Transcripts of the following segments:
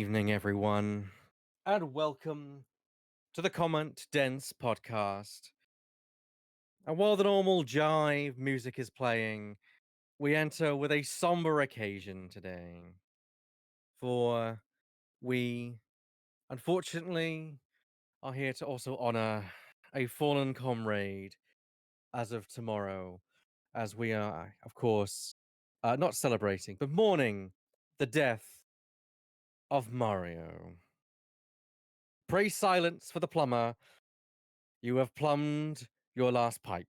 evening, everyone, and welcome to the Comment Dense podcast. And while the normal jive music is playing, we enter with a somber occasion today. For we, unfortunately, are here to also honor a fallen comrade as of tomorrow, as we are, of course, not celebrating, but mourning the death of Mario. Pray silence for the plumber. You have plumbed your last pipe.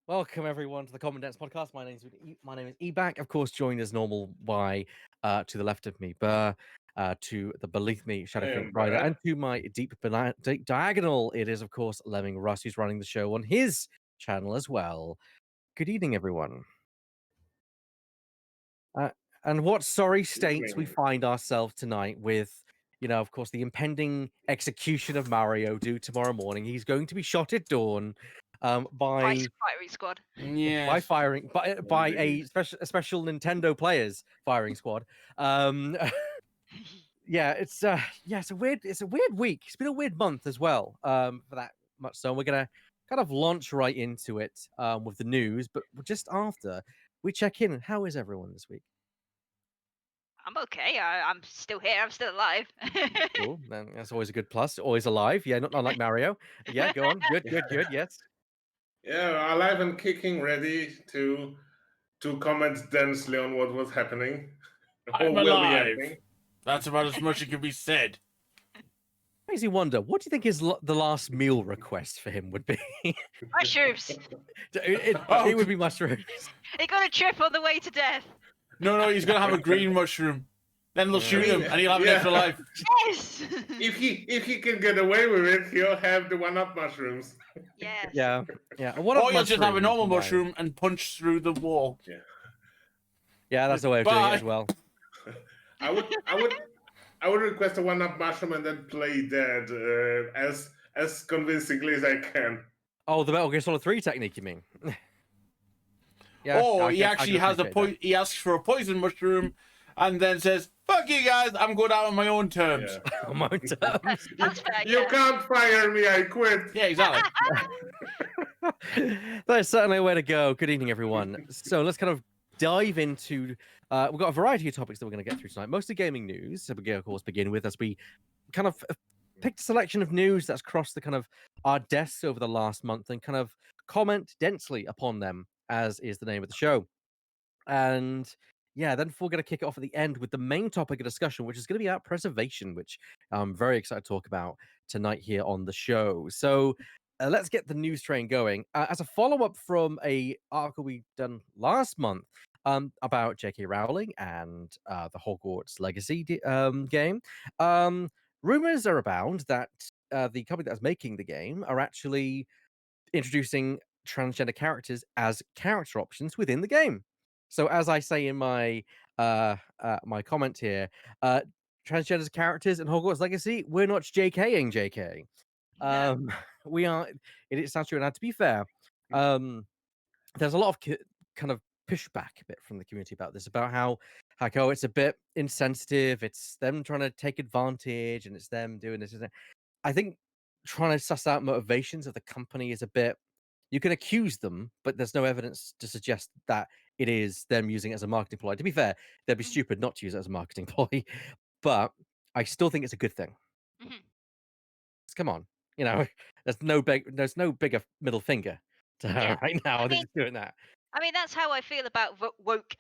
Welcome everyone to the Common Dance Podcast. My name is Ebak, of course, joined as normal by to the left of me, Burr, to the beneath me, Shadowfink Rider, and to my deep diagonal, it is of course Lemming Russ, who's running the show on his channel as well. Good evening, everyone. And what sorry states we find ourselves tonight with, of course, the impending execution of Mario due tomorrow morning. He's going to be shot at dawn by firing squad. by firing by a special Nintendo players firing squad. Yeah, it's a weird week. It's been a weird month as well. For that much so, we're gonna kind of launch right into it with the news, but just after we check in. How is everyone this week? I'm okay. I'm still here. I'm still alive. Cool. That's always a good plus. Always alive. Yeah, not like Mario. Yeah, go on. Good. Yes. Yeah, alive and kicking, ready to comment densely on what was happening. I'm alive. That's about as much as can be said. Crazy wonder, what do you think his the last meal request for him would be? Mushrooms. It would be mushrooms. He got a trip on the way to death. No, he's gonna have a green mushroom. Then they'll shoot him, and he'll have an extra life. Yes. If he can get away with it, he'll have the one-up mushrooms. Yes. Yeah. Or you'll just have a normal mushroom and punch through the wall. Yeah, that's the way of doing it as well. I would request a one-up mushroom and then play dead as convincingly as I can. Oh, the Metal Gear Solid 3 technique, you mean? Yeah. He actually has he asks for a poison mushroom, and then says, "Fuck you guys, I'm going out on my own terms." Yeah. On my own terms. That's fair. You can't fire me, I quit. Yeah, exactly. That is certainly a way to go. Good evening, everyone. So let's kind of dive into. We've got a variety of topics that we're going to get through tonight. Mostly gaming news. So we, of course, begin with as we kind of picked a selection of news that's crossed the kind of our desks over the last month and kind of comment densely upon them, as is the name of the show. And yeah, then we're going to kick it off at the end with the main topic of discussion, which is going to be about preservation, which I'm very excited to talk about tonight here on the show. So let's get the news train going. As a follow-up from a article we done last month about J.K. Rowling and the Hogwarts Legacy game, rumors are abound that the company that's making the game are actually introducing transgender characters as character options within the game. So as I say in my my comment here, transgender characters in Hogwarts Legacy, we're not JKing JK. We are. It sounds true, and to be fair, there's a lot of kind of pushback a bit from the community about this, about how it's a bit insensitive. It's them trying to take advantage, and it's them doing this. I think trying to suss out motivations of the company is a bit. You can accuse them, but there's no evidence to suggest that it is them using it as a marketing ploy. To be fair, they'd be stupid not to use it as a marketing ploy, but I still think it's a good thing. Mm-hmm. Come on, there's no bigger middle finger to her right now than just doing that. I mean, that's how I feel about woke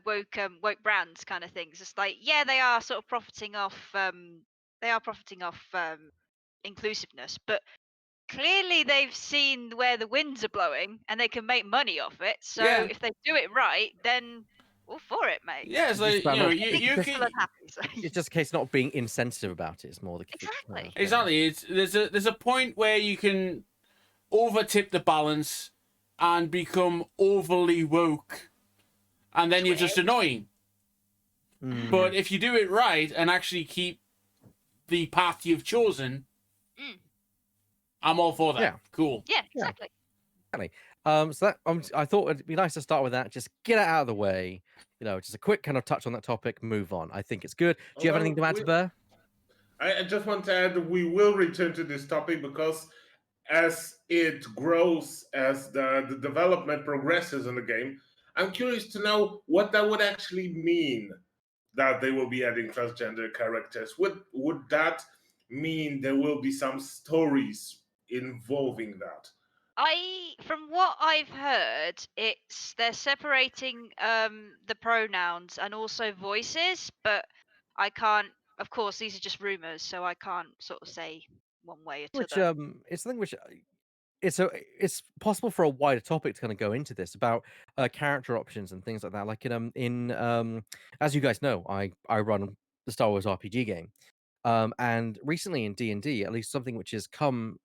woke brands kind of things. It's like, yeah, they are sort of profiting off inclusiveness, but clearly they've seen where the winds are blowing and they can make money off it. So if they do it right, then all for it, mate. Yeah, so you can. It's just a case of not being insensitive about it. It's more the exactly. There's a point where you can overtip the balance and become overly woke, and then you're just annoying. But if you do it right and actually keep the path you've chosen, I'm all for that. Yeah. Cool. Yeah, exactly. So that I thought it'd be nice to start with that. Just get it out of the way. Just a quick kind of touch on that topic. Move on. I think it's good. Do you have anything to add, Burr? I just want to add, we will return to this topic because as it grows, as the development progresses in the game, I'm curious to know what that would actually mean, that they will be adding transgender characters. Would that mean there will be some stories involving that? From what I've heard, they're separating the pronouns and also voices, but I can't. Of course, these are just rumors, so I can't sort of say one way or Which t'other. it's something which it's possible for a wider topic to kind of go into this about character options and things like that. Like as you guys know, I run the Star Wars RPG game, and recently in D&D, at least something which has come.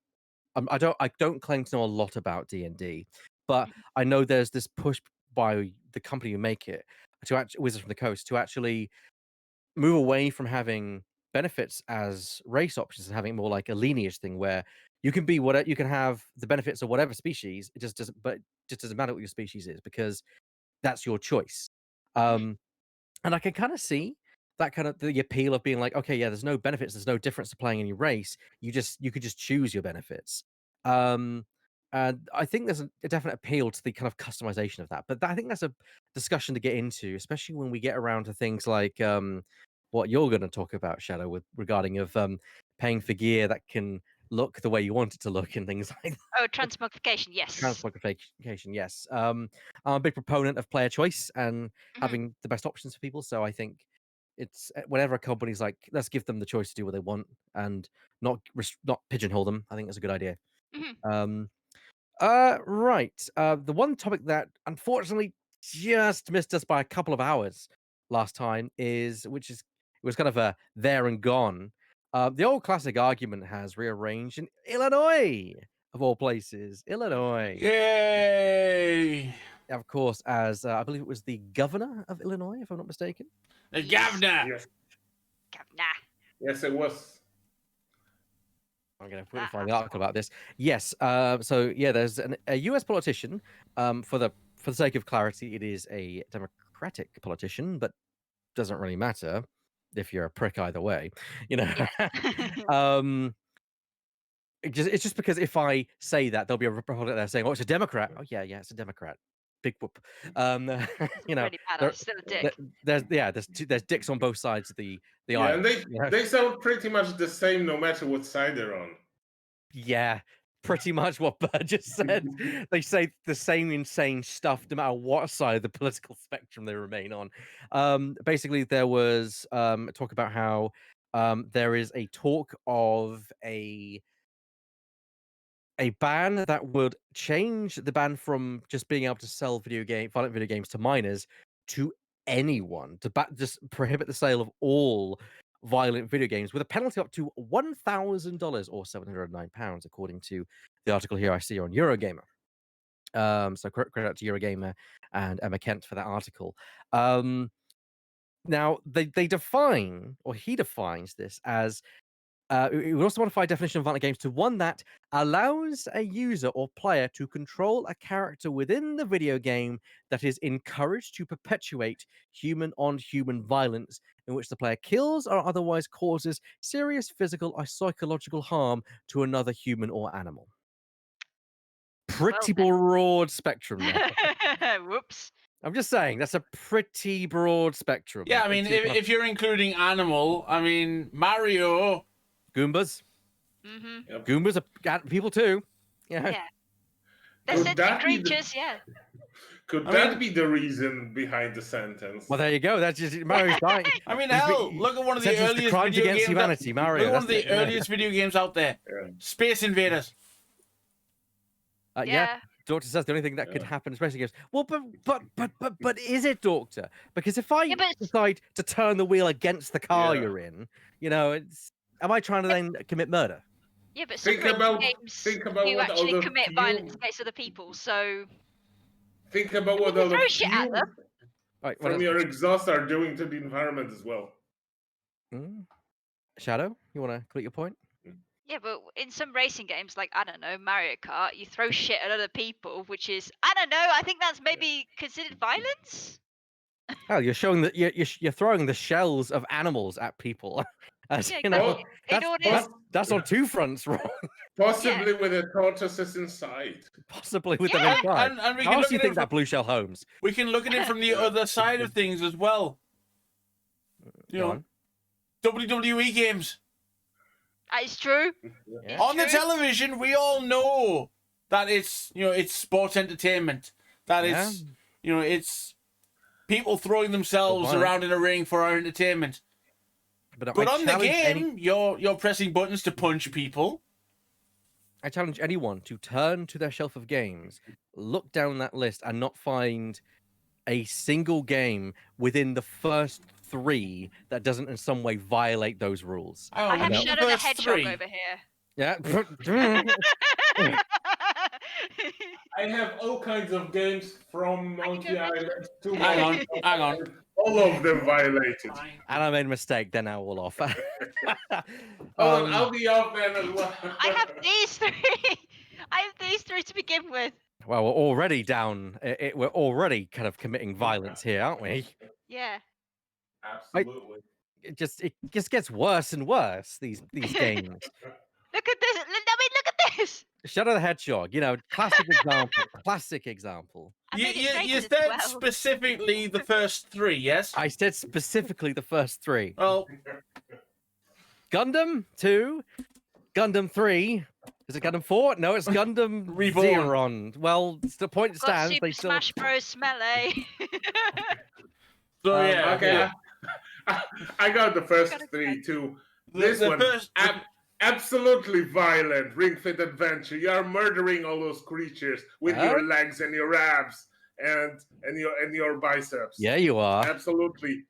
I don't claim to know a lot about D&D, but I know there's this push by the company who make it to actually Wizards from the Coast to actually move away from having benefits as race options and having more like a lineage thing where you can be whatever you can have the benefits of whatever species. It just doesn't matter what your species is because that's your choice. And I can kind of see that kind of the appeal of being like, okay, yeah, there's no benefits, there's no difference to playing any race. You could just choose your benefits. Um, and I think there's a definite appeal to the kind of customization of that. But I think that's a discussion to get into, especially when we get around to things like what you're going to talk about, Shadow, with regarding of paying for gear that can look the way you want it to look and things like that. Oh, transmogrification, yes. Transmogrification, yes. I'm a big proponent of player choice and having the best options for people. So I think it's whenever a company's like, let's give them the choice to do what they want and not pigeonhole them. I think that's a good idea. Right. The one topic that unfortunately just missed us by a couple of hours last time it was kind of a there and gone. The old classic argument has rearranged in Illinois, of all places. Illinois. Yay! Of course, as I believe it was the governor of Illinois, if I'm not mistaken. The governor. Yes, Governor. yes, it was. I'm going to quickly find the article about this. Yes. So yeah, there's a U.S. politician. For the sake of clarity, it is a Democratic politician, but doesn't really matter if you're a prick either way. It's just because if I say that, there'll be a Republican there saying, "Oh, it's a Democrat." Oh yeah, it's a Democrat. Big whoop. Really bad. Still a dick. There's dicks on both sides of the Yeah, aisle. and they sound pretty much the same no matter what side they're on. Yeah, pretty much what Burr just said. They say the same insane stuff no matter what side of the political spectrum they remain on. Basically, there was talk about how there is a talk of a ban that would change the ban from just being able to sell violent video games to minors to anyone, to just prohibit the sale of all violent video games with a penalty up to $1,000 or £709, according to the article here I see on Eurogamer. So credit out to Eurogamer and Emma Kent for that article. Now they define, or he defines this as we would also modify definition of violent games to one that allows a user or player to control a character within the video game that is encouraged to perpetuate human-on-human violence in which the player kills or otherwise causes serious physical or psychological harm to another human or animal. Pretty broad spectrum there. Whoops. I'm just saying, that's a pretty broad spectrum. Yeah, I mean, if you're including animal, I mean, Mario... Goombas. Yep. Goombas are people too. Yeah. They're sentient creatures, Could that be the reason behind the sentence? Well, there you go. That's just Mario's dying. I mean, hell, look at one of the earliest crimes video against games. Humanity, Mario. Look at one of the earliest video games out there. Space Invaders. Yeah. Doctor says the only thing that could happen, especially games. Well, but is it, Doctor? Because if I decide to turn the wheel against the car you're in, am I trying to then commit murder? Yeah, but some games you actually commit violence against other people, so... Think about what all the fumes right, from your exhaust are doing to the environment as well. Shadow, you want to complete your point? Yeah, but in some racing games, like I don't know, Mario Kart, you throw shit at other people, which is I don't know. I think that's maybe considered violence. Oh, you're showing that you're throwing the shells of animals at people. As Yeah, you know, exactly. In order, that's on two fronts, wrong. Possibly with the tortoises inside. Possibly with them Yeah. inside. And we How can else look do you at think it that from, blue shell homes? we can look at it from the other side of things as well. You Go know, on. WWE games. that is true. Yeah. It's On the true. television, we all know that it's it's sports entertainment. That Yeah. it's it's people throwing themselves Well, why? around in a ring for our entertainment. But But I on the challenge game, you're pressing buttons to punch people. I challenge anyone to turn to their shelf of games, look down that list, and not find a single game within the first 3 that doesn't in some way violate those rules. I have know. Shadow the Hedgehog over here. Yeah. I have all kinds of games from I can Monkey go Island to Hang on, Monkey hang on. Island. All of them violated. And I made a mistake. They're now all off. Hold on, Um, I'll be off then as well. I have these 3. I have these 3 to begin with. well, we're already down. We're already kind of committing violence here, aren't we? Yeah. Absolutely. It just gets worse and worse. These games. Look at this. I mean, look at this. Shadow the Hedgehog. Classic example. Classic example. I made it You rated as said 12. specifically the first 3, yes? I said specifically the first 3. Well, Gundam 2, Gundam 3. Is it Gundam 4? No, it's Gundam Reborn. Zeron. Well, the point Got stands. Super They still. Smash Bros. Smelly. so yeah. Okay, yeah. I got the first Gotta 3 too. The- This the one, first- absolutely violent. Ring Fit Adventure. You are murdering all those creatures with your legs and your abs and your biceps. Yeah, you are. Absolutely.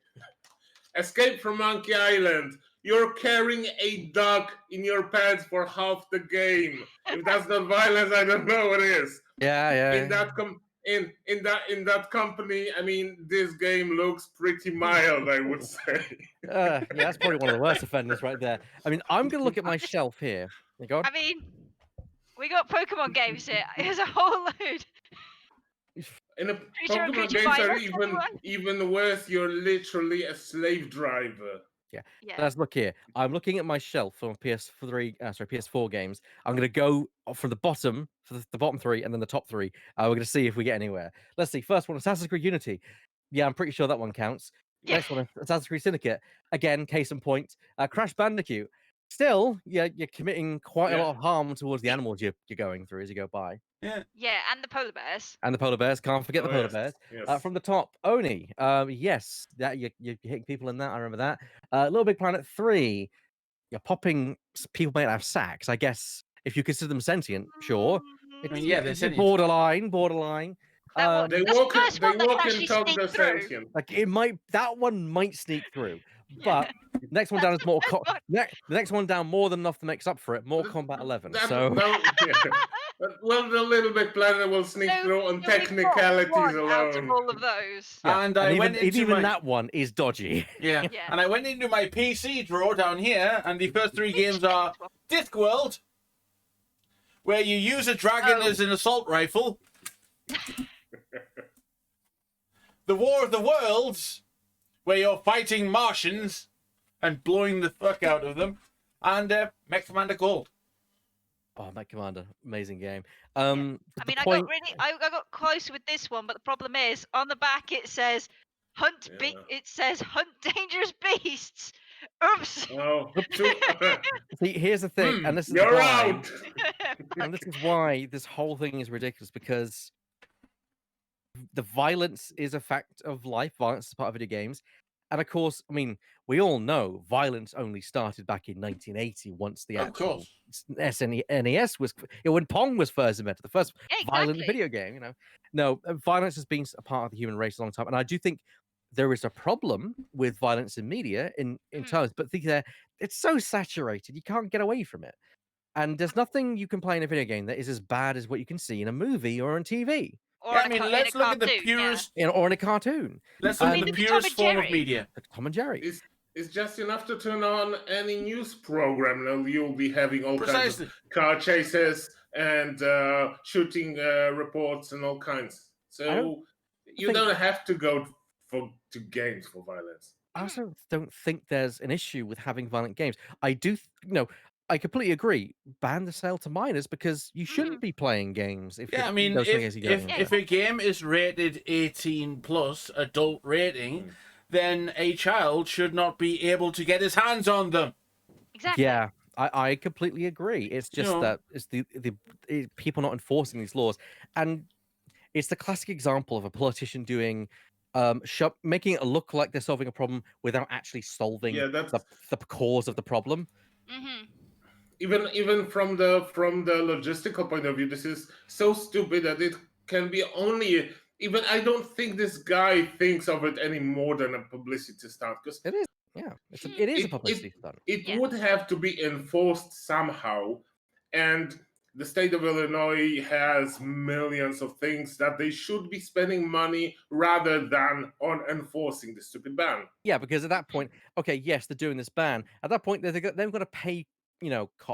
Escape from Monkey Island. You're carrying a duck in your pants for half the game. If that's not violence, I don't know what is. Yeah. In that company, I mean, this game looks pretty mild, I would say. Yeah, that's probably one of the worst offenders right there. I mean, I'm gonna look at my shelf here. You go. I mean, we got Pokemon games here. There's a whole load. In the sure Pokemon Pikachu games are virus, everyone. even worse. You're literally a slave driver. Yeah. Let's look here. I'm looking at my shelf for PS4 games. I'm gonna go from the bottom for the bottom 3 and then the top 3. We're gonna see if we get anywhere. Let's see. First one, Assassin's Creed Unity. Yeah, I'm pretty sure that one counts. Yeah. Next one, Assassin's Creed Syndicate. Again, case in point. Crash Bandicoot. Still, you're committing quite a lot of harm towards the animals you're going through as you go by. Yeah, and the polar bears. And the polar bears. Can't forget the polar bears. Yes. From the top, Oni. Yes, that you're hitting people in that. I remember that. Little Big Planet 3. You're popping people made out of sacks. I guess if you consider them sentient, sure. Mm, mean, yeah, they're It's sentient. borderline. That They That's the walk, first they one that walk actually and talk sneak the through. sentient. Like that one might sneak through, but next one down is Mortal Kombat. The next one down more than enough to make up for it. Mortal Kombat 11. So Well, the Little Big Planet will sneak So- through on so we've got technicalities one out of alone. all of those. yeah. And I and went into even my that one is dodgy. yeah. Yeah. And I went into my PC drawer down here, and the first 3 games are Discworld, where you use a dragon Oh. as an assault rifle. The War of the Worlds, where you're fighting Martians and blowing the fuck out of them, and Mech Commander Gold. Oh, Mech Commander, amazing game. I but mean, the I point- got close with this one, but the problem is on the back it says hunt big. Yeah. It says hunt dangerous beasts. Oops. Oh, See, here's the thing, and this is you're why, out. and this is why this whole thing is ridiculous, because the violence is a fact of life. Violence is part of video games. And of course, I mean, we all know violence only started back in 1980 once the Of actual course. NES was, when Pong was first invented, the first Yeah, violent exactly. video game, No, violence has been a part of the human race a long time. And I do think there is a problem with violence in media in terms, but it's so saturated, you can't get away from it. And there's nothing you can play in a video game that is as bad as what you can see in a movie or on TV. Or Yeah, in I a mean, in a let's look at the cartoon, yeah. purest. Or in a cartoon. Let's I look at mean, the it's Tom purest and form of Jerry. media. Like Tom and Jerry. It's just enough to turn on any news program, and you'll be having all kinds Precisely. of car chases and shooting reports and all kinds. So you think- don't have to go to games for violence. I also don't think there's an issue with having violent games. I do, I completely agree. Ban the sale to minors because you shouldn't be playing games. If Yeah, I mean, those things you don't if a game is rated 18 plus adult rating, then a child should not be able to get his hands on them. Exactly. Yeah, I completely agree. It's just know. that it's the people not enforcing these laws, and it's the classic example of a politician doing making it look like they're solving a problem without actually solving Yeah, that's the cause of the problem. Hmm. even from the logistical point of view, this is so stupid that it can be only. Even I don't think this guy thinks of it any more than a publicity stunt, because It is, yeah, it is a publicity stunt. it Yeah. would have to be enforced somehow, and the state of Illinois has millions of things that they should be spending money rather than on enforcing the stupid ban. Yeah, because at that point, okay, yes, they're doing this ban. At that point, they've got to pay,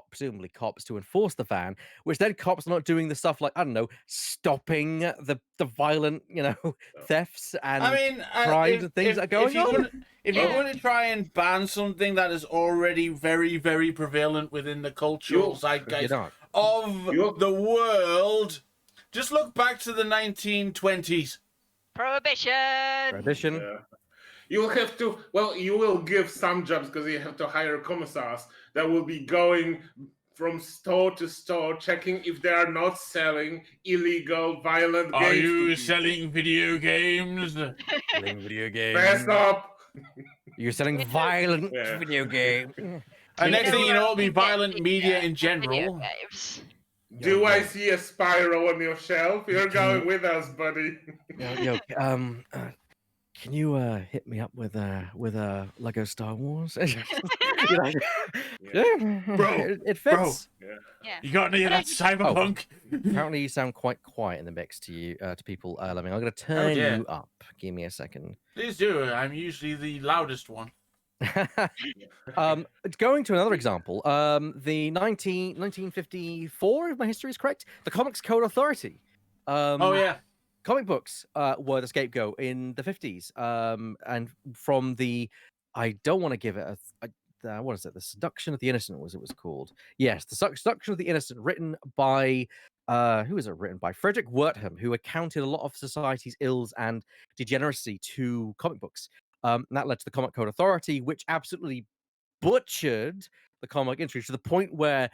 presumably cops to enforce the ban, which then cops are not doing the stuff like, I don't know, stopping the violent, thefts and I mean, crimes and things that are going on. If you're going to try and ban something that is already very, very prevalent within the cultural zeitgeist of the world, just look back to the 1920s. Prohibition. Yeah. You'll have to, you will give some jobs because you have to hire commissars that will be going from store to store, checking if they are not selling illegal, violent games. Are you selling video games? Selling video games. Fess up! You're selling violent video games. And next thing you know, it'll be violent media in general. Do I see a spiral on your shelf? You're going with us, buddy. Can you hit me up with a Lego Star Wars? Bro, it fits. Yeah. You got any of that cyberpunk? Apparently, you sound quite quiet in the mix to people. Lemming, I'm going to turn you up. Give me a second. Please do. I'm usually the loudest one. Going to another example, the 1954, if my history is correct, the Comics Code Authority. Comic books were the scapegoat in the 50s, and from the, I don't want to give it what is it? The Seduction of the Innocent was called. Yes, the Seduction of the Innocent, written by who was it written by? Frederick Wertham, who accounted a lot of society's ills and degeneracy to comic books. And that led to the Comic Code Authority, which absolutely butchered the comic industry to the point where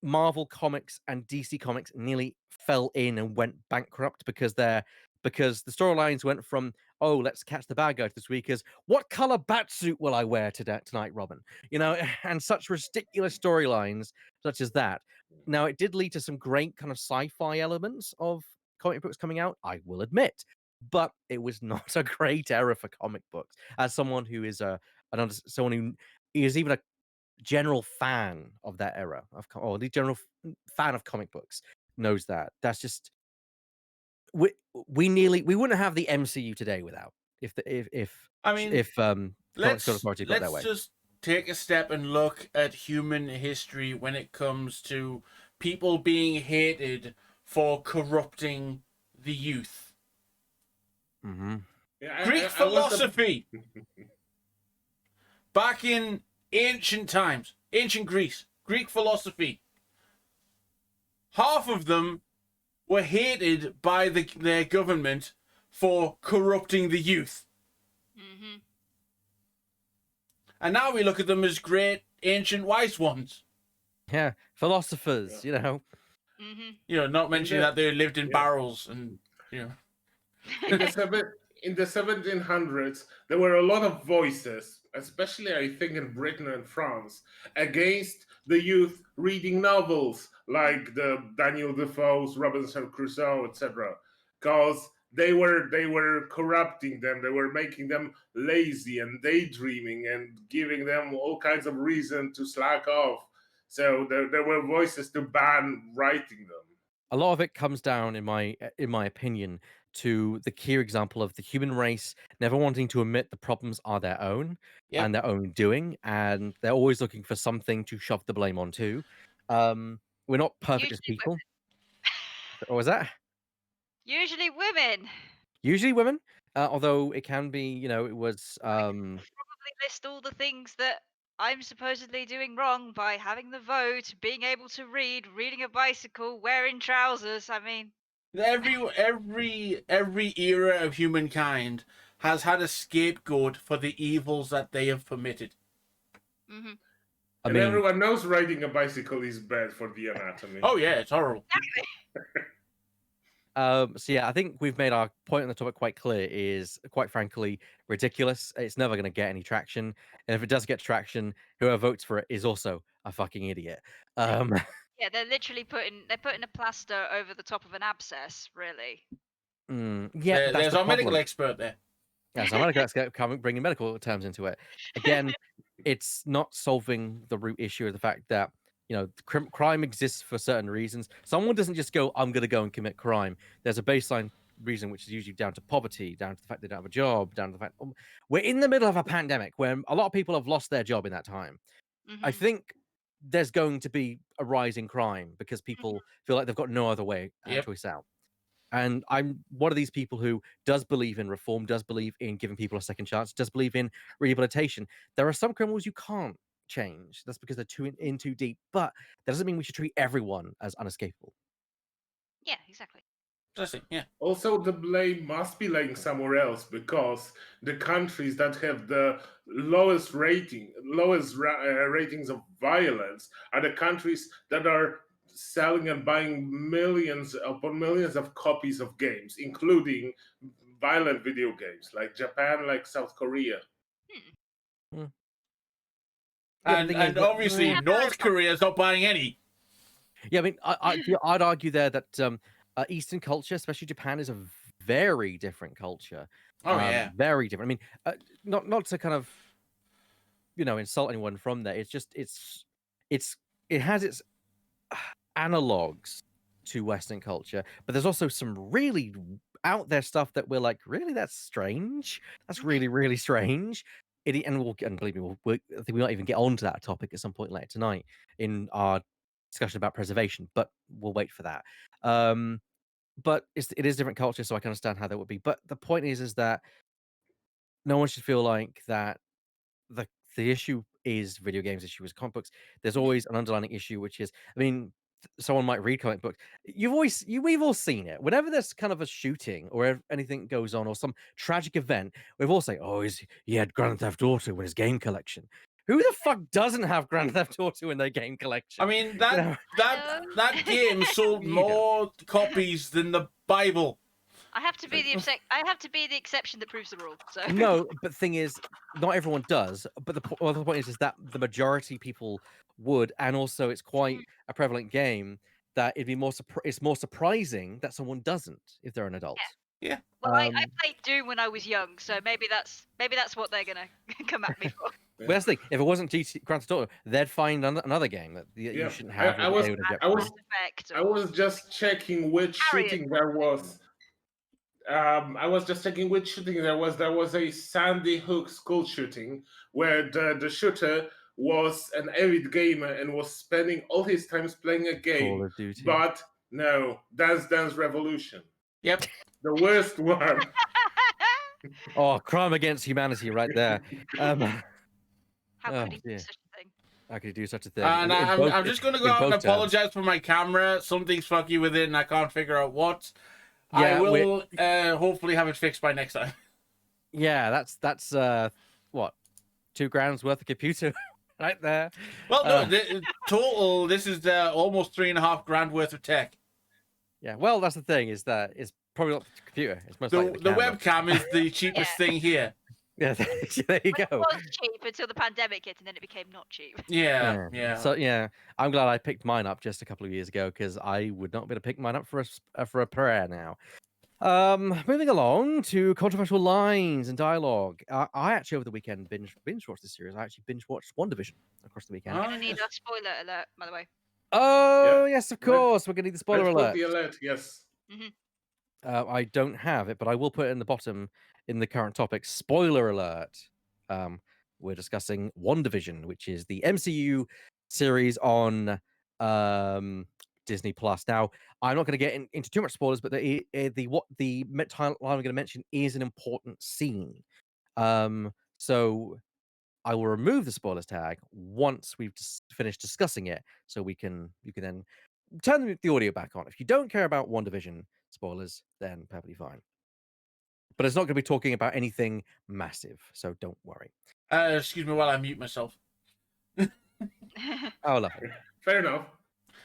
Marvel Comics and DC Comics nearly fell in and went bankrupt because the storylines went from, oh, let's catch the bad guys this week, as what color batsuit will I wear tonight, Robin? And such ridiculous storylines such as that. Now, it did lead to some great kind of sci-fi elements of comic books coming out, I will admit, but it was not a great era for comic books. As someone who is someone who is even a general fan of that era or the general fan of comic books knows that's just we wouldn't have the MCU today without let's just take a step and look at human history when it comes to people being hated for corrupting the youth. Mm-hmm. Greek philosophy back in ancient times, ancient Greece, Greek philosophy. Half of them were hated by their government for corrupting the youth. Mm-hmm. And now we look at them as great ancient wise ones. Yeah, philosophers, Mm-hmm. Not mentioning that they lived in barrels and, In the 1700s, there were a lot of voices, especially I think in Britain and France, against the youth reading novels like the Daniel Defoe's Robinson Crusoe, etc., because they were corrupting them. They were making them lazy and daydreaming and giving them all kinds of reason to slack off. So there were voices to ban writing them. A lot of it comes down, in my opinion, to the clear example of the human race never wanting to admit the problems are their own Yep. and their own doing, and they're always looking for something to shove the blame onto. We're not perfect as Usually people. Or was that? Usually women. Usually women, although it can be, it was. Probably list all the things that I'm supposedly doing wrong by having the vote, being able to read, reading a bicycle, wearing trousers. I mean, Every era of humankind has had a scapegoat for the evils that they have permitted. mm-hmm. I And mean, everyone knows riding a bicycle is bad for the anatomy. Oh yeah, it's horrible. so yeah, I think we've made our point on the topic quite clear. Is quite frankly ridiculous. It's never going to get any traction, and if it does get traction, whoever votes for it is also a fucking idiot. Yeah, they're literally putting a plaster over the top of an abscess, really. Yeah, that's There's the our medical problem. expert there. Yeah, so let's get bringing medical terms into it. Again, it's not solving the root issue of the fact that crime exists for certain reasons. Someone doesn't just go, "I'm going to go and commit crime." There's a baseline reason, which is usually down to poverty, down to the fact they don't have a job, down to the fact we're in the middle of a pandemic where a lot of people have lost their job in that time. I Mm-hmm. think there's going to be a rise in crime because people feel like they've got no other way choice out. And I'm one of these people who does believe in reform, does believe in giving people a second chance, does believe in rehabilitation. There are some criminals you can't change. That's because they're too deep. But that doesn't mean we should treat everyone as unescapable. Yeah, exactly. Yeah. Also, the blame must be lying somewhere else because the countries that have the lowest ratings of violence are the countries that are selling and buying millions upon millions of copies of games, including violent video games, like Japan, like South Korea. Yeah, And obviously, North Korea is not buying any. Yeah, I mean, I'd argue there that Eastern culture, especially Japan, is a very different culture. Oh yeah, very different. I mean, not to kind of insult anyone from there. It's just it has its analogs to Western culture, but there's also some really out there stuff that we're like, really, that's strange. That's really, really strange. And believe me, I think we might even get onto that topic at some point later tonight in our discussion about preservation, but we'll wait for that. But it is different culture, so I can understand how that would be. But the point is that no one should feel like that the issue is video games, issue is comic books. There's always an underlying issue, which is, I mean, someone might read comic books. We've all seen it. Whenever there's kind of a shooting or anything goes on or some tragic event, we've all say, "Oh, he had Grand Theft Auto in his game collection." Who the fuck doesn't have Grand Theft Auto in their game collection? I mean that game sold more copies than the Bible. I have to be the exception that proves the rule. So No, but the thing is, not everyone does. But the point is that the majority people would, and also it's quite a prevalent game that it'd be it's more surprising that someone doesn't if they're an adult. Yeah. Well, I played Doom when I was young, so maybe that's what they're gonna come at me for. Well, that's the thing. If it wasn't Grand Theft Auto, they'd find another game that you shouldn't have. I was just checking which shooting there was. I was just checking which shooting there was. There was a Sandy Hook school shooting where the shooter was an avid gamer and was spending all his time playing a game. Call of Duty. But no, Dance Dance Revolution. Yep. The worst one. Oh, crime against humanity right there. How could he do such a thing? How could he do such a thing? And I'm just going to go out and apologize for my camera. Something's fucky with it and I can't figure out what. Yeah, I will hopefully have it fixed by next time. Yeah, that's what, $2,000 worth of computer right there. Well, no, total. This is almost $3,500 worth of tech. Yeah, well, that's the thing is that it's probably not the computer. It's most likely the webcam is the cheapest thing here. Yeah, there you go. It was cheap until the pandemic hit, and then it became not cheap. Yeah. So yeah, I'm glad I picked mine up just a couple of years ago because I would not be able to pick mine up for a prayer now. Moving along to controversial lines and dialogue. I actually over the weekend binge watched this series. I actually binge watched WandaVision across the weekend. We're gonna need a spoiler alert, by the way. Oh yes, of course. We're gonna need the spoiler alert. The alert, yes. Mm-hmm. I don't have it, but I will put it in the bottom in the current topic. Spoiler alert. We're discussing WandaVision, which is the MCU series on Disney Plus. Now, I'm not going to get into too much spoilers, but what the timeline I'm going to mention is an important scene. So I will remove the spoilers tag once we've finished discussing it, so you can then turn the audio back on. If you don't care about WandaVision spoilers, then perfectly fine. But it's not going to be talking about anything massive, so don't worry. Excuse me while I mute myself. Oh, lovely. Fair enough.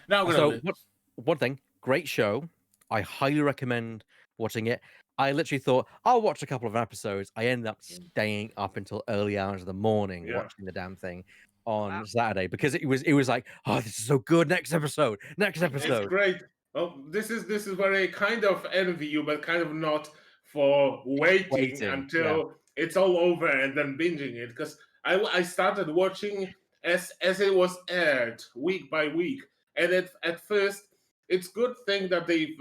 Now we're So, gonna one thing, great show. I highly recommend watching it. I literally thought I'll watch a couple of episodes. I ended up staying up until early hours of the morning Yeah. watching the damn thing on Wow. Saturday because it was like, oh, this is so good. Next episode. It's great. Well, this is where I kind of envy you, but kind of not, for waiting until it's all over and then binging it. Because I started watching as it was aired week by week, and at first it's good thing that they've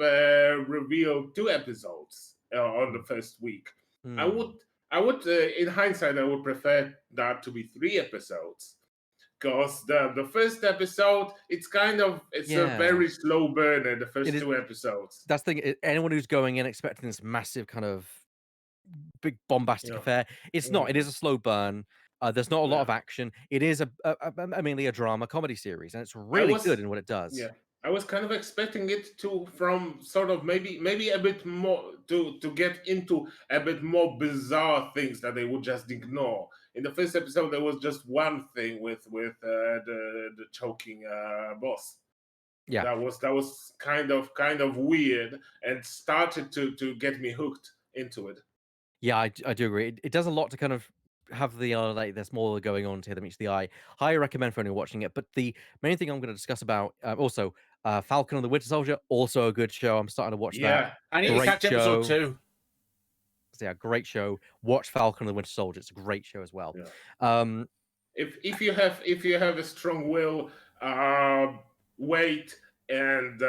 revealed 2 episodes on the first week. I would in hindsight I would prefer that to be 3 episodes. Because the first episode, it's a very slow burner. The first 2 episodes. That's the thing. Anyone who's going in expecting this massive kind of big bombastic affair, it's not. It is a slow burn. There's not a lot of action. It is mainly a drama comedy series, and it's really good in what it does. Yeah, I was kind of expecting it to from sort of maybe a bit more to get into a bit more bizarre things that they would just ignore. In the first episode, there was just one thing with the choking boss. Yeah, that was kind of weird and started to get me hooked into it. Yeah, I do agree. It does a lot to kind of have the like there's more going on here that meets the eye. Highly recommend for anyone watching it. But the main thing I'm going to discuss about also Falcon and the Winter Soldier, also a good show. I'm starting to watch that. I need to catch episode 2. So yeah, great show. Watch Falcon and the Winter Soldier. It's a great show as well. Yeah. If you have a strong will, wait and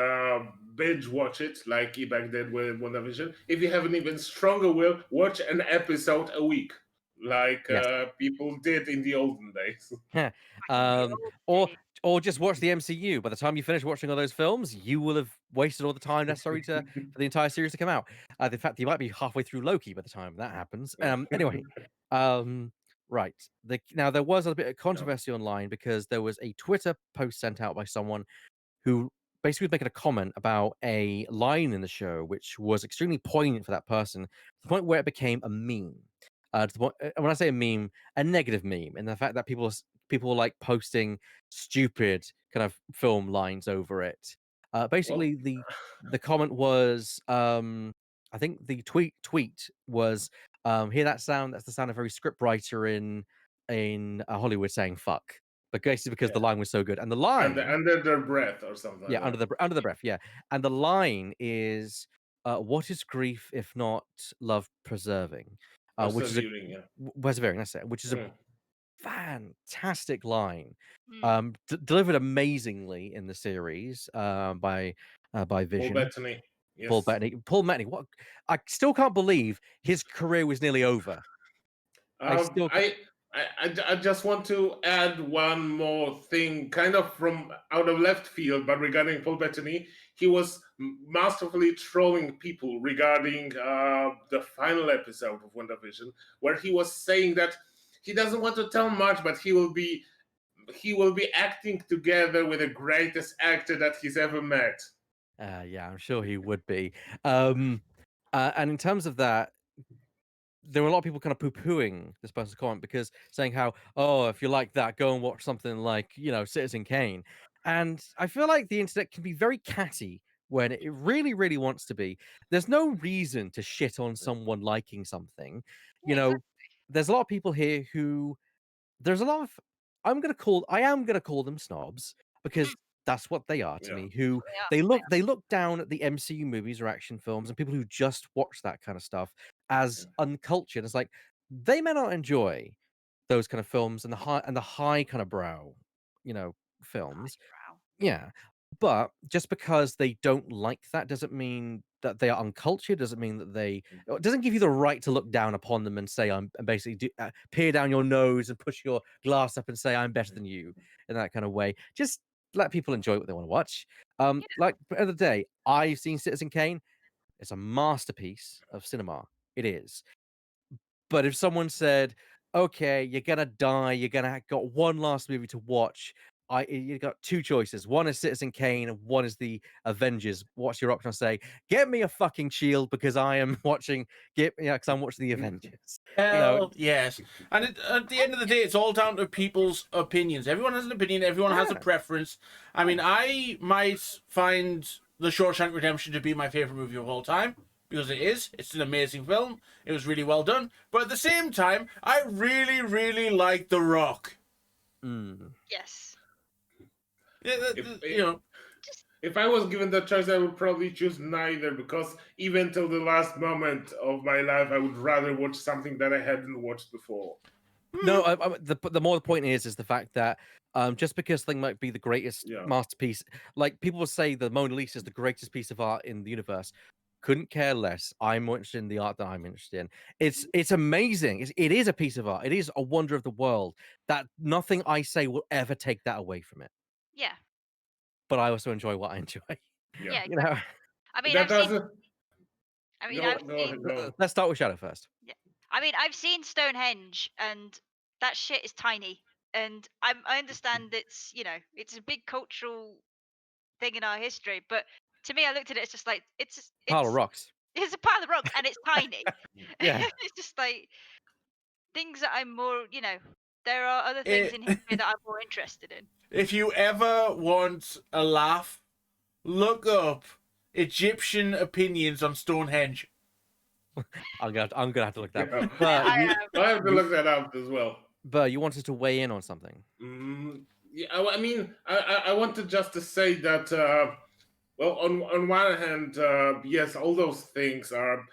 binge watch it like Ebak did with WandaVision. If you have an even stronger will, watch an episode a week, like people did in the olden days. Or just watch the MCU. By the time you finish watching all those films, you will have wasted all the time necessary for the entire series to come out. In fact, you might be halfway through Loki by the time that happens. Anyway, right. Now there was a bit of controversy online because there was a Twitter post sent out by someone who basically was making a comment about a line in the show which was extremely poignant for that person, to the point where it became a meme. To the point, when I say a meme, a negative meme, and the fact that people were like posting stupid kind of film lines over it. Basically, the comment was, I think the tweet was, hear that sound? That's the sound of every scriptwriter in Hollywood saying "fuck." But basically, because the line was so good, and the line under their breath or something. Yeah, like under the breath. Yeah, and the line is, "What is grief if not love preserving?" Which is persevering. That's it. Which is a fantastic line, delivered amazingly in the series by Vision. Paul Bettany. Yes. Paul Bettany. What? I still can't believe his career was nearly over. I just want to add one more thing, kind of from out of left field, but regarding Paul Bettany, he was masterfully trolling people regarding the final episode of WandaVision, where he was saying that he doesn't want to tell much, but he will be acting together with the greatest actor that he's ever met. Yeah, I'm sure he would be. And in terms of that, there were a lot of people kind of poo-pooing this person's comment because saying how, oh, if you like that, go and watch something like, Citizen Kane. And I feel like the internet can be very catty when it really, really wants to be. There's no reason to shit on someone liking something. There's a lot of people here who there's a lot of I am gonna call them snobs because that's what they are to me, who they look down at the MCU movies or action films and people who just watch that kind of stuff as uncultured. It's like they may not enjoy those kind of films and the high kind of brow, films. Yeah. But just because they don't like that doesn't mean that they are uncultured. Doesn't mean that it doesn't give you the right to look down upon them and say and basically peer down your nose and push your glass up and say I'm better than you in that kind of way. Just let people enjoy what they want to watch. Yeah. Like the other day, I've seen Citizen Kane. It's a masterpiece of cinema. It is. But if someone said, "Okay, you're gonna die. You're gonna got one last movie to watch. You got two choices. One is Citizen Kane, and one is the Avengers. What's your option?" I say, "Get me a fucking shield because I am watching. Because I'm watching the Avengers." Hell yes. And at the end of the day, it's all down to people's opinions. Everyone has an opinion. Everyone has a Yeah. preference. I mean, I might find The Shawshank Redemption to be my favorite movie of all time. Because it is. It's an amazing film. It was really well done. But at the same time, I really, really like The Rock. Yes. Yeah, If- If I was given the choice, I would probably choose neither, because even till the last moment of my life, I would rather watch something that I hadn't watched before. No, the more the point is the fact that just because thing might be the greatest Yeah. masterpiece, like people will say the Mona Lisa is the greatest piece of art in the universe. Couldn't care less. I'm more interested in the art that I'm interested in. It's amazing. It is a piece of art. It is a wonder of the world. That nothing I say will ever take that away from it. Yeah. But I also enjoy what I enjoy. Yeah. You know. I mean, That I've seen. doesn't. I mean, Go I've seen. ahead. Go. Let's start with Shadow first. I mean, I've seen Stonehenge, and that shit is tiny. And I understand it's it's a big cultural thing in our history, but to me, I looked at it. It's just like Pile of rocks. it's a pile of rocks, and it's tiny. Yeah. It's just like things that I'm more. There are other things in history that I'm more interested in. If you ever want a laugh, look up Egyptian opinions on Stonehenge. I'm gonna have to look that Yeah. up. But I have to look that up as well. you wanted to weigh in on something. Yeah, I mean, I wanted just to say that, well, on one hand, yes, all those things are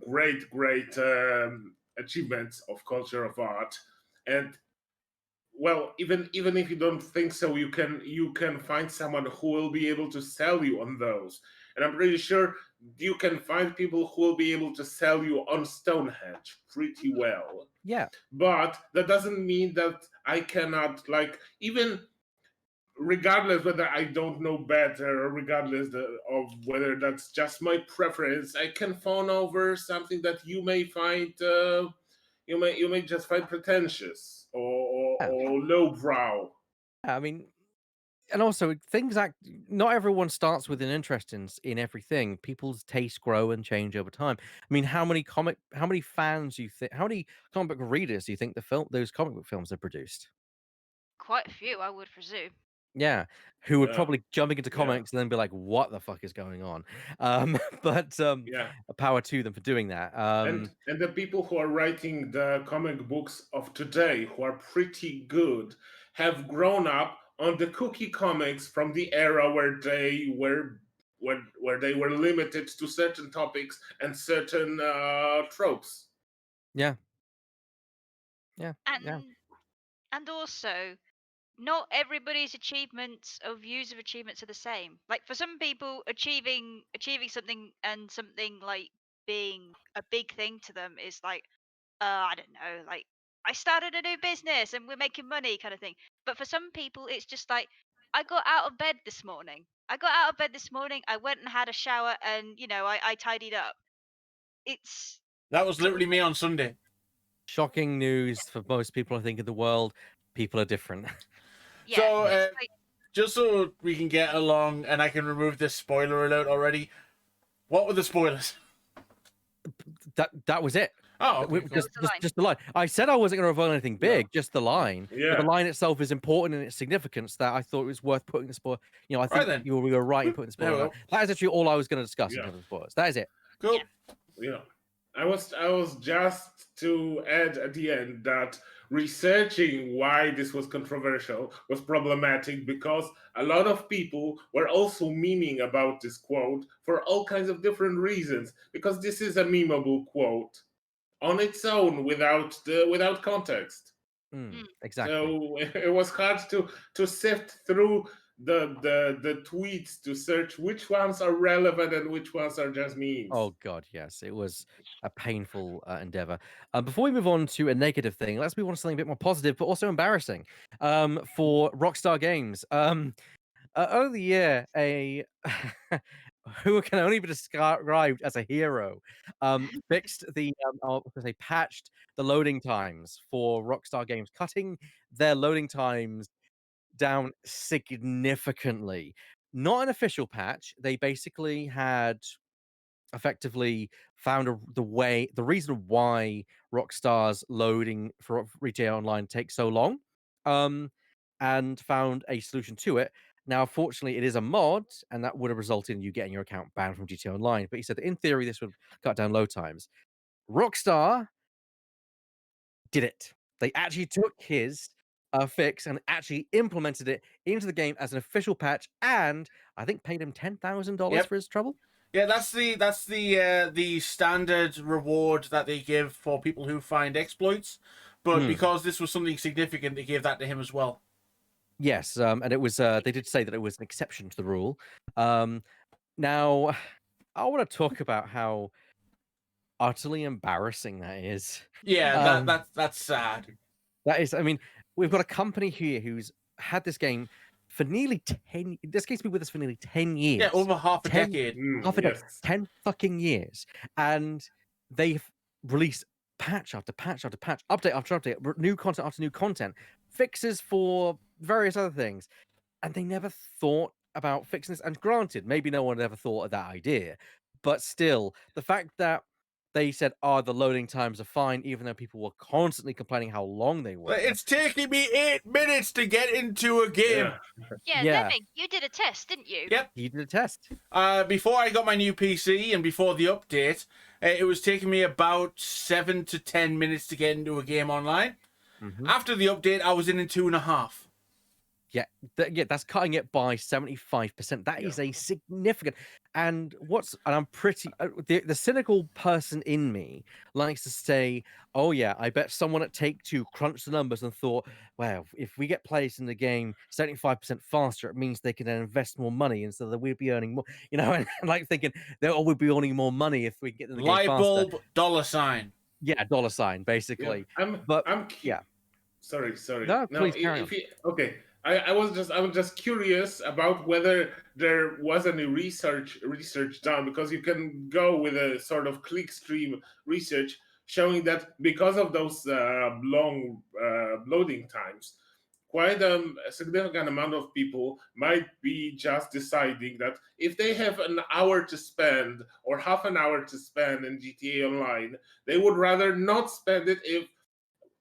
great achievements of culture of art, and well, even if you don't think so, you can find someone who will be able to sell you on those, and I'm pretty sure you can find people who will be able to sell you on Stonehenge pretty well. Yeah. But that doesn't mean that I cannot, like, even regardless whether I don't know better, or regardless of whether that's just my preference, I can fawn over something that you may find you may just find pretentious or lowbrow. I mean, and also not everyone starts with an interest in everything. People's tastes grow and change over time. I mean, how many fans do you think, how many comic book readers do you think those comic book films have produced? Quite a few, I would presume. Yeah, who would Yeah. probably jumping into Yeah. comics and then be like, "What the fuck is going on?" But Yeah. power to them for doing that. And the people who are writing the comic books of today, who are pretty good, have grown up on the cookie comics from the era where they were limited to certain topics and certain tropes. Yeah. Yeah. And also, not everybody's achievements or views of achievements are the same. Like for some people, achieving something and something like being a big thing to them is like, I don't know, like I started a new business and we're making money kind of thing. But for some people, it's just like I got out of bed this morning. I went and had a shower, and I tidied up. It's That was literally me on Sunday. Shocking news for most people, I think, in the world. People are different. yeah. So, it's like, just so we can get along and I can remove this spoiler alert already, what were the spoilers? That was it. Oh, okay, cool. Just the line. I said I wasn't going to reveal anything big, just the line. Yeah. But the line itself is important in its significance that I thought it was worth putting the spoiler. I think then. you were right in putting the There we spoiler. go. That is actually all I was going to discuss in Yeah. terms of spoilers. That is it. Cool. Yeah. I was just to add at the end that researching why this was controversial was problematic, because a lot of people were also memeing about this quote for all kinds of different reasons, because this is a memeable quote on its own without context. Exactly. So it was hard to sift through the tweets to search which ones are relevant and which ones are just memes. Oh god, yes, it was a painful endeavor. Before we move on to a negative thing, let's move on to something a bit more positive, but also embarrassing. For Rockstar Games, earlier the year, a who can only be described as a hero, fixed the I was gonna say patched the loading times for Rockstar Games, cutting their loading times down significantly. Not an official patch. They basically had effectively found the reason why Rockstar's loading for GTA Online takes so long, um, and found a solution to it. Now, fortunately, it is a mod, and that would have resulted in you getting your account banned from GTA Online. But he said that in theory, this would cut down load times. Rockstar did it. They actually took his fix and actually implemented it into the game as an official patch, and I think paid him $10,000 Yep. for his trouble. Yeah, that's the standard reward that they give for people who find exploits. But because this was something significant, they gave that to him as well. Yes, and it was they did say that it was an exception to the rule. Now I want to talk about how utterly embarrassing that is. Yeah, Um, that's sad. That is, I mean, we've got a company here who's had this game for nearly 10. This game's been with us for nearly 10 years. Yeah, over half a 10 decade. half a Yes. 10 fucking years, and they've released patch after patch after patch, update after update, new content after new content, fixes for various other things, and they never thought about fixing this. And granted, maybe no one had ever thought of that idea, but still, the fact that they said, "Oh, the loading times are fine," even though people were constantly complaining how long they were. It's taking me 8 minutes to get into a game. Yeah, Yeah. Lemming, you did a test, didn't you? Yep. He did a test. Before I got my new PC and before the update, it was taking me about 7 to 10 minutes to get into a game online. Mhm. After the update, I was in 2.5. Yeah, that's cutting it by 75%. That is a significant. And I'm pretty the cynical person in me likes to say, "Oh yeah, I bet someone at Take-Two crunched the numbers and thought, well, if we get players in the game 75% faster, it means they can then invest more money, and so that we'd be earning more." You know, and like thinking that we'd be earning more money if we get in the game Light faster. bulb, $sign. Yeah, dollar sign basically. But yeah. Sorry. No, please carry on. Okay. I was just curious about whether there was any research done, because you can go with a sort of clickstream research showing that because of those long loading times, quite a significant amount of people might be just deciding that if they have an hour to spend or half an hour to spend in GTA Online, they would rather not spend it if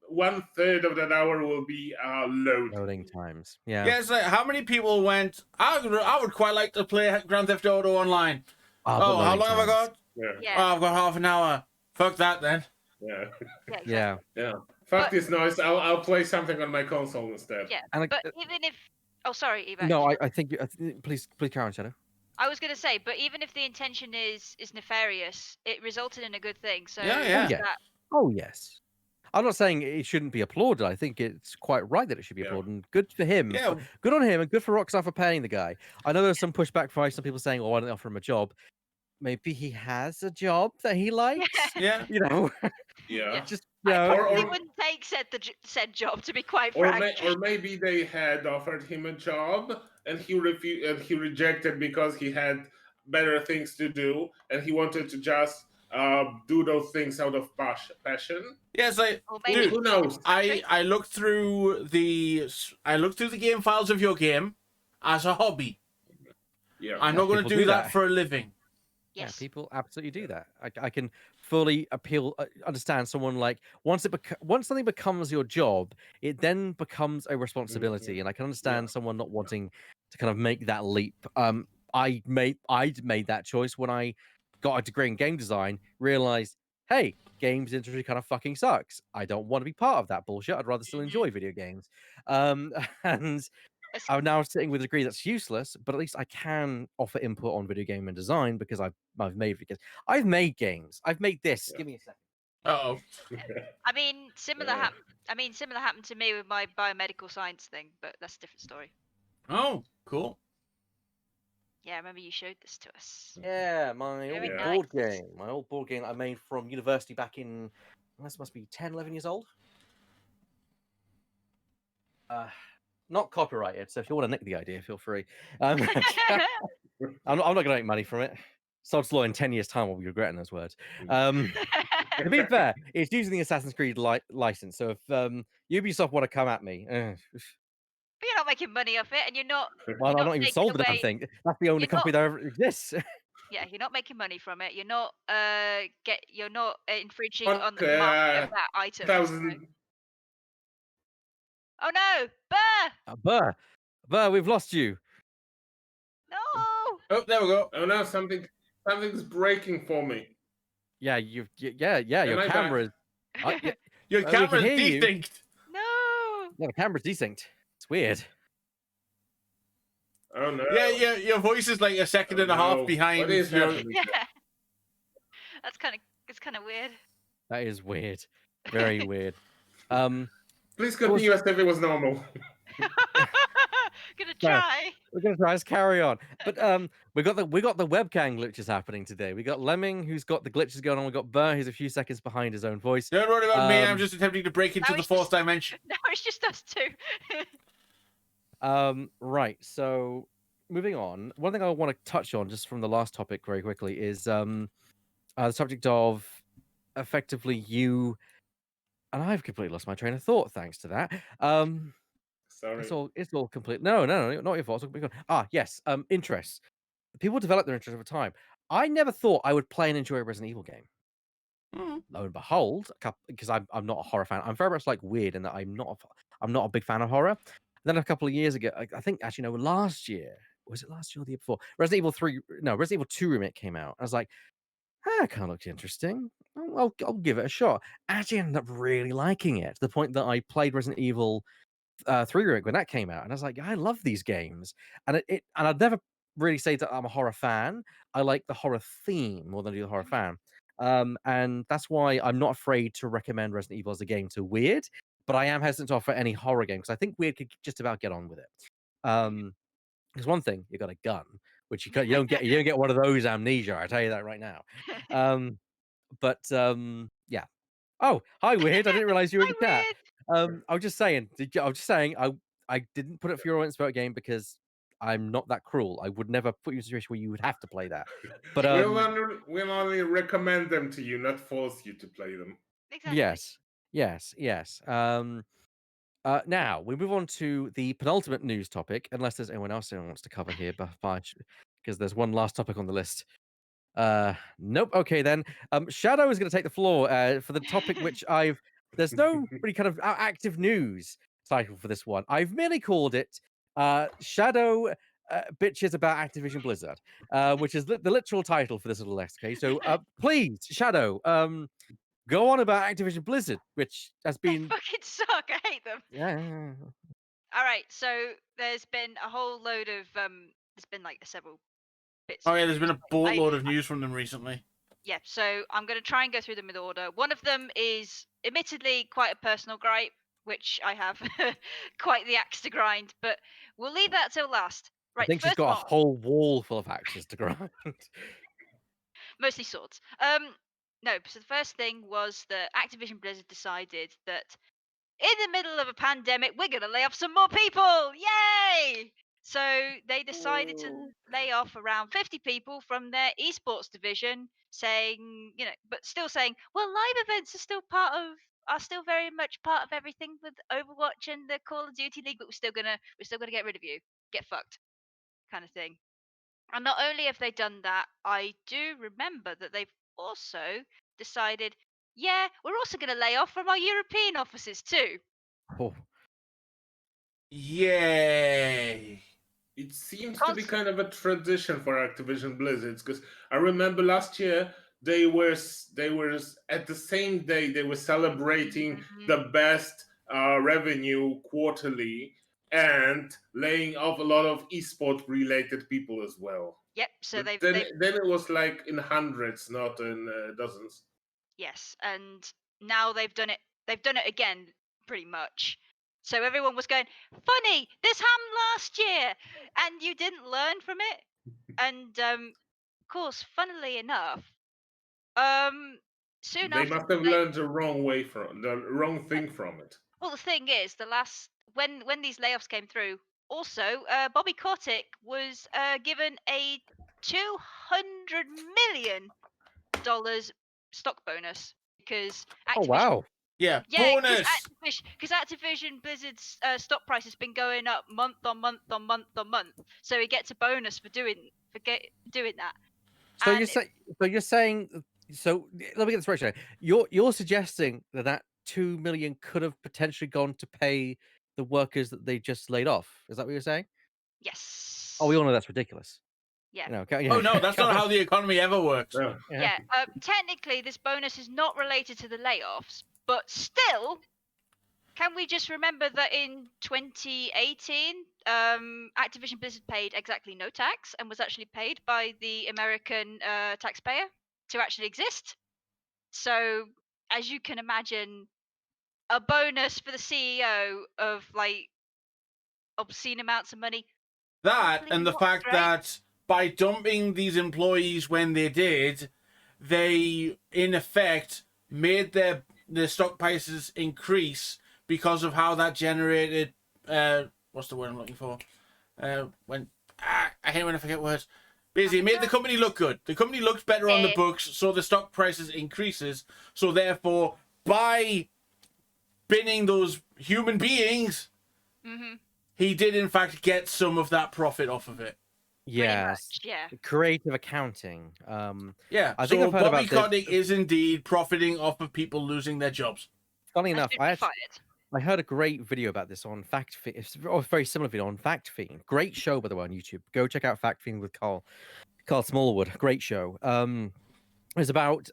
1/3 of that hour will be Loading times. Yeah. Yeah, it's like, how many people went, I would quite like to play Grand Theft Auto Online. But Oh, how loading long have I times. got? Yeah. Yeah. Oh, I've got half an hour. Fuck that then. Yeah. Yeah. Exactly. Yeah. Yeah. Fuck But- this noise. I'll play something on my console instead. Yeah. And But even if, oh sorry, Ebak. no, I think please carry on, Shadow. I was gonna say, but even if the intention is nefarious, it resulted in a good thing. So Yeah, yeah. Yeah. that- Oh yes. I'm not saying it shouldn't be applauded. I think it's quite right that it should be Yeah. applauded. And good for him. Yeah. Good on him, and good for Rockstar for paying the guy. I know there's some pushback from some people saying, "Oh, why don't they offer him a job?" Maybe he has a job that he likes. Yeah. You know, Yeah. just I know. probably or- wouldn't take said job, to be quite Or, frank. or maybe they had offered him a job and he rejected because he had better things to do and he wanted to just do those things out of passion. Yeah, it's like, Or maybe dude, Who knows? I looked through the game files of your game as a hobby. Yeah. I'm not going to people do do that that. for a living. Yes. Yeah, people absolutely do that. I can fully understand someone like once something becomes your job, it then becomes a responsibility, and I can understand someone not wanting to kind of make that leap. I'd made that choice when I got a degree in game design. Realized, hey, games industry kind of fucking sucks. I don't want to be part of that bullshit. I'd rather still enjoy video games. And I'm now sitting with a degree that's useless, but at least I can offer input on video game and design because I've made videos. I've made games. I've made this. Yeah. Give me a second. Uh-oh. I mean, similar Yeah. happened to me with my biomedical science thing, but that's a different story. Oh, cool. Yeah, I remember you showed this to us. Yeah, my Very old nice. board game. My old board game I made from university back in, this must be 10, 11 years old. Not copyrighted, so if you want to nick the idea, feel free. I'm not going to make money from it. Sod's Law in 10 years' time will be regretting those words. To be fair, it's using the Assassin's Creed license, so if Ubisoft want to come at me, But you're not making money off it, and you're not. well, You're I've not not even taking sold the damn away. thing. That's the only You're copy not. that ever exists. Yeah, you're not making money from it. You're not. You're not infringing On on the market of that item. So. 2000. Oh no, Burr! Burr, we've lost you. No. Oh, there we go. Oh no, something's breaking for me. Yeah, yeah. Your I back? camera's. Yeah, Your we can camera's hear you. desynced. No. Yeah, the camera's desynced. It's weird. Oh no. Yeah, your voice is like a second and a no. half behind. What is your... happening? Yeah. It's kind of weird. That is weird. Very weird. Please continue as if it was normal. Gonna Yeah. try. We're gonna try. Let's carry on. But we got the webcam glitches happening today. We got Lemming, who's got the glitches going on. We got Burr, who's a few seconds behind his own voice. Don't worry about me. I'm Um, just attempting to break into No, the it's fourth just- dimension. No, it's just us two. Right. So moving on. One thing I want to touch on just from the last topic very quickly is the subject of effectively you. And I've completely lost my train of thought thanks to that. Sorry. It's all complete. No, not your fault. Yes. Interests. People develop their interest over time. I never thought I would play and enjoy a Resident Evil game. Mm. Lo and behold, because I'm not a horror fan. I'm very much like weird in that I'm not a big fan of horror. Then a couple of years ago, I think actually no, last year, was it last year or the year before? Resident Evil 2 remake came out. I was like, that kind of looks interesting. I'll give it a shot. I actually ended up really liking it to the point that I played Resident Evil 3 remake when that came out, and I was like, I love these games, and and I'd never really say that I'm a horror fan. I like the horror theme more than I do the horror fan, and that's why I'm not afraid to recommend Resident Evil as a game to Weird, but I am hesitant to offer any horror game because I think Weird could just about get on with it. Because one thing, you got a gun, which you don't get one of those amnesia. I tell you that right now. Yeah. Oh, hi, Weird. I didn't realize you were in the Hi, chat. Weird. I was just saying. I didn't put it for your audience vote game because I'm not that cruel. I would never put you in a situation where you would have to play that. But we'll only recommend them to you, not force you to play them. Exactly. yes. Now we move on to the penultimate news topic, unless there's anyone else who wants to cover here, because there's one last topic on the list. Nope. Okay, then. Shadow is going to take the floor for the topic which there's no really kind of active news title for this one. I've merely called it Shadow Bitches About Activision Blizzard, which is the literal title for this little list. Okay, so please, Shadow, go on about Activision Blizzard, which has They been fucking suck. I hate them. yeah. All right, so there's been a whole load of there's been like several bits. Oh of yeah, there's been a news. boatload of news from them recently. Yeah, so I'm going to try and go through them in order. One of them is admittedly quite a personal gripe, which I have quite the axe to grind, but we'll leave that till last. Right, I think she's first got one, a whole wall full of axes to grind. mostly swords. No, so the first thing was that Activision Blizzard decided that in the middle of a pandemic, we're going to lay off some more people. Yay! So they decided to lay off around 50 people from their esports division, saying, but still saying, well, live events are still very much part of everything with Overwatch and the Call of Duty League, but we're still gonna get rid of you. Get fucked, kind of thing. And not only have they done that, I do remember that they've also decided, yeah, we're also going to lay off from our European offices too. Oh. Yay! It seems to be kind of a tradition for Activision Blizzard, because I remember last year they were at the same day they were celebrating the best revenue quarterly and laying off a lot of esport related people as well. Yep. So But then it was like in hundreds, not in dozens. Yes, and now they've done it. They've done it again, pretty much. So everyone was going, funny, this happened last year, and you didn't learn from it. And of course, funnily enough, soon They after, must have learned the wrong thing from it. well, the thing is, when these layoffs came through, also Bobby Kotick was given a $200 million stock bonus because Oh Activision. wow. Yeah, Yeah, bonus. because Activision Blizzard's stock price has been going up month on month on month on month, so he gets a bonus for doing that. So And you're saying so let me get this right. Shay. You're suggesting that 2 million could have potentially gone to pay the workers that they just laid off. Is that what you're saying? yes, Oh, we all know that's ridiculous. yeah. You know, okay, Oh no, yeah, that's not how the economy ever works. Yeah. Yeah, technically, this bonus is not related to the layoffs, but still, can we just remember that in 2018, Activision Blizzard paid exactly no tax and was actually paid by the American taxpayer to actually exist? So, as you can imagine, a bonus for the CEO of like obscene amounts of money. That Probably and the not fact great. that by dumping these employees when they did, they in effect made their stock prices increase because of how that generated what's the word I'm looking for? When I hate when I forget words. Basically, it made the company look good. The company looked better on the books, so the stock prices increases. So therefore, by binning those human beings, he did in fact get some of that profit off of it. yes, much, yeah. creative accounting. Yeah, I think I've heard Bobby about Kotick this. is indeed profiting off of people losing their jobs. Funny Has enough, been I fired. heard a great video about this on Fact Fiend. It's a very similar video on Fact Fiend. Great show, by the way, on YouTube. Go check out Fact Fiend with Carl Smallwood. Great show. It's about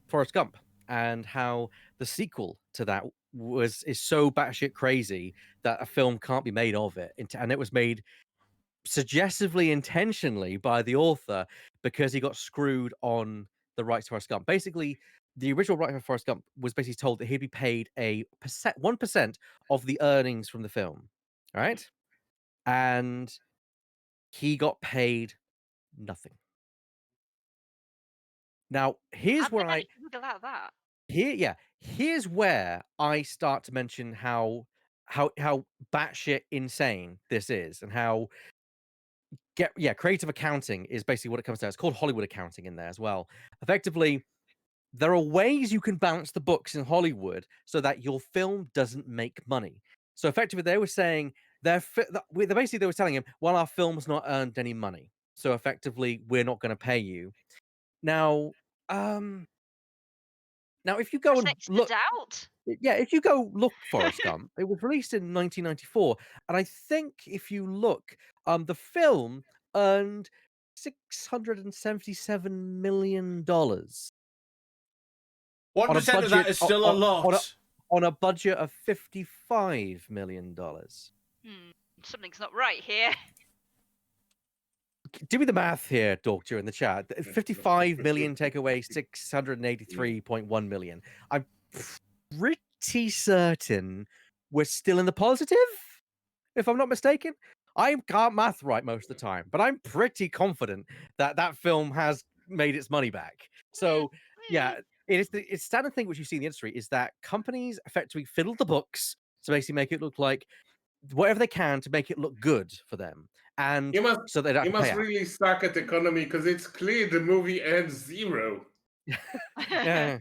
Forrest Gump and how the sequel to that is so batshit crazy that a film can't be made of it, and it was made suggestively intentionally by the author because he got screwed on the rights to Forrest Gump. Basically, the original right for Forrest Gump was basically told that he'd be paid 1% of the earnings from the film, right? And he got paid nothing. Now, How did they manage to wiggle out of that? here's where I start to mention how batshit insane this is, and how creative accounting is basically what it comes down. It's called Hollywood accounting in there as well. Effectively, there are ways you can balance the books in Hollywood so that your film doesn't make money. So effectively, they were saying basically they were telling him, well, our film's not earned any money, so effectively we're not going to pay you. Now, if you go and Protect the look, doubt. if you go look Forrest Gump, it was released in 1994, and I think if you look, the film earned $677 million 1% of that is still a lot. on a budget of $55 million. Something's not right here. Do me the math here, Doctor, in the chat. 55 million take away 683.1 million. I'm pretty certain we're still in the positive, if I'm not mistaken. I can't math right most of the time, but I'm pretty confident that that film has made its money back. So, yeah, it's standard thing which you see in the industry is that companies effectively fiddle the books to basically make it look like whatever they can to make it look good for them, and so they don't You have to pay must out. really suck at economy because it's clear the movie ends zero. yeah.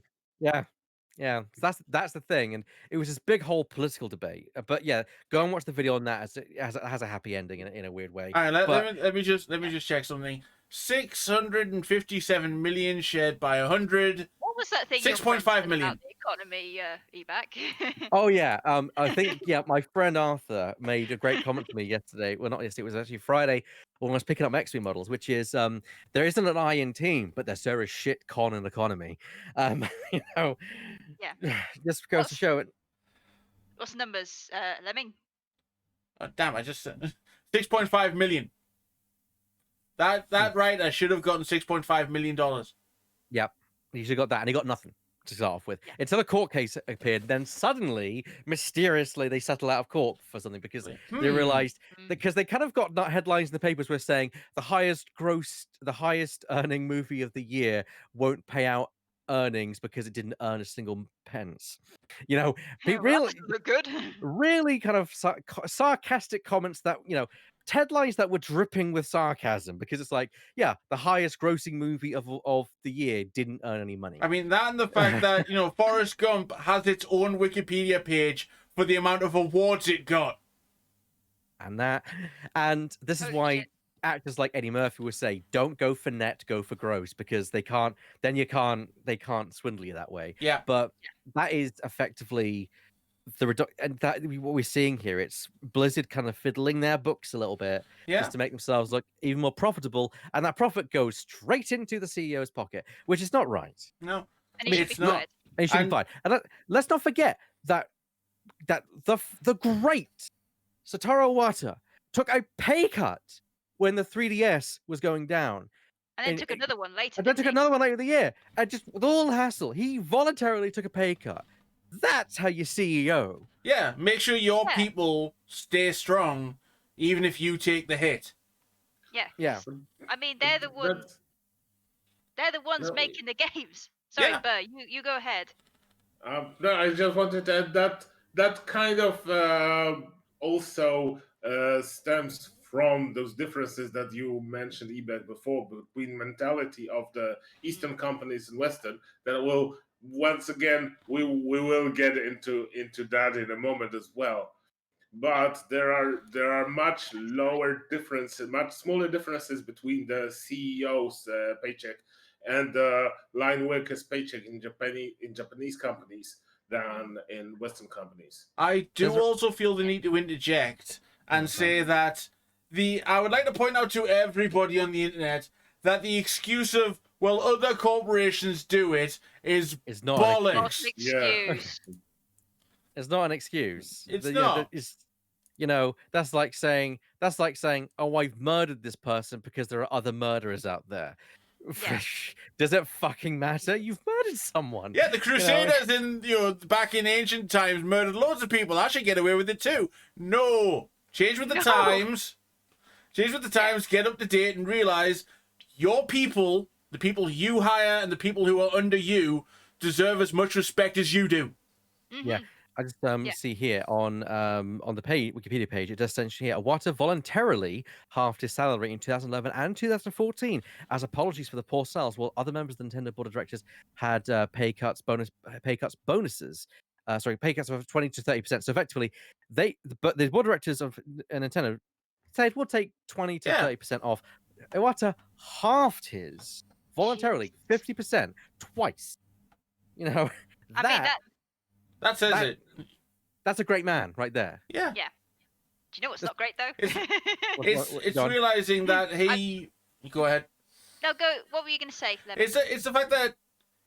That's the thing, and it was this big whole political debate. But yeah, go and watch the video on that. As it has a happy ending in a weird way. All right, But let me just check something. 657 million shared by 100. What was that thing? 6.5 million. About the economy, Ebak. oh yeah, I think my friend Arthur made a great comment to me yesterday. Well, not yesterday. It was actually Friday when I was picking up XP models, which is there isn't an I in team, but there's a shit con in economy. Yeah. Just goes to show it. What's the numbers, Lemming? Oh, damn, I just said 6.5 million. That right, I should have gotten $6.5 million. Yep, he should have got that, and he got nothing. to start off with, Yeah. until a court case appeared. Then suddenly, mysteriously, they settle out of court for something because they realized because they kind of got headlines in the papers were saying the highest earning movie of the year won't pay out earnings because it didn't earn a single pence. You know, Well, that really, doesn't look good. really kind of sarcastic comments that headlines that were dripping with sarcasm because it's like, yeah, the highest grossing movie of the year didn't earn any money. I mean, that and the fact that, Forrest Gump has its own Wikipedia page for the amount of awards it got. And this is Holy why shit. actors like Eddie Murphy would say, don't go for net, go for gross, because they can't swindle you that way. Yeah. But that is effectively and that what we're seeing here. It's Blizzard kind of fiddling their books a little bit just to make themselves look even more profitable, and that profit goes straight into the CEO's pocket, which is not right. No, And he should it's be not. fired. And it should be fine. And let's not forget that the great Satoru Iwata took a pay cut when the 3DS was going down. And then took another one later. And then took another one later in the year. And just with all the hassle, he voluntarily took a pay cut. That's how you CEO. Yeah, make sure your people stay strong, even if you take the hit. Yeah. Yeah. I mean, they're the ones. They're the ones making the games. Sorry, Burr. You go ahead. No, I just wanted to add that kind of also stems from those differences that you mentioned, Ebak, before between mentality of the Eastern companies and Western. That will once again we will get into that in a moment as well. But there are much lower differences, much smaller differences between the CEO's paycheck and the line workers' paycheck in Japanese companies than in Western companies. I do also feel the need to interject and say that I would like to point out to everybody on the internet that the excuse of, well, other corporations do it is not bollocks. Not an excuse. It's not an excuse. It's not. That's like saying, oh, I've murdered this person because there are other murderers out there. Yeah. Does it fucking matter? You've murdered someone. Yeah, the Crusaders back in ancient times murdered loads of people. I should get away with it too. No. Change with the times. Change with the times, get up to date and realize your people, the people you hire and the people who are under you, deserve as much respect as you do. Mm-hmm. Yeah. I just see here on the Wikipedia page, it does essentially here Iwata voluntarily halved his salary in 2011 and 2014 as apologies for the poor sales, while other members of the Nintendo board of directors had pay cuts bonuses. Pay cuts of 20 to 30%. So effectively, the board of directors of Nintendo said we'll take 20 to 30% off. Iwata halved his voluntarily 50% twice. I mean that says it. That's a great man right there. Yeah. Yeah. Do you know what's not great though? It's realizing that he. Go ahead. No, go. What were you going to say, Lemming? It's the fact that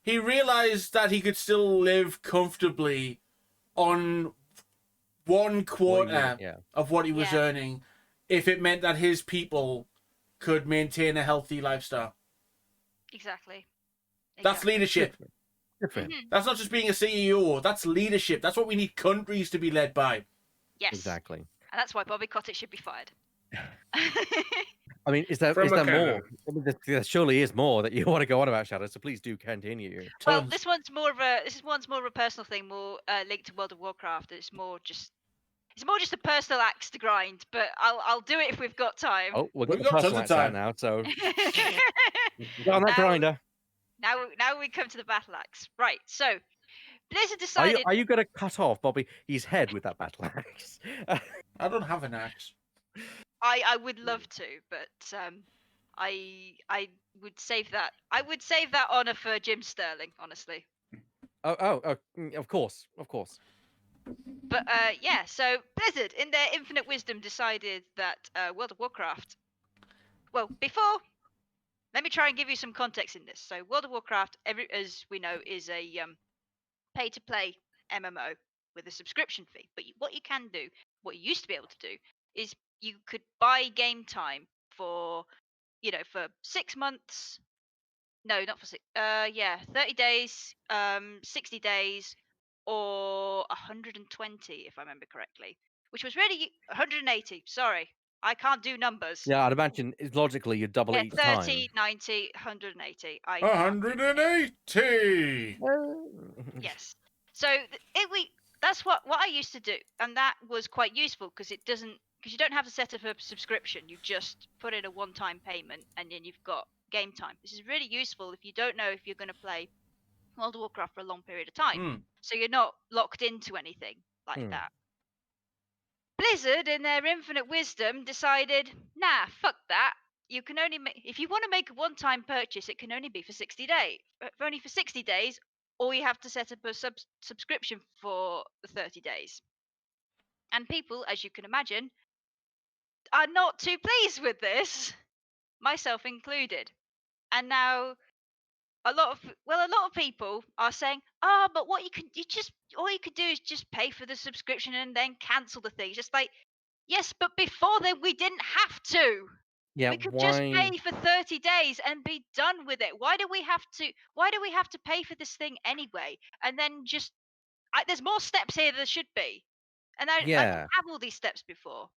he realized that he could still live comfortably on 1/4 of what he was earning, if it meant that his people could maintain a healthy lifestyle. Exactly. That's leadership. Different. Mm-hmm. That's not just being a CEO. That's leadership. That's what we need countries to be led by. Yes. Exactly. And that's why Bobby Kotick should be fired. I mean, is there From a more? cannon. I mean, there surely is more that you want to go on about, Shadow. So please do continue. Well, Tons. this one's more of a personal thing, more linked to World of Warcraft. It's more just a personal axe to grind. But I'll do it if we've got time. Oh, we've got tons personal of axe out time now, so get on that Now- grinder. Now we come to the battle axe. Right. So Blizzard decided. Are you going to cut off Bobby his head with that battle axe? I don't have an axe. I would love to, but I would save that. I would save that honor for Jim Sterling, honestly. Of course. But yeah, so Blizzard, in their infinite wisdom, decided that World of Warcraft. Well, let me try and give you some context in this. So World of Warcraft, as we know, is a pay-to-play MMO with a subscription fee. But what you can do, what you used to be able to do, is you could buy game time for 6 months, No, not for 30 days, 60 days, or 120 if I remember correctly, which was really 180. Sorry, I can't do numbers. Yeah, I'd imagine logically you'd double Yeah, it each 30, time. 90, 180. I can't do it. 180. Yes. So that's what I used to do, and that was quite useful because you don't have to set up a subscription. You just put in a one-time payment, and then you've got game time. This is really useful if you don't know if you're going to play World of Warcraft for a long period of time, Hmm. so you're not locked into anything like Hmm. that. Blizzard, in their infinite wisdom, decided, nah, fuck that. You can only if you want to make a one-time purchase, it can only be for 60 days. Only for 60 days, or you have to set up a subscription for 30 days. And people, as you can imagine, are not too pleased with this, myself included. And now a lot of people are saying, "Oh, but all you could do is just pay for the subscription and then cancel the thing." Just like, yes, but before then we didn't have to. Yeah, We could just why? pay for 30 days and be done with it. Why do we have to pay for this thing anyway? And then there's more steps here than there should be. And I didn't Yeah. have all these steps before.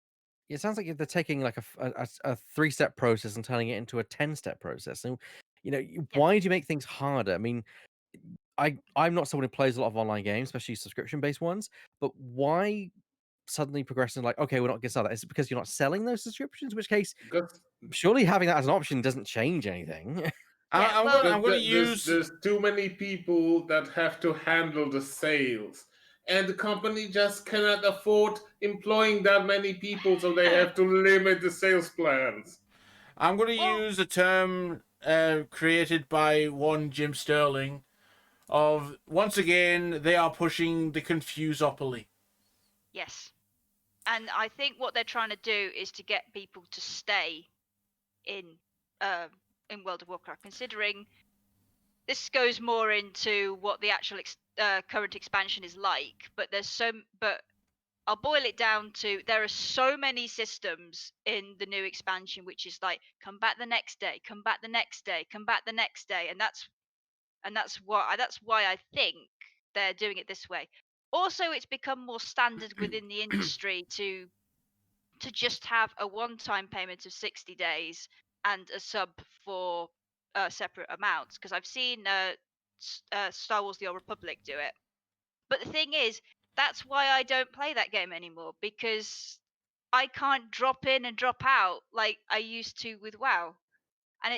It sounds like they're taking like a 3-step process and turning it into a 10-step process. So, Yeah. why do you make things harder? I mean, I'm not someone who plays a lot of online games, especially subscription-based ones, but why suddenly progressing like, okay, we're not gonna sell that? Is it because you're not selling those subscriptions? In which case, Because surely having that as an option doesn't change anything. Yeah, I'm well, gonna use. there's too many people that have to handle the sales, and the company just cannot afford employing that many people, so they have to limit the sales plans. I'm gonna well, use a term created by one Jim Sterling. Of once again, they are pushing the confusopoly. yes. And I think what they're trying to do is to get people to stay in in World of Warcraft, considering this goes more into what the actual current expansion is like. But I'll boil it down to there are so many systems in the new expansion, which is like come back the next day, come back the next day, come back the next day, and that's why I think they're doing it this way. Also, it's become more standard within the industry to just have a one-time payment of 60 days and a sub for separate amounts, because I've seen Star Wars: The Old Republic do it. But the thing is, that's why I don't play that game anymore, because I can't drop in and drop out like I used to with WoW. And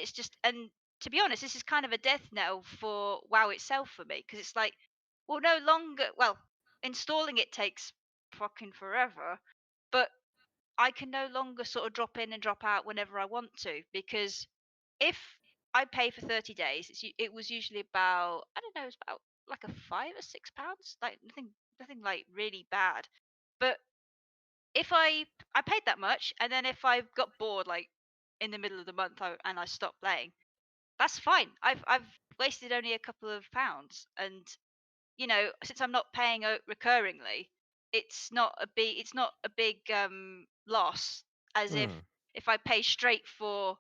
to be honest, this is kind of a death knell for WoW itself for me, because it's like, well, no longer, well, installing it takes fucking forever, but I can no longer sort of drop in and drop out whenever I want to, because if I pay for 30 days, it was usually about, I don't know, it's about like a £5 or £6, like nothing like really bad. But if I paid that much, and then if I got bored like in the middle of the month and I stopped playing, that's fine. I've wasted only a couple of pounds, and since I'm not paying recurringly, it's not a big loss, as if Hmm. if I pay straight for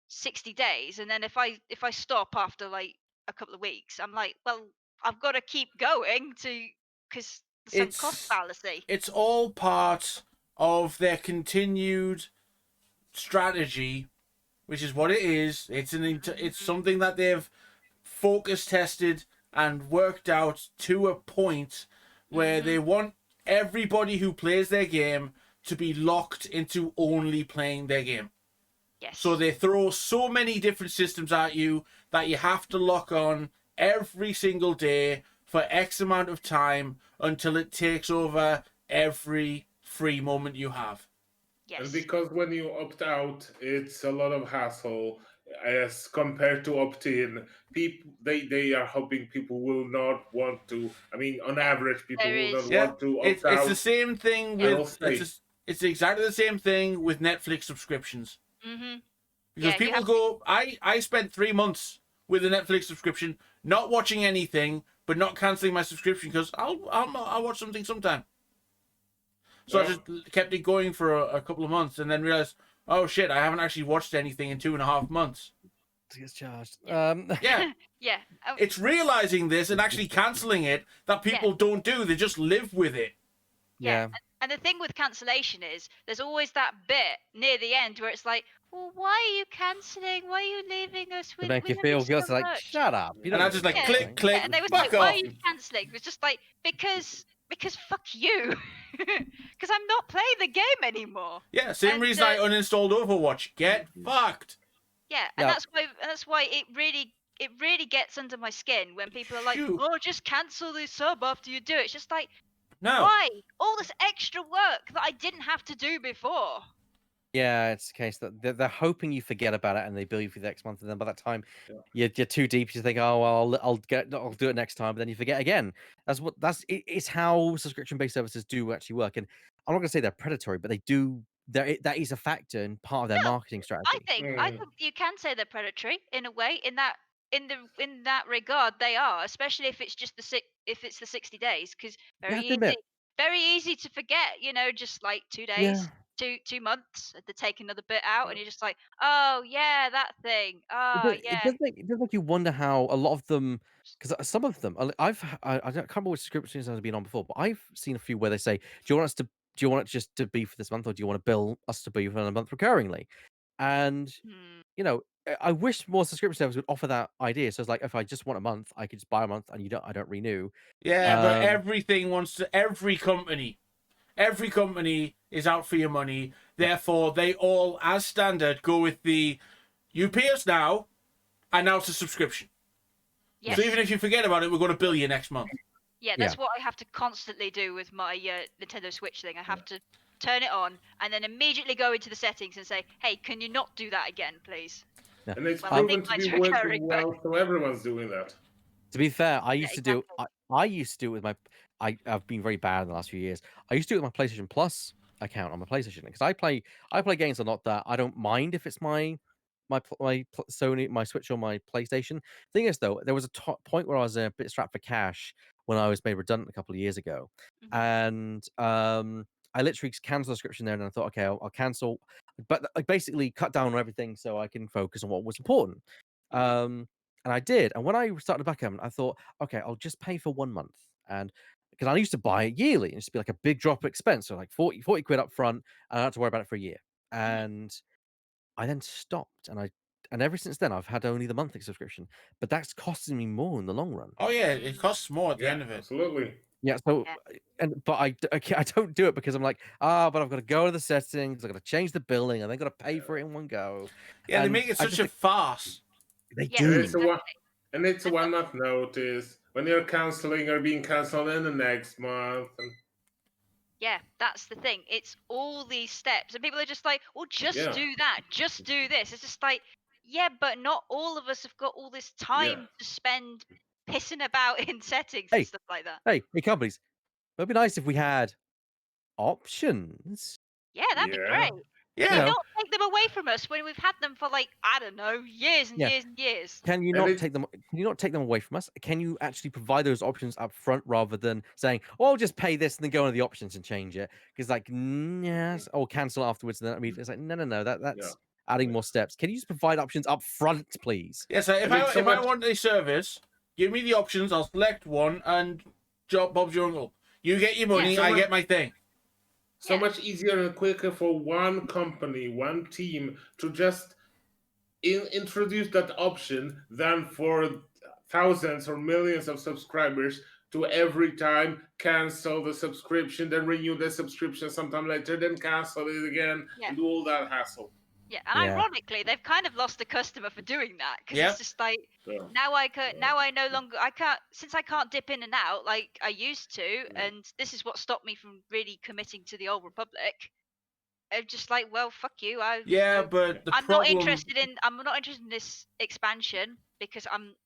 60 days, and then if I stop after like a couple of weeks, I'm like, well, I've got to keep going because some cost It's fallacy. it's all part of their continued strategy, which is what it is. It's something that they've focus tested and worked out to a point where they want everybody who plays their game to be locked into only playing their game. Yes. So they throw so many different systems at you that you have to lock on every single day for X amount of time until it takes over every free moment you have. And Yes. because when you opt out, it's a lot of hassle as compared to opt in. People they are hoping people will not want to. I mean, on average, people There will not is. Yeah, want to it's opt it's out the same thing and will with stay. it's exactly the same thing with Netflix subscriptions. Mhm. Because Yeah, you people have go, I spent 3 months with a Netflix subscription, not watching anything, but not canceling my subscription because I'll watch something sometime. So I Yeah. just kept it going for a couple of months, and then realized, oh shit, I haven't actually watched anything in 2.5 months. gets charged. Yeah. Yeah. Yeah. It's realizing this and actually cancelling it that people don't do. They just live with it. Yeah. And the thing with cancellation is there's always that bit near the end where it's like, well, why are you cancelling? Why are you leaving us? To We make you love feel so good. It's like, much. shut up. You And don't I know just what's like going click, on. click, And they was fuck like, why are off. you cancelling? It was just like, because fuck you. Because I'm not playing the game anymore. Yeah, same And, reason I uninstalled Overwatch. Get fucked. Yeah, and that's why it really gets under my skin when people are like, Shoot. oh, just cancel the sub after you do it. It's just like, No. why? All this extra work that I didn't have to do before. Yeah, it's the case that they're hoping you forget about it and they bill you for the next month, and then by that time, you're too deep. You think, oh well, I'll do it next time, but then you forget again. It's how subscription-based services do actually work. And I'm not gonna say they're predatory, but they do. That is a factor in part of their marketing strategy. I think you can say they're predatory in a way. In that regard, they are, especially if it's just if it's the 60 days, because You have to admit, very easy to forget. Just like 2 days. yeah, 2 months to take another bit out, and you're just like, oh yeah, that thing. Oh it yeah. does make you wonder how a lot of them, because some of them, I can't remember which subscriptions I've been on before, but I've seen a few where they say, do you want it just to be for this month, or do you want to bill us to be for a month recurringly? And I wish more subscription services would offer that idea. So it's like, if I just want a month, I could just buy a month, and I don't renew. Yeah, but everything wants to. Every company is out for your money. Therefore, they all, as standard, go with the you pay us now, and now it's a subscription. Yes. So even if you forget about it, we're going to bill you next month. Yeah, that's what I have to constantly do with my Nintendo Switch thing. I have to turn it on and then immediately go into the settings and say, hey, can you not do that again, please? And it's Well, I proven think to be mine's working recurring, but- well, so everyone's doing that. To be fair, I used to do exactly. I used to do it with my I've been very bad in the last few years. I used to do it with my PlayStation Plus account on my PlayStation, because I play games a lot that I don't mind if it's my Sony, my Switch, or my PlayStation. Thing is, though, there was a point where I was a bit strapped for cash when I was made redundant a couple of years ago, and I literally canceled the subscription there, and I thought, okay, I'll cancel, but I basically cut down on everything so I can focus on what was important. And I did. And when I started back up, I thought, okay, I'll just pay for 1 month. And because I used to buy it yearly, and it used to be like a big drop of expense. So like 40 quid up front, and I don't have to worry about it for a year. And I then stopped. And ever since then, I've had only the monthly subscription. But that's costing me more in the long run. Oh, yeah, it costs more at the end of it. Absolutely. Yeah. So, but I don't do it because I'm like, but I've got to go to the settings, I've got to change the billing, and then got to pay for it in one go. Yeah, and they make it such a farce. They Yeah, do. And it's a 1 month notice when you're canceling or being cancelled in the next month. Yeah, that's the thing. It's all these steps, and people are just like, well, just do that, just do this. It's just like, yeah, but not all of us have got all this time to spend pissing about in settings and stuff like that. Hey, companies, it'd be nice if we had options. Yeah, that'd be great. Yeah. Can you not take them away from us when we've had them for, like, I don't know, years and years and years? Can you not take them? Can you not take them away from us? Can you actually provide those options up front rather than saying, "Oh, I'll just pay this and then go into the options and change it"? Because yes, or cancel afterwards. And then it's like, no, that's adding more steps. Can you just provide options up front, please? Yeah. So if I want a service, give me the options. I'll select one, and Bob's your uncle. You get your money, I get my thing. So much easier and quicker for one company, one team to just introduce that option than for thousands or millions of subscribers to every time cancel the subscription, then renew the subscription sometime later, then cancel it again, and do all that hassle. Yeah, and ironically, they've kind of lost a customer for doing that, because it's just like now I no longer since I can't dip in and out like I used to, and this is what stopped me from really committing to the Old Republic. I'm just like, well, fuck you. But I'm not interested in this expansion because I'm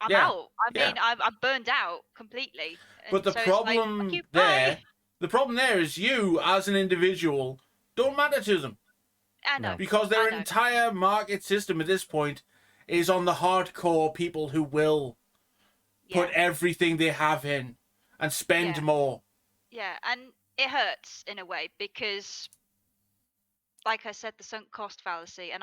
out. I mean, I'm burned out completely. But the problem the problem there is you as an individual don't matter to them. I know. Because their entire market system at this point is on the hardcore people who will put everything they have in and spend more. Yeah, and it hurts in a way because, like I said, the sunk cost fallacy, and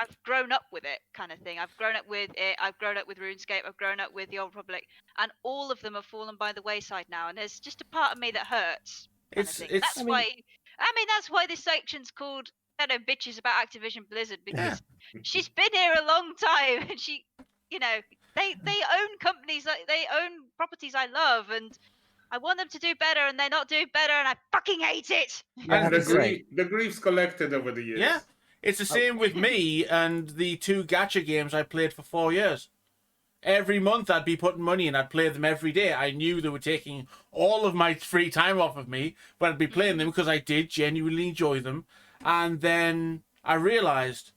I've grown up with it, kind of thing. I've grown up with it. I've grown up with RuneScape. I've grown up with the Old Republic, and all of them have fallen by the wayside now. And there's just a part of me that hurts, kind of thing. And that's why. I mean, that's why this section's called bitches about Activision Blizzard, because she's been here a long time, and she, you know, they own companies, like they own properties I love, and I want them to do better, and they're not doing better, and I fucking hate it. Yeah, the grief's collected over the years. Yeah, it's the same with me and the 2 gacha games I played for 4 years. Every month I'd be putting money in, I'd play them every day. I knew they were taking all of my free time off of me, but I'd be playing them because I did genuinely enjoy them. And then I realized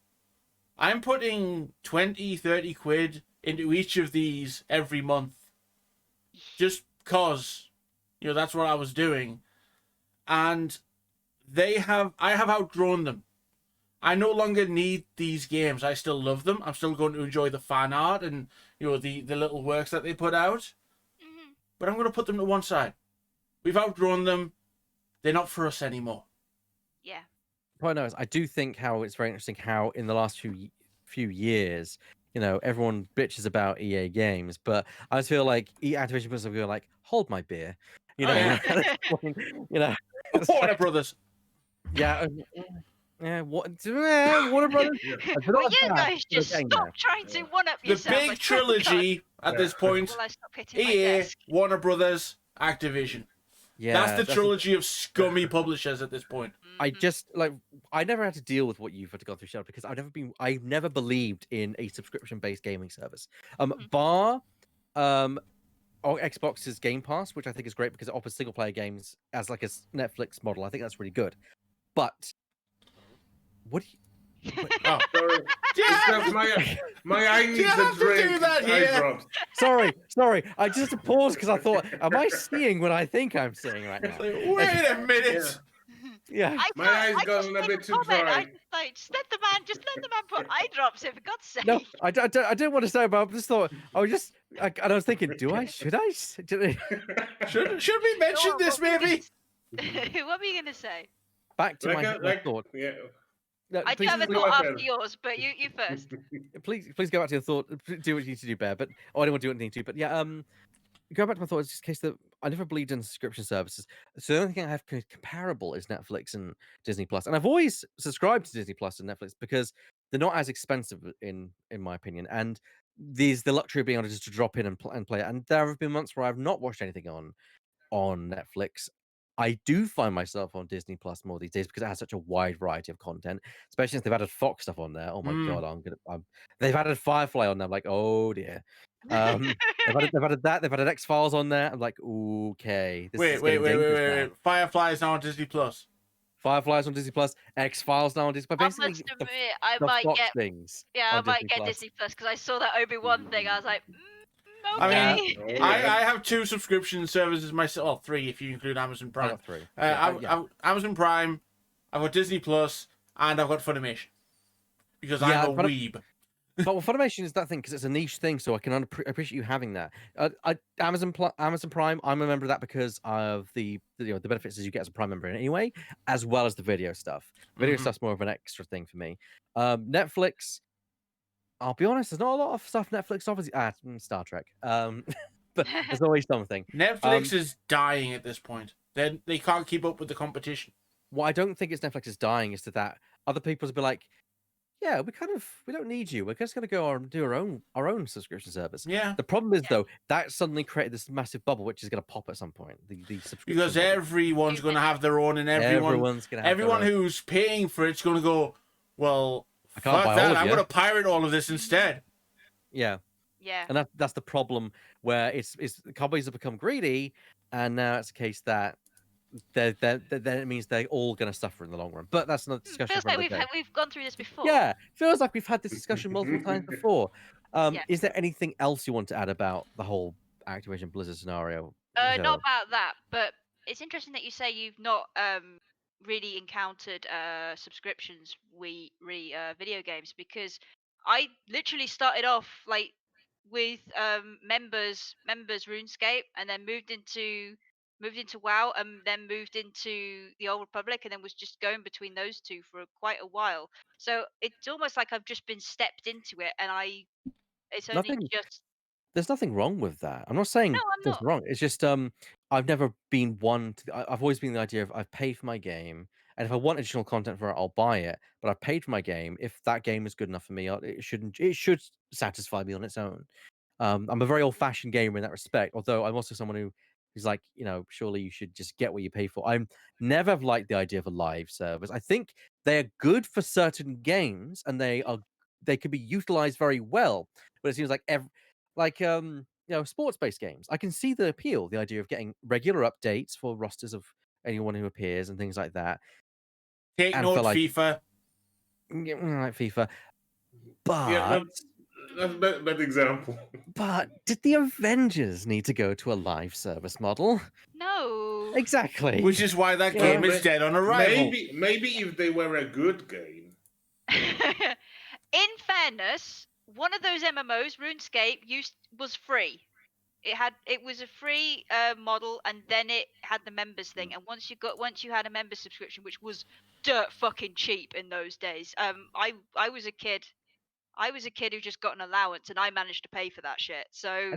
I'm putting 20, 30 quid into each of these every month just because, you know, that's what I was doing. And I have outgrown them. I no longer need these games. I still love them. I'm still going to enjoy the fan art and, you know, the little works that they put out. But I'm going to put them to one side. We've outgrown them. They're not for us anymore. Yeah. Point is, I do think how it's very interesting how in the last few years, you know, everyone bitches about EA games, but I just feel like Activision Blizzard will go like, hold my beer, you know, you know, Warner Brothers. yeah. Yeah, Warner Brothers. Well, you guys just stop trying to one-up The yourself. big trilogy at this point: Will I stop hitting my EA, desk? Warner Brothers, Activision. Yeah, that's the trilogy of scummy publishers at this point. I just I never had to deal with what you've had to go through, Sheldon, because I've never believed in a subscription-based gaming service. Bar or Xbox's Game Pass, which I think is great because it offers single-player games as like a Netflix model. I think that's really good. But what do you... Oh, sorry. Yeah. My eye needs a drink. Eye drops. Sorry. I just paused because I thought, am I seeing what I think I'm seeing right now? Wait a minute. Yeah. My eyes gotten a bit too dry. Just let the man put eye drops in, for God's sake. No, I didn't want to say, but I just thought I was thinking, should I? Should we mention this maybe? What were you gonna say? Back to my thought. Yeah. No, I do have a thought after yours, but you first. Please go back to your thought. Do what you need to do, Bear. But I don't want to do what I need to. But yeah, go back to my thought. It's just a case that I never believed in subscription services. So the only thing I have comparable is Netflix and Disney Plus, and I've always subscribed to Disney Plus and Netflix because they're not as expensive in my opinion, and the luxury of being able to just drop in and play it. And there have been months where I've not watched anything on Netflix. I do find myself on Disney Plus more these days because it has such a wide variety of content, especially since they've added Fox stuff on there. Oh my god, they've added Firefly on there. I'm like, oh dear. They've added that. They've added X-Files on there. I'm like, okay. Wait. Firefly is now on Disney Plus. Firefly's on Disney Plus. X-Files now on Disney Plus. I must admit, I might get things. Yeah, I might get Disney Plus because I saw that Obi-Wan thing. I was like, okay. I mean, I have 2 subscription services myself. Well, 3 if you include Amazon Prime. I've got 3. Amazon Prime, I've got Disney Plus, and I've got Funimation. Because I'm a weeb. But Funimation is that thing because it's a niche thing, so I can appreciate you having that. Amazon Prime, I'm a member of that because of the benefits as you get as a Prime member anyway, as well as the video stuff. Video stuff's more of an extra thing for me. Netflix, I'll be honest, there's not a lot of stuff Netflix offers. Star Trek. But there's always something. Netflix is dying at this point. They can't keep up with the competition. What I don't think it's Netflix is dying is that other people will be like, yeah, we don't need you. We're just going to go and do our own subscription service. Yeah. The problem is though that suddenly created this massive bubble, which is going to pop at some point. The subscription because bubble. Everyone's going to have their own, and everyone's going to have everyone who's paying for it's going to go, well, I can't buy that. All of I'm you. going to pirate all of this instead. Yeah. Yeah. And that's the problem where it's companies have become greedy, and now it's a case that then it means they're all going to suffer in the long run. But that's not a discussion. Feels like we've gone through this before. Yeah, feels like we've had this discussion multiple times before. Is there anything else you want to add about the whole Activision Blizzard scenario? Not about that, but it's interesting that you say you've not really encountered subscriptions video games, because I literally started off like with members RuneScape, and then moved into moved into WoW, and then moved into the Old Republic, and then was just going between those two for quite a while. So it's almost like I've just been stepped into it, and it's only Nothing. just There's nothing wrong with that. I'm not no, saying I'm there's not. wrong. It's just I've never been one to. I've always been the idea of I've paid for my game, and if I want additional content for it, I'll buy it. But I've paid for my game. If that game is good enough for me, it should satisfy me on its own. I'm a very old-fashioned gamer in that respect. Although I'm also someone who's like, surely you should just get what you pay for. I'm never have liked the idea of a live service. I think they're good for certain games, and they could be utilized very well. But it seems like sports-based games. I can see the appeal, the idea of getting regular updates for rosters of anyone who appears and things like that. Take And note, for FIFA. like FIFA, Yeah, but that's a bad example. but did the Avengers need to go to a live service model? No. Exactly. Which is why that Yeah. game is dead on arrival. Maybe if they were a good game. In fairness, one of those MMOs, RuneScape, was free. It was a free model, and then it had the members thing. And once you had a member subscription, which was dirt fucking cheap in those days. I was a kid. I was a kid who just got an allowance, and I managed to pay for that shit. So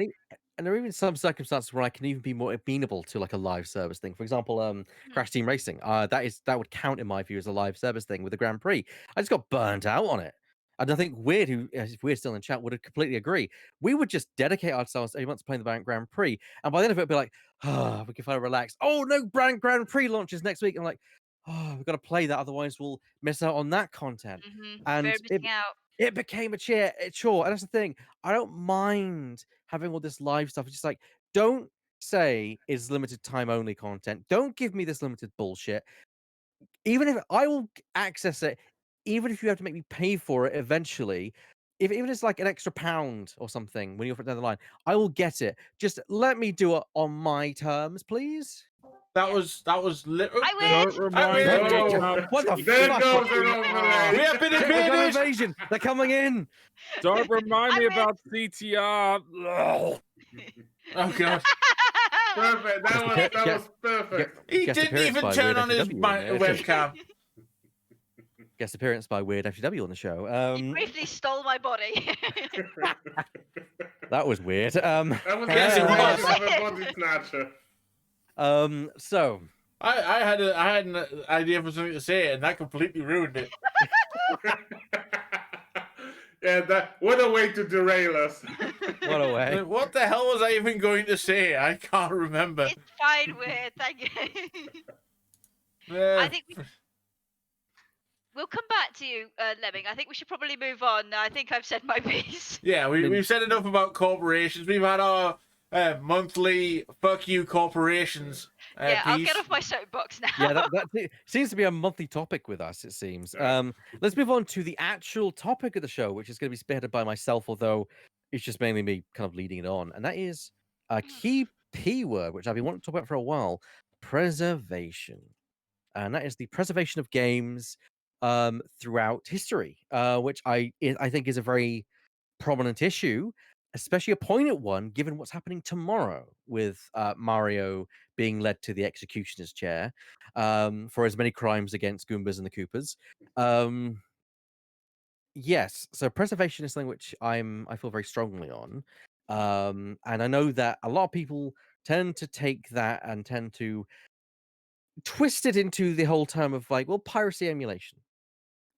And there are even some circumstances where I can even be more amenable to like a live service thing. For example, Crash Team Racing. That would count in my view as a live service thing with the Grand Prix. I just got burnt out on it. And I think Weird, if Weird still in chat, would completely agree. We would just dedicate ourselves every month to playing the Grand Prix, and by the end of it, be like, we can finally relax. Oh no, Grand Prix launches next week. I'm like, we've got to play that, otherwise we'll miss out on that content. And fear of missing out. it became a chore, and that's the thing. I don't mind having all this live stuff. It's just like, don't say it's limited time only content. Don't give me this limited bullshit. Even if I will access it, even if you have to make me pay for it eventually, even if it's like an extra £1 or something when you're down the line, I will get it. Just let me do it on my terms, please. That was literally. I Don't would. remind me Oh, about What the there fuck? goes an overlay. We have been They got invaded. invasion. They're coming in. don't remind I me would. about CTR. Ugh. Oh god. Perfect. That was perfect. He Guest didn't appearance even by turn Weird on his FTW in there. webcam. Guest appearance by Weird FTW on the show. He briefly stole my body. That was weird. That was Yes, it was. a body snatcher. So I had an idea for something to say, and that completely ruined it. Yeah, what a way to derail us. what a way. What the hell was I even going to say? I can't remember. It's fine, Weird. Thank you. I think we'll come back to you, Lemming. I think we should probably move on. I think I've said my piece. Yeah, we've said enough about corporations. We've had our monthly fuck you corporations Yeah, I'll piece. get off my soapbox now. Yeah, that seems to be a monthly topic with us, it seems. Let's move on to the actual topic of the show, which is going to be spearheaded by myself, although it's just mainly me kind of leading it on. And that is a key P word, which I've been wanting to talk about for a while: preservation. And that is the preservation of games throughout history, which I think is a very prominent issue, especially a poignant one, given what's happening tomorrow with Mario being led to the executioner's chair for as many crimes against Goombas and the Koopas. Yes, so preservation is something which I feel very strongly on, and I know that a lot of people tend to take that and tend to twist it into the whole term of like, well, piracy emulation.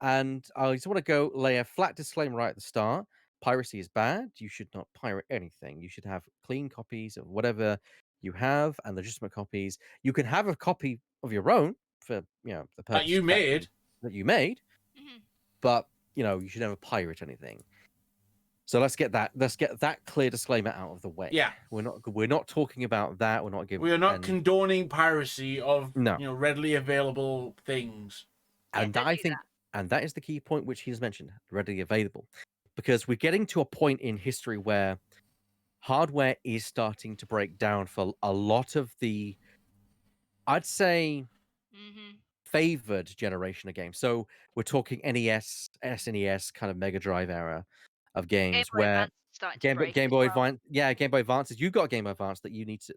And I just want to lay a flat disclaimer right at the start. Piracy is bad. You should not pirate anything. You should have clean copies of whatever you have and legitimate copies. You can have a copy of your own for the purpose That you made. that you made, Mhm. but you should never pirate anything. So let's get that clear disclaimer out of the way. Yeah. We're not talking about that. We're not giving. We are not condoning piracy of No. readily available things. And don't I do think, and that is the key point which he has mentioned, readily available, because we're getting to a point in history where hardware is starting to break down for a lot of the, I'd say, Mhm. favored generation of games. So we're talking NES, SNES, kind of Mega Drive era of Game games Boy where Advance is starting to break Game as Boy well. Advance, Game Boy Advances. You got Game Boy Advance that you need to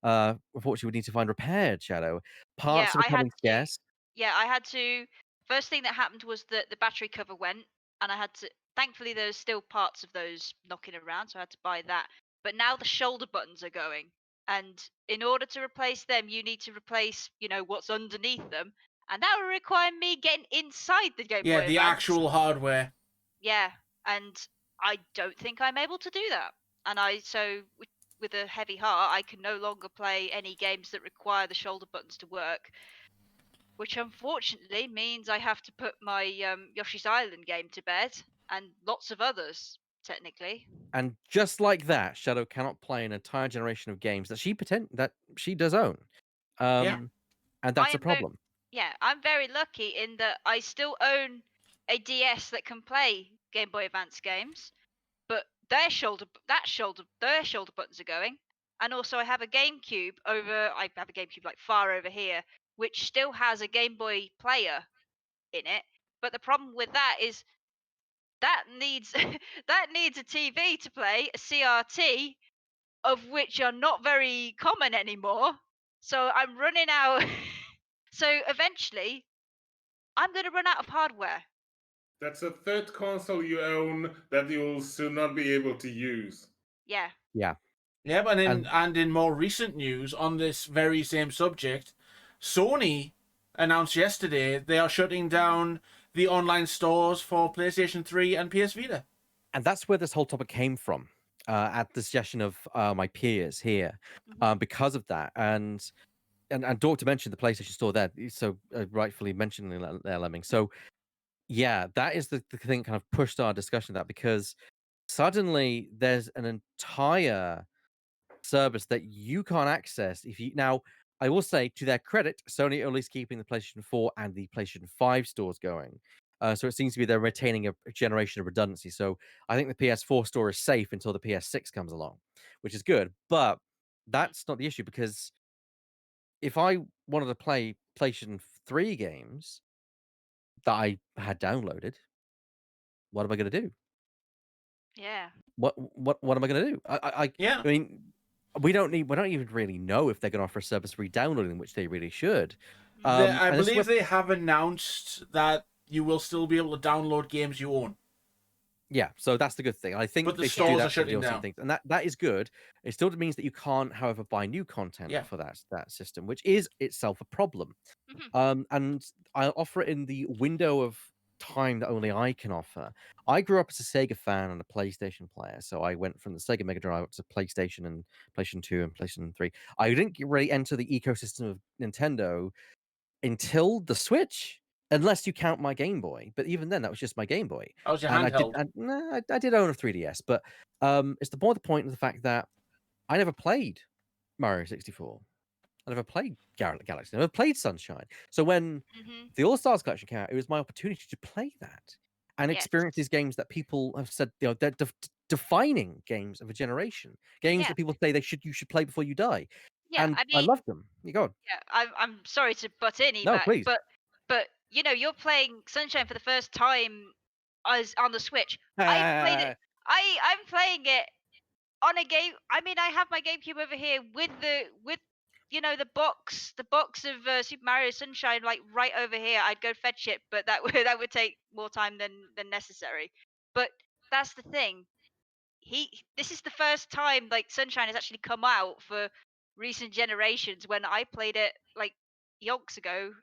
unfortunately would need to find repaired. Shadow Yeah, parts are I had becoming to. scarce. Yeah, I had to. First thing that happened was that the battery cover went, and I had to. Thankfully, there's still parts of those knocking around, so I had to buy that. But now the shoulder buttons are going, and in order to replace them, you need to replace, what's underneath them, and that will require me getting inside the Game Yeah, Boy the Advance. actual hardware. Yeah, and I don't think I'm able to do that. And with a heavy heart, I can no longer play any games that require the shoulder buttons to work, which unfortunately means I have to put my Yoshi's Island game to bed and lots of others, technically. And just like that, Shadow cannot play an entire generation of games that she does own. Yeah. And I that's a am problem. I'm very lucky in that I still own a DS that can play Game Boy Advance games, but their shoulder buttons are going. And also I have a GameCube like far over here, which still has a Game Boy player in it. But the problem with that is that needs that needs a TV to play a CRT, of which are not very common anymore. So I'm running out. So eventually, I'm going to run out of hardware. That's a third console you own that you'll soon not be able to use. Yeah. Yeah. Yeah, but And- in more recent news on this very same subject, Sony announced yesterday they are shutting down the online stores for PlayStation 3 and PS Vita. And that's where this whole topic came from, at the suggestion of my peers here, Mhm. because of that. And Doctor mentioned the PlayStation Store there, so rightfully mentioning there, Lemming. So yeah, that is the thing that kind of pushed our discussion of that, because suddenly there's an entire service that you can't access if you now. I will say, to their credit, Sony are at least keeping the PlayStation 4 and the PlayStation 5 stores going. So it seems to be they're retaining a generation of redundancy. So I think the PS4 store is safe until the PS6 comes along, which is good. But that's not the issue, because if I wanted to play PlayStation 3 games that I had downloaded, what am I going to do? Yeah. What am I going to do? Yeah. I mean, we don't even really know if they're going to offer a service for re-downloading, which they really should. I And this is believe where- they have announced that you will still be able to download games you own. Yeah, so that's the good thing. I think But the they should do stores are that for shutting DLC down. things, and that is good. It still means that you can't, however, buy new content Yeah. for that system, which is itself a problem. Mhm. And I'll offer it in the window of time that only I can offer. I grew up as a Sega fan and a PlayStation player, so I went from the Sega Mega Drive up to PlayStation and PlayStation 2 and PlayStation 3. I didn't really enter the ecosystem of Nintendo until the Switch, unless you count my Game Boy. But even then, that was just my Game Boy. That was your And handheld. I did own a 3DS, but it's the point of the fact that I never played Mario 64. I never played Galaxy. I never played Sunshine. So when Mhm. the All Stars collection came out, it was my opportunity to play that and Yes. experience these games that people have said, they're defining games of a generation. Games Yeah. that people say you should play before you die. Yeah. And I I mean, love them. You go on. yeah. I'm sorry to butt in, No, Ebak, please. but you're playing Sunshine for the first time as on the Switch. I played it. I'm playing it on a game. I mean, I have my GameCube over here with the box of Super Mario Sunshine, like right over here. I'd go fetch it, but that would take more time than necessary. But that's the thing. This is the first time like Sunshine has actually come out for recent generations, when I played it like yonks ago.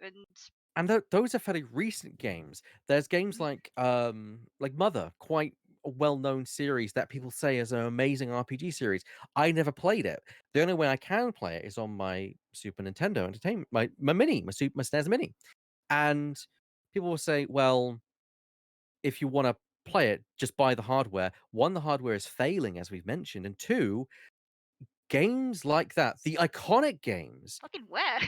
And those are fairly recent games. There's games like Mother, quite a well-known series that people say is an amazing RPG series. I never played it. The only way I can play it is on my Super Nintendo Entertainment, my mini, my SNES Mini. And people will say, well, if you want to play it, just buy the hardware. One, the hardware is failing, as we've mentioned, and two, games like that, the iconic games, Fucking where?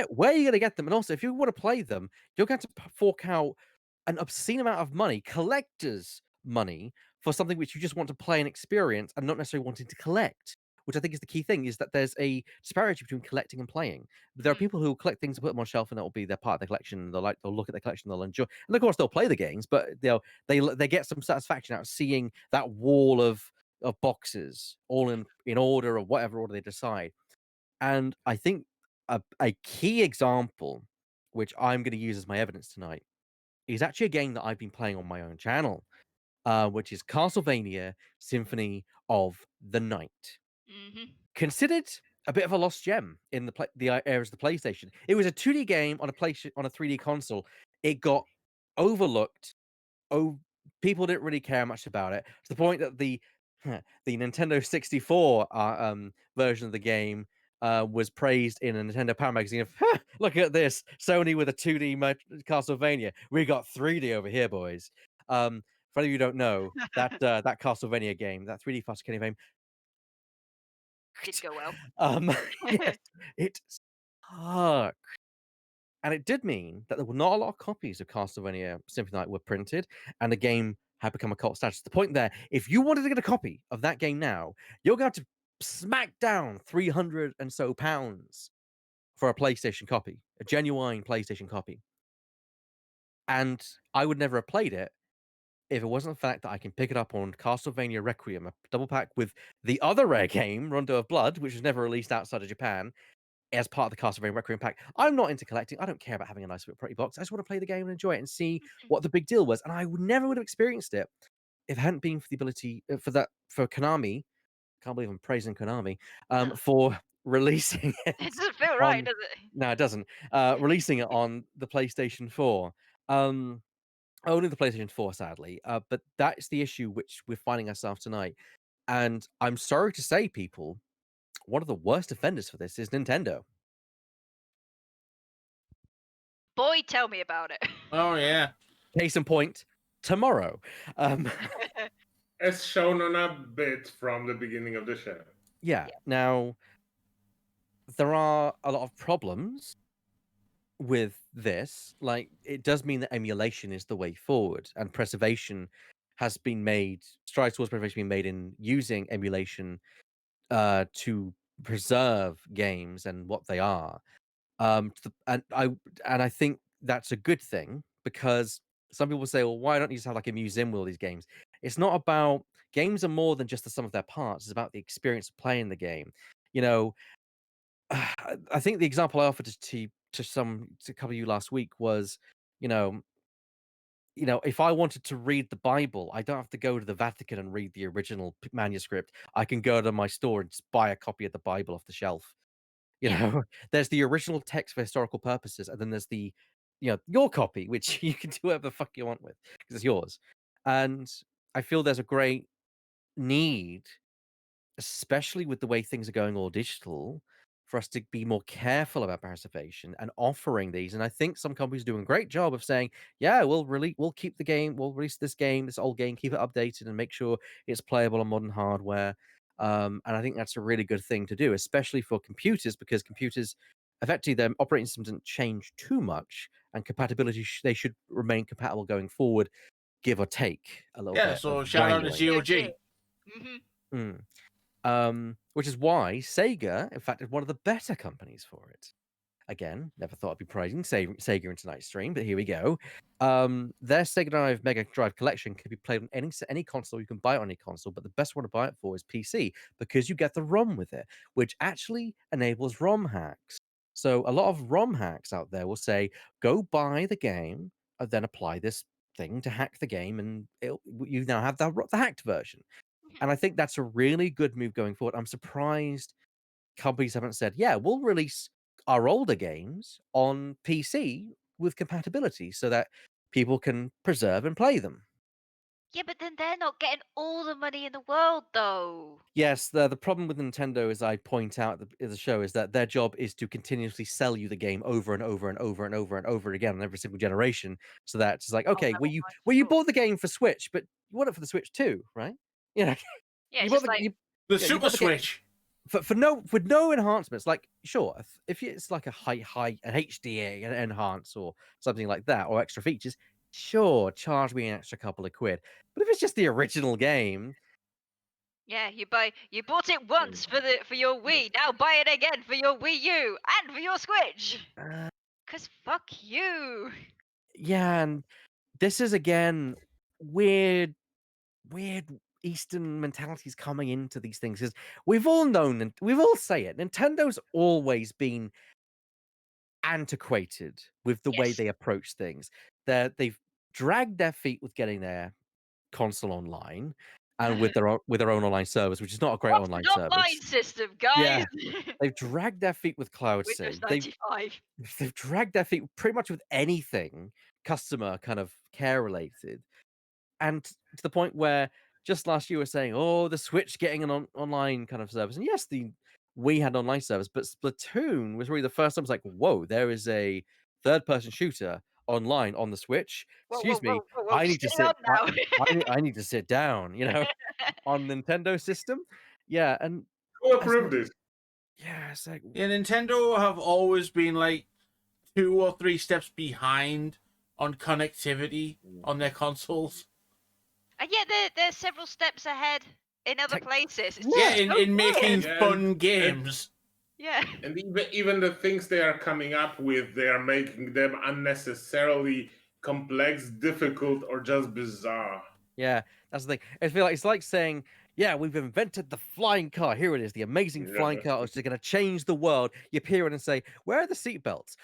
where are you going to get them? And also, if you want to play them, you're going to fork out an obscene amount of money, collector's money, for something which you just want to play and experience, and not necessarily wanting to collect. Which I think is the key thing: is that there's a disparity between collecting and playing. But there are Mhm. people who will collect things and put them on shelf, and that will be their part of their collection. And they'll look at the collection, they'll enjoy, and of course they'll play the games, but they get some satisfaction out of seeing that wall of boxes all in order or whatever order they decide. And I think a key example, which I'm going to use as my evidence tonight, is actually a game that I've been playing on my own channel, which is Castlevania Symphony of the Night. Considered a bit of a lost gem in the eras of the PlayStation. It was a 2D game on a 3D console. It got overlooked. Oh, people didn't really care much about it, to the point that the Nintendo 64 version of the game was praised in a Nintendo Power magazine of, look at this, Sony with a 2D Castlevania. We got 3D over here, boys. For any of you who don't know, that that Castlevania game, that 3D Castlevania game, Did go well. yes, it sucked. And it did mean that there were not a lot of copies of Castlevania Symphony of the Night were printed, and the game had become a cult status. To the point there, if you wanted to get a copy of that game now, you're going to smack down 300 and so pounds for a PlayStation copy, a genuine PlayStation copy. And I would never have played it if it wasn't the fact that I can pick it up on Castlevania Requiem, a double pack with the other rare game, Rondo of Blood, which was never released outside of Japan, as part of the Castlevania Requiem pack. I'm not into collecting. I don't care about having a nice pretty box. I just want to play the game and enjoy it and see what the big deal was. And I never would have experienced it if it hadn't been for the ability for Konami. Can't believe I'm praising Konami for releasing it. It doesn't feel right, does it? No, it doesn't. Releasing it on the PlayStation 4. Only the PlayStation 4, sadly. But that's the issue which we're finding ourselves tonight. And I'm sorry to say, people, one of the worst offenders for this is Nintendo. Boy, tell me about it. Oh yeah. Case in point, tomorrow. As shown on a bit from the beginning of the show. Yeah. Now, there are a lot of problems with this. Like, it does mean that emulation is the way forward, and preservation has been made. Strides towards preservation being made in using emulation to preserve games and what they are. And I think that's a good thing, because some people say, well, why don't you just have like a museum with all these games? It's not about games are more than just the sum of their parts. It's about the experience of playing the game. You know, I think the example I offered to a couple of you last week was, you know, if I wanted to read the Bible, I don't have to go to the Vatican and read the original manuscript. I can go to my store and just buy a copy of the Bible off the shelf. You know, there's the original text for historical purposes, and then there's the, your copy, which you can do whatever the fuck you want with because it's yours. And I feel there's a great need, especially with the way things are going all digital, for us to be more careful about preservation and offering these. And I think some companies are doing a great job of saying, yeah, we'll keep the game, we'll release this old game, keep it updated and make sure it's playable on modern hardware. And I think that's a really good thing to do, especially for computers, because computers, effectively, their operating system didn't change too much, and compatibility they should remain compatible going forward, give or take a little bit. Yeah, so of shout out to wrangling. GOG. Which is why Sega, in fact, is one of the better companies for it. Again, never thought I'd be praising Sega in tonight's stream, but here we go. Their Sega Drive Mega Drive collection can be played on any console. You can buy it on any console, but the best one to buy it for is PC, because you get the ROM with it, which actually enables ROM hacks. So a lot of ROM hacks out there will say, go buy the game and then apply this thing to hack the game, and you now have the hacked version. And I think that's a really good move going forward. I'm surprised companies haven't said, yeah, we'll release our older games on PC with compatibility so that people can preserve and play them. Yeah, but then they're not getting all the money in the world, though. Yes, the problem with Nintendo, as I point out in the show, is that their job is to continuously sell you the game over and over and over and over and over again on every single generation. So that it's like, okay, you bought the game for Switch, but you want it for the Switch too, right? You know, Yeah, you it's bought just The you Super bought the game- Switch. with no enhancements. Like, sure, if it's like an HD enhance or something like that, or extra features, sure, charge me an extra couple of quid. But if it's just the original game, yeah, you bought it once for your Wii, now buy it again for your Wii U and for your Switch. Cause fuck you. yeah, and this is again weird Eastern mentalities coming into these things. Is we've all known and we've all say it. Nintendo's always been antiquated with the way Yes. they approach things. They've dragged their feet with getting their console online and with their own online service, which is not a great What's online an online service. system, guys? Yeah. They've dragged their feet with cloud Windows save. 95. They've dragged their feet pretty much with anything customer kind of care related, and to the point where just last year we were saying, oh, the Switch getting an online kind of service, and yes, we had online service, but Splatoon was really the first time it's like, whoa, there is a third-person shooter online on the Switch. Whoa, Excuse whoa, me, whoa, whoa, I need to steady sit. on now. I need to sit down, on Nintendo system. Yeah, and Who I said, approved this? yeah, it's like, Yeah, Nintendo have always been like 2 or 3 steps behind on connectivity on their consoles. And yet they're several steps ahead in other Tech- places. It's Yeah, just so in making weird. Yeah, fun games. Yeah. And even the things they are coming up with, they are making them unnecessarily complex, difficult, or just bizarre. yeah, that's the thing. It's like saying, yeah, we've invented the flying car. Here it is, the amazing flying car. It's going to change the world. You appear in and say, where are the seatbelts?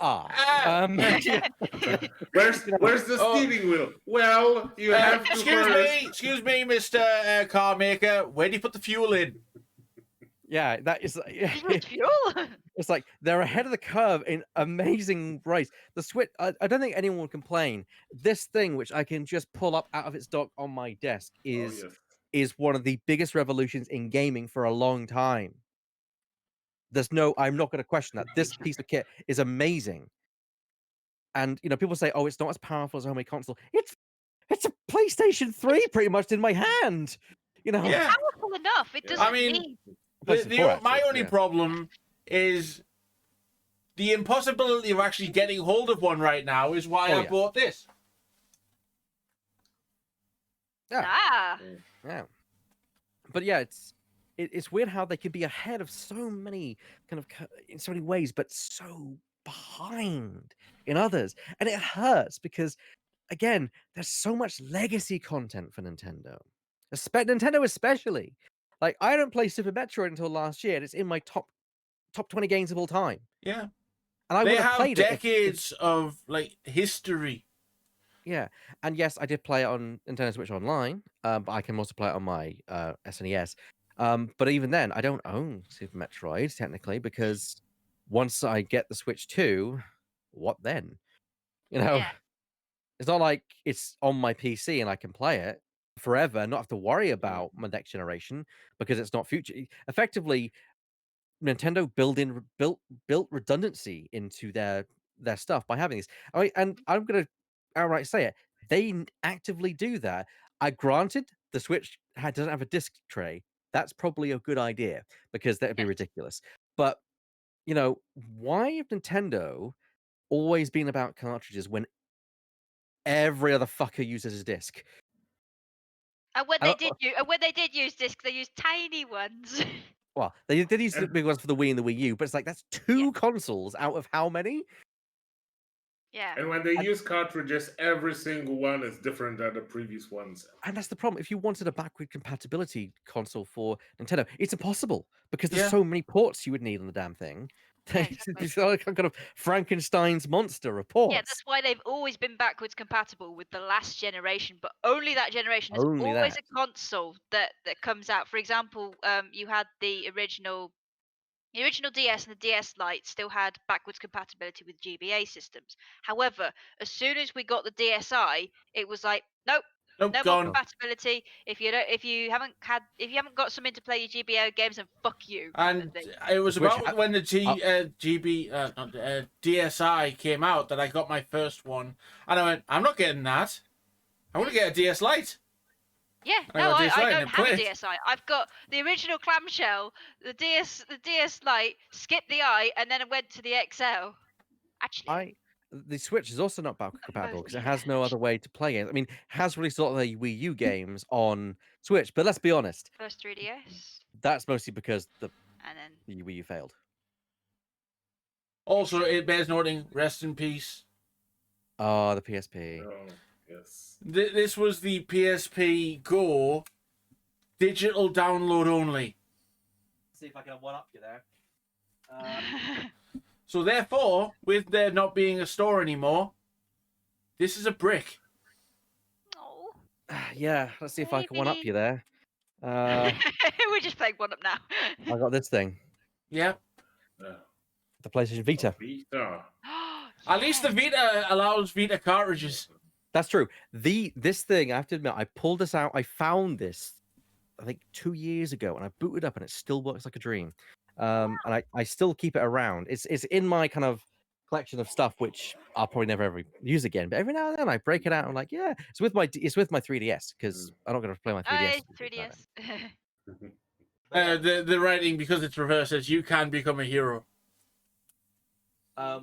Yeah. Where's the Oh. steering wheel? Well, you have to first. Excuse me, Mr. Car Maker. Where do you put the fuel in? Yeah, that is. Just fuel. It's like they're ahead of the curve in amazing ways. The Switch, I don't think anyone will complain. This thing, which I can just pull up out of its dock on my desk, is Oh, yes. is one of the biggest revolutions in gaming for a long time. I'm not going to question that. This piece of kit is amazing. And people say, "Oh, it's not as powerful as a homemade console." It's a PlayStation 3 pretty much in my hand. Yeah. Powerful enough. It doesn't I mean, need. PlayStation 4, my actually, only yeah. problem is the impossibility of actually getting hold of one right now is why Oh, I yeah. bought this. Yeah. Ah. Yeah. But yeah, it's weird how they can be ahead of so many in so many ways, but so behind in others. And it hurts because, again, there's so much legacy content for Nintendo. Nintendo especially. Like, I don't play Super Metroid until last year, and it's in my top 20 games of all time. Yeah. And I They would have have played it. decades of like history. Yeah, and yes, I did play it on Nintendo Switch Online, but I can also play it on my SNES. But even then, I don't own Super Metroid technically because once I get the Switch 2, what then? Yeah. It's not like it's on my PC and I can play it forever and not have to worry about my next generation because it's not future. Effectively, Nintendo built redundancy into their stuff by having this. And I'm gonna outright say it. They actively do that. I granted the Switch doesn't have a disc tray. That's probably a good idea because that would be Yes. ridiculous. But why have Nintendo always been about cartridges when every other fucker uses a disc? And when they did use discs, they used tiny ones. Well, they did use the And- big ones for the Wii and the Wii U, but it's like that's two consoles out of how many? Yeah. And when they use cartridges, every single one is different than the previous ones. And that's the problem. If you wanted a backward compatibility console for Nintendo, it's impossible because there's Yeah. so many ports you would need on the damn thing. Yeah, exactly. It's like kind of Frankenstein's monster of ports. Yeah, that's why they've always been backwards compatible with the last generation, but only that generation. There's Only always that. a console that comes out. For example, you had the original DS and the DS Lite still had backwards compatibility with GBA systems. However, as soon as we got the DSi, it was like, nope, Nope, no more gone. compatibility. If you haven't got something to play your GBA games, then fuck you. kind of And thing. it was Which about when the DSi came out that I got my first one, and I went, I'm not getting that. I want to get a DS Lite. Yeah, I no, got I DSi don't and have a play it. DSi. I've got the original clamshell, the DS Lite, skipped the I, and then I went to the XL. Actually, The Switch is also not backward compatible because it yeah, has no other way to play it. I mean, it has released a lot of the Wii U games on Switch, but let's be honest, first 3DS, that's mostly because the and then Wii U failed. Also, it bears noting, rest in peace. Oh, the PSP. Oh. Yes. This was the PSP Go digital download only. See if I can one up you there. So therefore, with there not being a store anymore, this is a brick. Oh. Yeah, let's see if I can one up you there. I We're just playing one up now. got this thing, Yeah. the PlayStation Vita. Vita. At least the Vita allows Vita cartridges. That's true. This thing, I have to admit, I pulled this out. I found this, I think, 2 years ago, and I booted up, and it still works like a dream. And I still keep it around. It's in my kind of collection of stuff, which I'll probably never ever use again. But every now and then, I break it out. And I'm like, yeah, it's with my 3DS because I'm not going to play my 3DS. 3DS. The writing, because it's reversed, says you can become a hero. But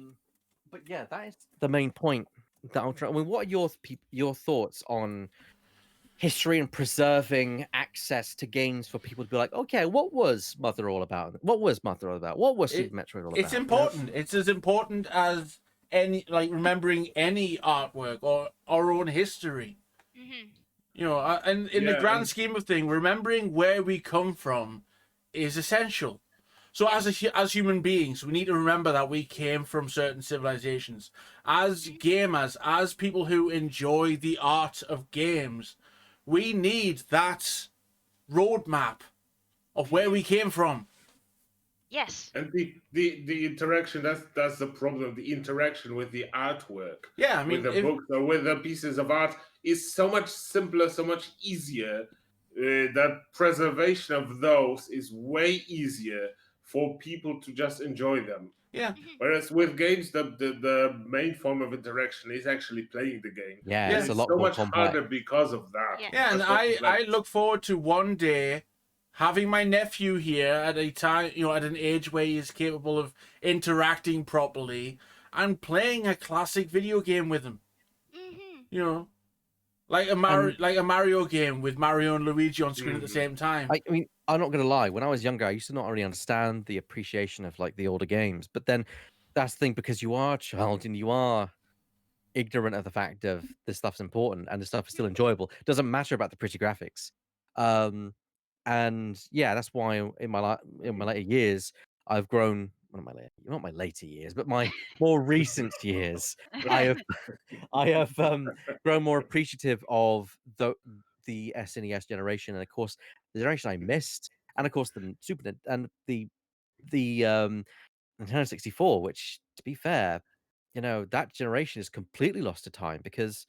yeah, that is the main point that I'm trying. I mean, what are your thoughts on history and preserving access to games for people to be like, okay, what was Mother all about? What was Mother all about? What was Super Metroid all about? It's important. It's as important as any, like, remembering any artwork or our own history. Mm-hmm. You know, and in the grand scheme of things, remembering where we come from is essential. So as human beings, we need to remember that we came from certain civilizations. As gamers, as people who enjoy the art of games, we need that roadmap of where we came from. Yes. And the interaction, that's the problem. The interaction with the artwork. Yeah, I mean, with the books or with the pieces of art is so much simpler, so much easier. That preservation of those is way easier for people to just enjoy them. Yeah. Whereas with games, the main form of interaction is actually playing the game. Yeah, Yeah. it's a lot so more much complex. harder because of that. Yeah. Yeah, and That's what I look forward to one day having my nephew here at a time, you know, at an age where he is capable of interacting properly and playing a classic video game with him. Mm-hmm. You know, like a Mario game with Mario and Luigi on screen at the same time. I mean, I'm not gonna lie. When I was younger, I used to not really understand the appreciation of like the older games. But then that's the thing, because you are a child and you are ignorant of the fact of this stuff's important and the stuff is still enjoyable. It doesn't matter about the pretty graphics. And yeah, that's why in my later years, I've grown. Not my later years, but my more recent years, I have grown more appreciative of the SNES generation, and of course the generation I missed, and of course the and the Nintendo 64, which, to be fair, that generation is completely lost to time, because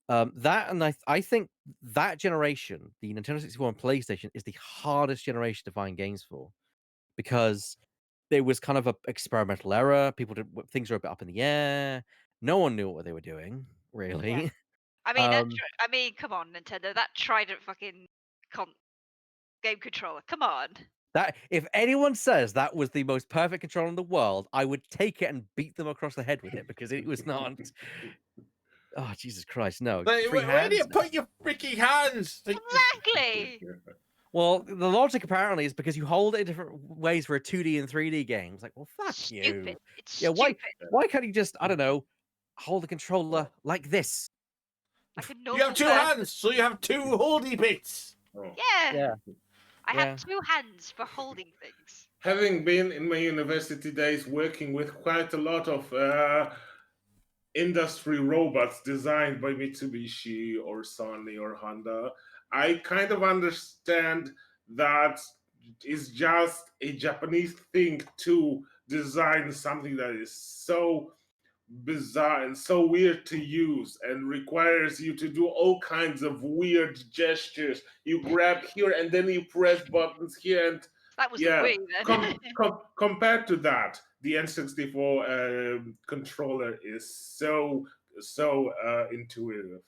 that, and I think that generation, the Nintendo 64 and PlayStation, is the hardest generation to find games for, because there was kind of a experimental era. Things were a bit up in the air. No one knew what they were doing, really. I mean, I mean, come on, Nintendo. That Trident fucking game controller. Come on. That, if anyone says that was the most perfect controller in the world, I would take it and beat them across the head with it, because it was not. Oh, Jesus Christ, no. Like, where do you put your freaking hands? Like, Exactly. Well, the logic apparently is because you hold it in different ways for a 2D and 3D game. It's like, well, fuck Stupid. you. It's Yeah, stupid. why can't you just, I don't know, hold the controller like this? Like a you normal have two person. hands, so you have two holdy bits. Oh. Yeah. I Yeah. have two hands for holding things. Having been in my university days working with quite a lot of industry robots designed by Mitsubishi or Sony or Honda, I kind of understand that it's just a Japanese thing to design something that is so bizarre and so weird to use and requires you to do all kinds of weird gestures. You grab here and then you press buttons here, and That was yeah, the Wii then. compared to that, the N64 controller is so intuitive.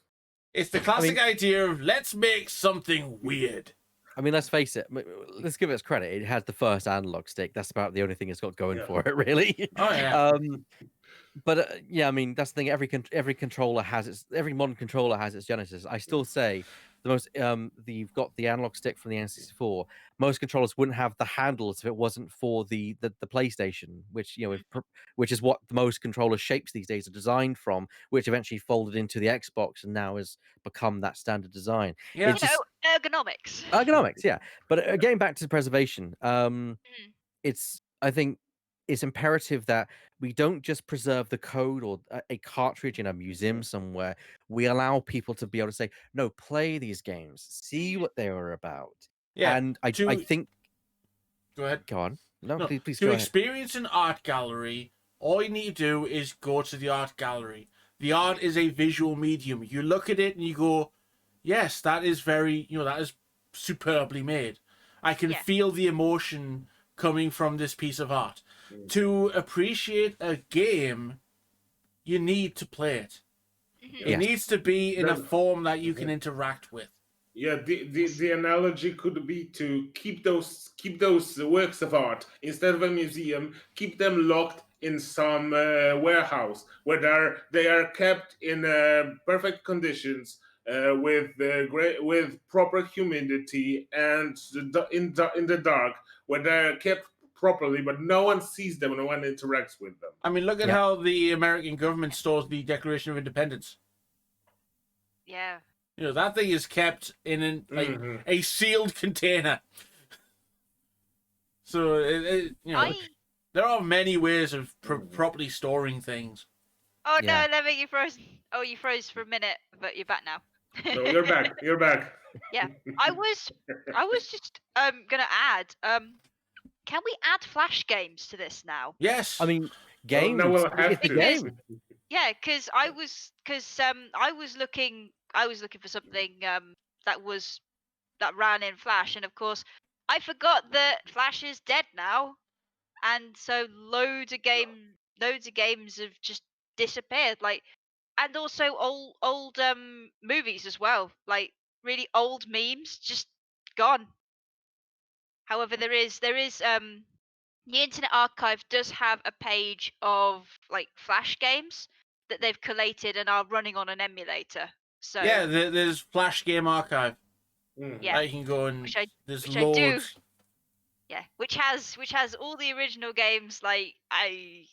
It's the classic idea of let's make something weird. I mean, let's face it. Let's give it its credit. It has the first analog stick. That's about the only thing it's got going for it, really. Oh yeah. But yeah, I mean, that's the thing. Every modern controller has its genesis. I still say you've got the analog stick from the N64. Most controllers wouldn't have the handles if it wasn't for the PlayStation, which which is what most controller shapes these days are designed from, which eventually folded into the Xbox and now has become that standard design. Yeah. It's just Ergonomics. ergonomics, yeah. But getting back to preservation, Mm. I think it's imperative that we don't just preserve the code or a cartridge in a museum somewhere. We allow people to be able to say, no, play these games, see what they were about. Yeah. And I think Go ahead. go on. No, No, please to go ahead. experience an art gallery, all you need to do is go to the art gallery. The art is a visual medium. You look at it and you go, yes, that is that is superbly made. I can Yeah. feel the emotion coming from this piece of art. To appreciate a game, you need to play it. Mhm. It Yes. needs to be in a Then- form that you can interact with. Yeah, the analogy could be to keep those works of art instead of a museum, keep them locked in some warehouse where they are kept in perfect conditions with proper humidity and in the dark, where they're kept properly, but no one sees them, no one interacts with them. I mean, look at Yeah. how the American government stores the Declaration of Independence. Yeah. That thing is kept in Mhm. a sealed container. So there are many ways of properly storing things. Oh Yeah. no, Lemming, you froze. Oh, you froze for a minute, but you're back now. No, you're back. You're back. Yeah, I was just gonna add can we add flash games to this now? Yes. I mean, Well, games. now we'll have It's a to. game. Yeah, because I was looking for something that ran in Flash, and of course I forgot that Flash is dead now, and so loads of games have just disappeared. Like, and also old movies as well, like really old memes just gone. However, there is the Internet Archive does have a page of like Flash games that they've collated and are running on an emulator. So Yeah, there's Flash Game Archive. Mhm. yeah, I can go and which I there's which I do. loads. yeah, which has all the original games like I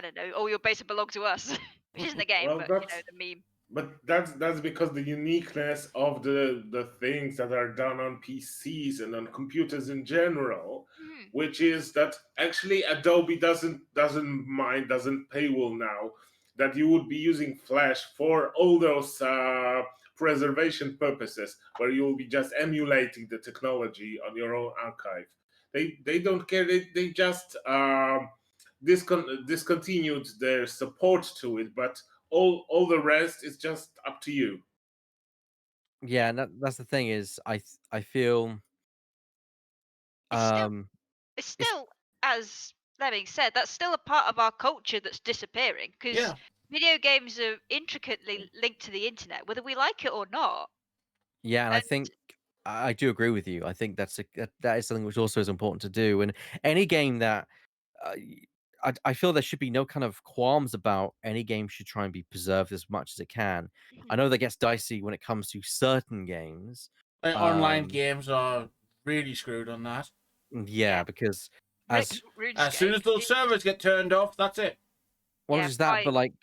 don't know, all your basic belong to us, which isn't a game, Well, but that's the meme. but that's because the uniqueness of the things that are done on PCs and on computers in general, Mhm. which is that actually Adobe doesn't paywall now, that you would be using Flash for all those preservation purposes, where you will be just emulating the technology on your own archive. They don't care. They just discontinued their support to it, but all the rest is just up to you. Yeah, and that's the thing is I feel It's still um it's it's still, as Lemming said, that's still a part of our culture that's disappearing because Yeah. video games are intricately linked to the internet, whether we like it or not. yeah, and I And think I do agree with you. I think that is something which also is important to do. And any game that I feel there should be no kind of qualms about any game should try and be preserved as much as it can. I know that gets dicey when it comes to certain games. Online games are really screwed on that. Yeah, because as As soon as those servers get turned off, that's it. well, Yeah, not just that, right. but like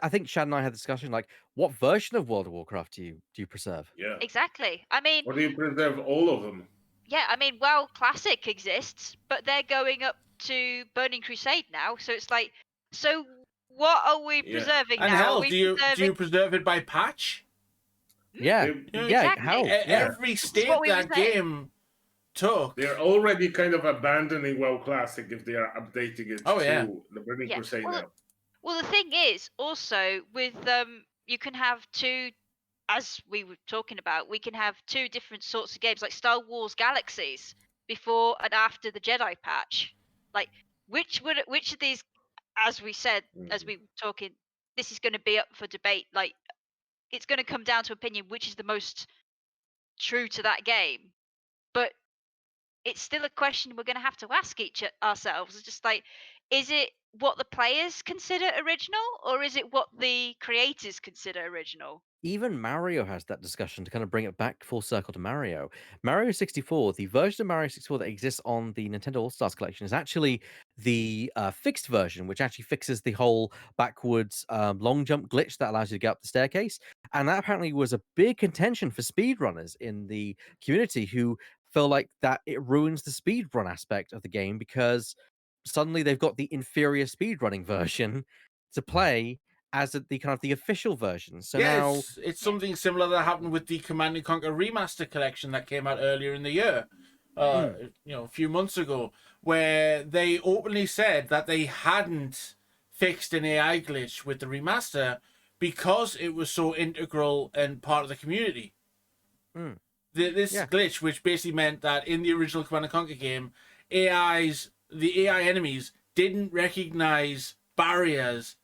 I think Chad and I had a discussion like, what version of World of Warcraft do you preserve? Yeah. Exactly. I mean, Or do you preserve all of them? yeah, I mean, well, Classic exists, but they're going up to Burning Crusade now, so it's like, so what are we Yeah. preserving And now? hell, Are we do you preserving... preserve it by patch? Yeah, They, Yeah, Exactly. how? Yeah. Every This is state what we were that saying. game took. they're already kind of abandoning WoW Classic if they are updating it Oh, yeah. to the Burning Yeah. Crusade Well, now. Well, the thing is, also with you can have two, as we were talking about, we can have two different sorts of games, like Star Wars Galaxies, before and after the Jedi patch. Like, which of these, as we said, as we were talking, this is going to be up for debate. Like, it's going to come down to opinion, which is the most true to that game. But it's still a question we're going to have to ask ourselves. It's just like, is it what the players consider original, or is it what the creators consider original? Even Mario has that discussion to kind of bring it back full circle to Mario. Mario 64, the version of Mario 64 that exists on the Nintendo All-Stars collection is actually the fixed version, which actually fixes the whole backwards long jump glitch that allows you to get up the staircase. And that apparently was a big contention for speedrunners in the community who feel like that it ruins the speedrun aspect of the game because suddenly they've got the inferior speedrunning version to play as the kind of the official version. So Yeah, now it's something similar that happened with the Command and Conquer Remaster collection that came out earlier in the year, a few months ago, where they openly said that they hadn't fixed an AI glitch with the remaster because it was so integral and part of the community. Mm. This Yeah. glitch, which basically meant that in the original Command and Conquer game, the AI enemies didn't recognize barriers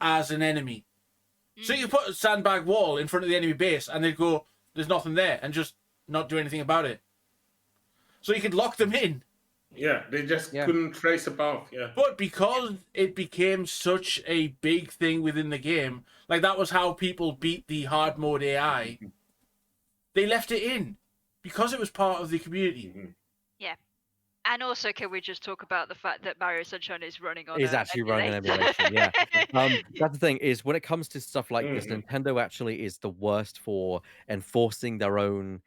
as an enemy. So you put a sandbag wall in front of the enemy base and they'd go, there's nothing there, and just not do anything about it. So you could lock them in. Yeah, they just couldn't trace a path. Yeah. But because it became such a big thing within the game, like that was how people beat the hard mode AI, they left it in because it was part of the community. Yeah. And also, can we just talk about the fact that Mario Sunshine is running on is a actually running an emulator? emulation. Yeah. That's the thing is when it comes to stuff like this, Mhm. Nintendo actually is the worst for enforcing their own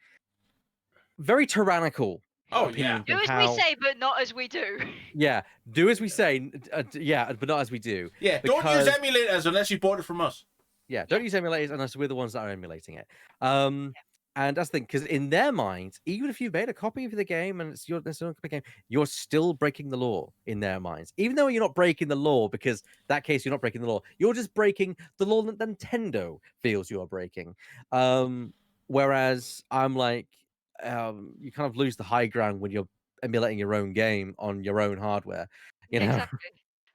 very tyrannical Oh, opinions Do of as we say, but not as we do. Yeah, do as we say. Yeah, but not as we do. Yeah, don't use emulators unless you bought it from us. Yeah, don't use emulators unless we're the ones that are emulating it. And that's the thing, because in their minds, even if you made a copy of the game and it's your game, you're still breaking the law in their minds. Even though you're not breaking the law, because that case you're not breaking the law, you're just breaking the law that Nintendo feels you are breaking. Whereas I'm like, you kind of lose the high ground when you're emulating your own game on your own hardware. You know, Exactly.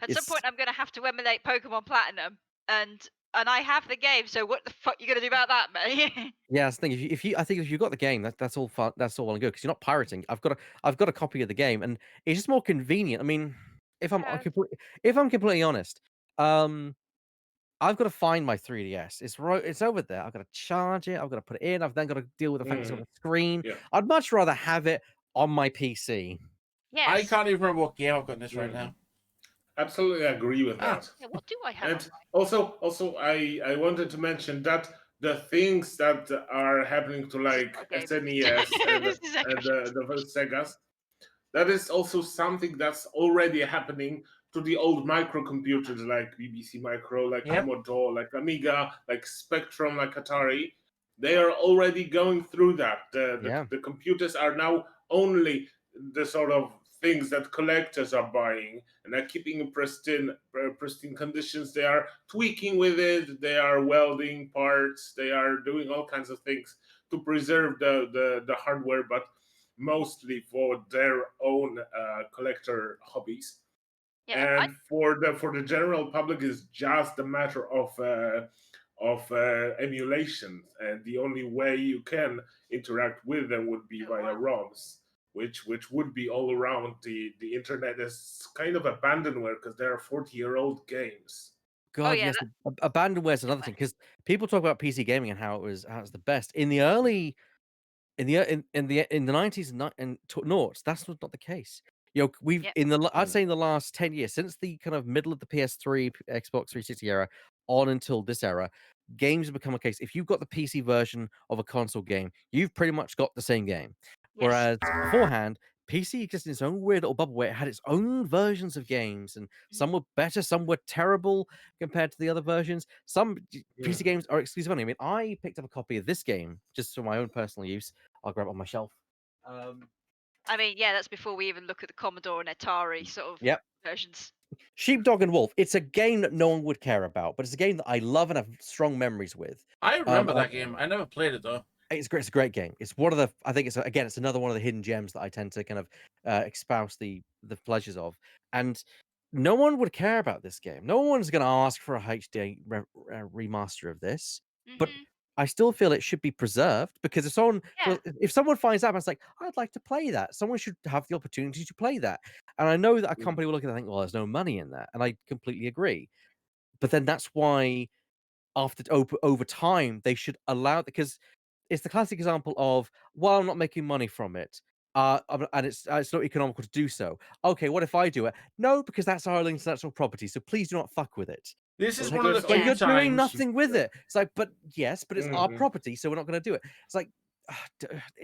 At some It's- point, I'm going to have to emulate Pokemon Platinum, and I have the game. So what the fuck you going to do about that, mate? Yeah, that's the thing. I think if you've got the game, that's all fun. That's all well and good because you're not pirating. I've got a copy of the game, and it's just more convenient. I mean, if I'm Yeah. if I'm completely honest, I've got to find my 3DS. It's over there. I've got to charge it. I've got to put it in. I've then got to deal with the fact it's on the screen. Yeah. I'd much rather have it on my PC. Yes. I can't even remember what game I've got in this right now. Absolutely agree with that. Yeah, what do I have? And also, I wanted to mention that the things that are happening to like Okay. SNES and the Segas, that is also something that's already happening to the old microcomputers like BBC Micro, like Commodore, like Amiga, like Spectrum, like Atari. They are already going through that. The computers are now only the sort of things that collectors are buying and are keeping in pristine conditions. They are tweaking with it. They are welding parts. They are doing all kinds of things to preserve the hardware, but mostly for their own collector hobbies. Yeah, and for the general public, is just a matter of emulation, and the only way you can interact with them would be via ROMs, which would be all around the internet as kind of abandonware because there are 40-year-old games. God, yeah, yes, abandonware is another thing because people talk about PC gaming and how it's the best in the early in the 90s and noughts. That's not the case. You know, we've I'd say in the last 10 years, since the kind of middle of the PS3, Xbox 360 era, on until this era, games have become a case. If you've got the PC version of a console game, you've pretty much got the same game. Whereas beforehand, PC existed in its own weird little bubble where it had its own versions of games, and some were better, some were terrible compared to the other versions. Some PC games are exclusive only. I mean, I picked up a copy of this game just for my own personal use. I'll grab it on my shelf. I mean, yeah, that's before we even look at the Commodore and Atari sort of versions. Sheepdog and Wolf. It's a game that no one would care about, but it's a game that I love and have strong memories with. I remember that game. I never played it though. It's great. It's a great game. It's one of the. I think it's another one of the hidden gems that I tend to kind of espouse the pleasures of. And no one would care about this game. No one's going to ask for a HD remaster of this. But I still feel it should be preserved because Yeah. if someone finds out, and it's like, I'd like to play that. Someone should have the opportunity to play that. And I know that a company will look at it and think, well, there's no money in that, and I completely agree. But then that's why over time they should allow, because it's the classic example of, well, I'm not making money from it. And it's not economical to do so. Okay, what if I do it? No, because that's our intellectual property. So please do not fuck with it. This is Well, one of the there's But few you're doing times. nothing with it. It's like, but yes, but it's our Mhm. property, so we're not going to do it. It's like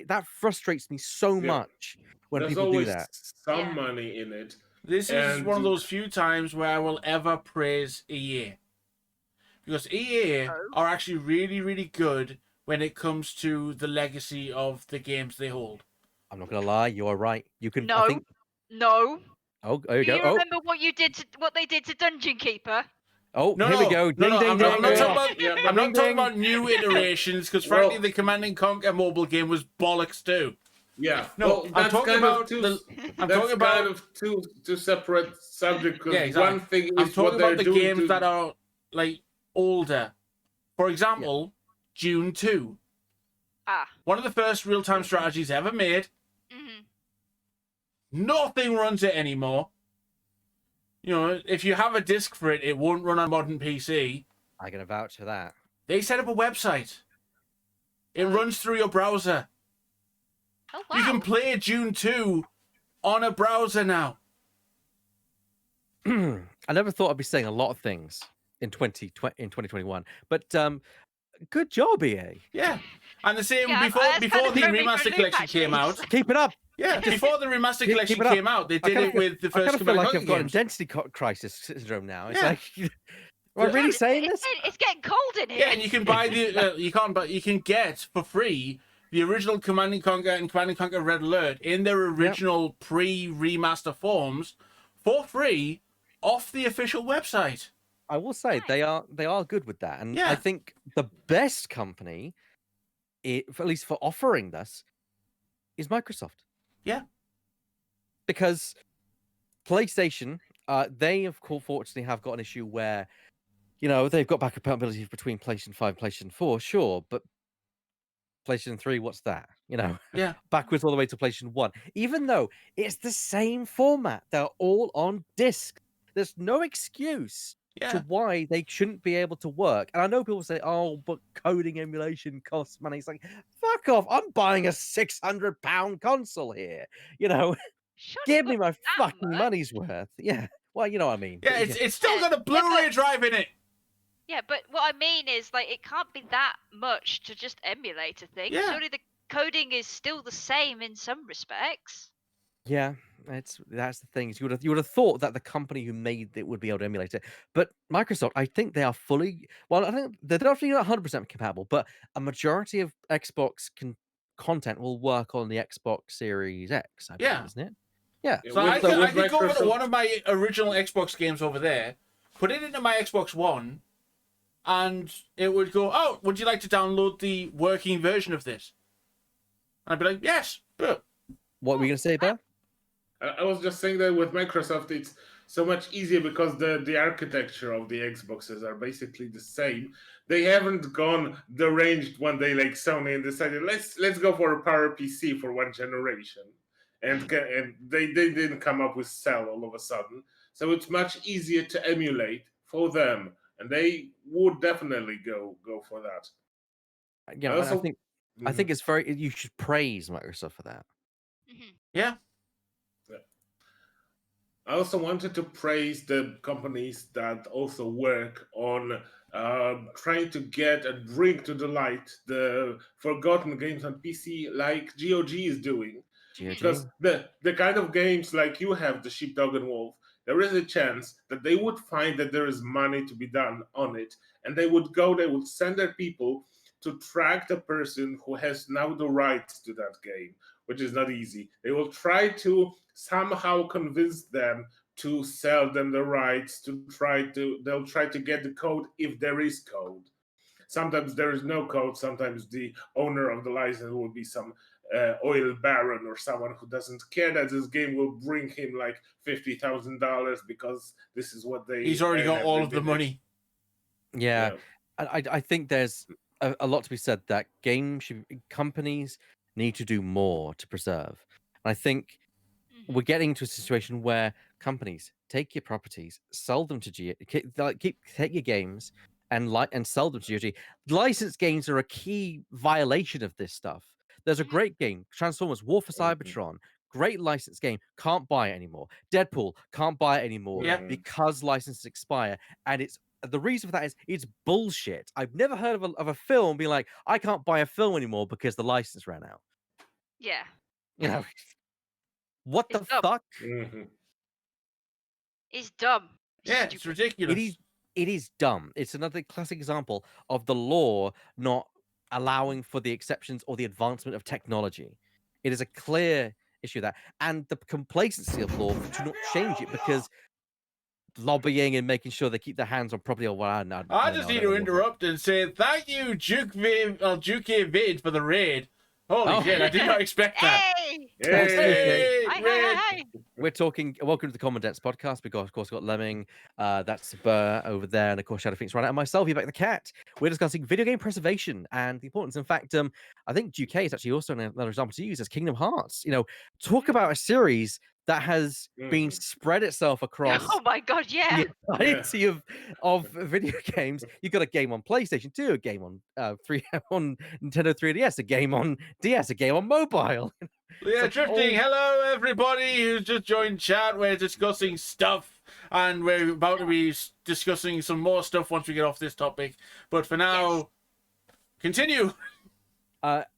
that frustrates me so Yeah. much when There's people do always that. some Yeah. money in it. This is And one of those few times where I will ever praise EA. Because EA Oh. are actually really, really good when it comes to the legacy of the games they hold. I'm not going to lie, you are right. You can. No. I think. No. Oh, there you Do go. you Oh, remember what they did to Dungeon Keeper? oh, No, here we go. no, Ding, no, ding, I'm ding. not yeah, talking about. yeah, I'm but not talking ding. about new iterations, because Well- frankly, the Command and Conquer mobile game was bollocks too. yeah. No, well, I'm that's talking kind about of two. the. I'm That's talking about. kind of two separate subjects. Because Yeah, exactly. one thing I'm is talking what they're about the doing games to that are like older. For example, Dune 2. Ah. One of the first real-time strategies ever made. Mhm. Nothing runs it anymore. You know, if you have a disc for it, it won't run on modern PC. I can vouch for that. They set up a website. It runs through your browser. Oh wow. You can play Dune 2 on a browser now. I never thought I'd be saying a lot of things in 2021, but good job, EA. Yeah. And the same Yeah, before that's before kind of the thrown me for a remaster loop, collection came actually. out. Keep it up. Yeah, before the remaster Keep collection it up. came out, they I did kinda it feel- with the I kind first of feel Command like Conquer I've got games. identity crisis syndrome now. It's Yeah. like, am I really saying this? It's getting cold in here. Yeah, and you can buy you can get for free the original Command and Conquer and Command and Conquer Red Alert in their original pre-remaster forms for free off the official website. I will say they are good with that, and Yeah. I think the best company, at least for offering this, is Microsoft. Yeah. Because PlayStation, they of course fortunately have got an issue where, you know, they've got backup compatibility between PlayStation 5 and PlayStation 4, sure, but PlayStation 3, what's that? You know, Yeah. backwards all the way to PlayStation 1. Even though it's the same format, they're all on disc. There's no excuse to Yeah. why they shouldn't be able to work. And I know people say, oh, but coding emulation costs money. It's like, fuck off. I'm buying a £600 console here. You know, Shouldn't give me cost my that fucking much. money's worth. Yeah. Well, you know what I mean. Yeah, it's still got a Yeah, Blu-ray but- drive in it. Yeah, but what I mean is, like, it can't be that much to just emulate a thing. Yeah. Surely the coding is still the same in some respects. Yeah, that's the thing. You would have thought that the company who made it would be able to emulate it, but Microsoft, I think they are fully. Well, I think they're definitely not 100% compatible, but a majority of Xbox content will work on the Xbox Series X. I believe, Yeah. isn't it? Yeah. Yeah, So with I the- could, with I could go over to Microsoft- one of my original Xbox games over there, put it into my Xbox One, and it would go, oh, would you like to download the working version of this? And I'd be like, yes, but What were you gonna say, Bear? I was just saying that with Microsoft, it's so much easier because the architecture of the Xboxes are basically the same. They haven't gone deranged one day like Sony and decided let's go for a power PC for one generation, and they didn't come up with Cell all of a sudden. So it's much easier to emulate for them, and they would definitely go for that. You know, and Also- I think it's very. You should praise Microsoft for that. Mhm. yeah. I also wanted to praise the companies that also work on trying to get and bring to the light the forgotten games on PC, like GOG is doing. Because GOG. the kind of games like you have, the Sheepdog and Wolf, there is a chance that they would find that there is money to be done on it, and they would send their people to track the person who has now the rights to that game, which is not easy. They will try to somehow convince them to sell them the rights, they'll try to get the code if there is code. Sometimes there is no code, sometimes the owner of the license will be some oil baron or someone who doesn't care that this game will bring him like $50,000 because this is what they He's already got have all of the been- money. Yeah. I think there's a lot to be said that companies need to do more to preserve. And I think we're getting to a situation where companies take your properties, sell them to take your games and sell them to GOG. Licensed games are a key violation of this stuff. There's a great game, Transformers: War for Cybertron. Great licensed game, can't buy it anymore. Deadpool, can't buy it anymore Yeah. because licenses expire, and the reason for that is it's bullshit. I've never heard of a film being like, I can't buy a film anymore because the license ran out. Yeah. You know, what the It's dumb. fuck? Mhm. It's dumb. Yeah, it's Stupid. ridiculous. It is dumb. It's another classic example of the law not allowing for the exceptions or the advancement of technology. It is a clear issue of that, and the complacency of law to not change it because lobbying and making sure they keep their hands on property or what. I just need to interrupt and say thank you, Duke Vid, for the raid. Holy shit, I did not expect that. Hey! Hey! Hey! We're talking. Welcome to the Commandant's podcast. We've got, of course, got Lemming, that's Burr over there, and of course Shadow Phoenix right now, and myself, Ebak the Cat. We're discussing video game preservation and the importance. In fact, I think UK is actually also another example to use as Kingdom Hearts. You know, talk about a series that has been spread itself across Oh my god, yeah. the entirety of video games. You've got a game on PlayStation 2, a game on on Nintendo 3DS, a game on DS, a game on mobile. Yeah, Drifting, hello everybody who's just joined chat. We're discussing stuff, and we're about to be discussing some more stuff once we get off this topic. But for now, continue.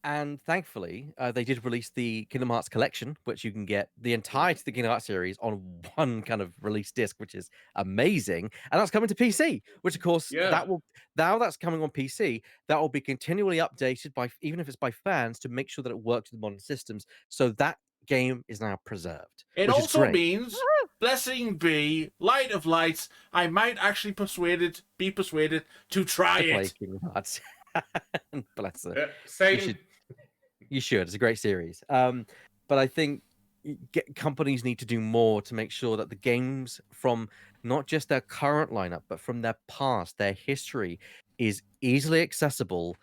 And thankfully, they did release the Kingdom Hearts collection, which you can get the entirety of the Kingdom Hearts series on one kind of release disc, which is amazing. And that's coming to PC, which of course now that's coming on PC, that will be continually updated by, even if it's by fans, to make sure that it works with modern systems. So that game is now preserved. It also means, blessing be, light of lights, I might actually be persuaded to try play it. Kingdom Hearts. Bless her. Same. You should. It's a great series. But I think companies need to do more to make sure that the games from not just their current lineup, but from their past, their history, is easily accessible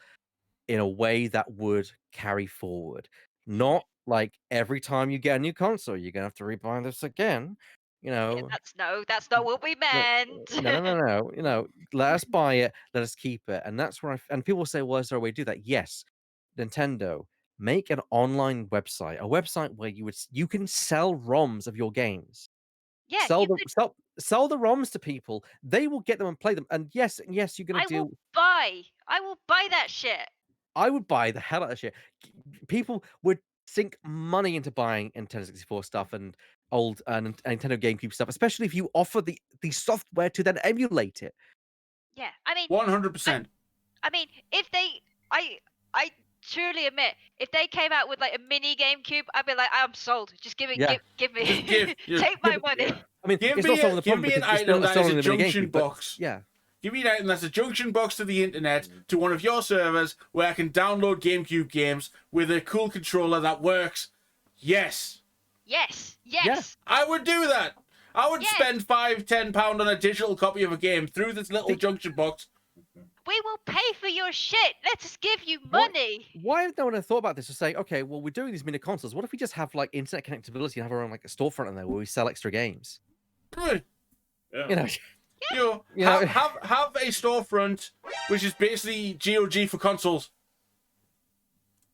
in a way that would carry forward. Not like every time you get a new console, you're gonna have to rebuy this again. You know, That's not what we meant. no. You know, let us buy it, let us keep it, and that's where. And people say, "Well, is there a way to do that?" Yes, Nintendo, make an online website, a website where you can sell ROMs of your games. Yeah, Sell the ROMs to people. They will get them and play them. And yes, you're gonna do. I will buy that shit. I would buy the hell out of shit. People would sink money into buying Nintendo 64 stuff and old Nintendo GameCube stuff, especially if you offer the software to then emulate it. Yeah, I mean, 100%. I mean, if they, I truly admit, if they came out with like a mini GameCube, I'd be like, I'm sold. Just give it, give me, take my money. I mean, Give it's me, not solving the problem an because it's item not that is selling a the mini junction GameCube, but box. yeah. Give me an item that's a junction box to the internet to one of your servers where I can download GameCube games with a cool controller that works. Yes. Yes. Yeah. I would do that. I would spend £5-10 on a digital copy of a game through this little junction box. We will pay for your shit. Let us give you money. Why have no one thought about this? To say, okay, well, we're doing these mini consoles. What if we just have like internet connectability and have our own like a storefront in there where we sell extra games? Good. You know, Have a storefront which is basically GOG for consoles.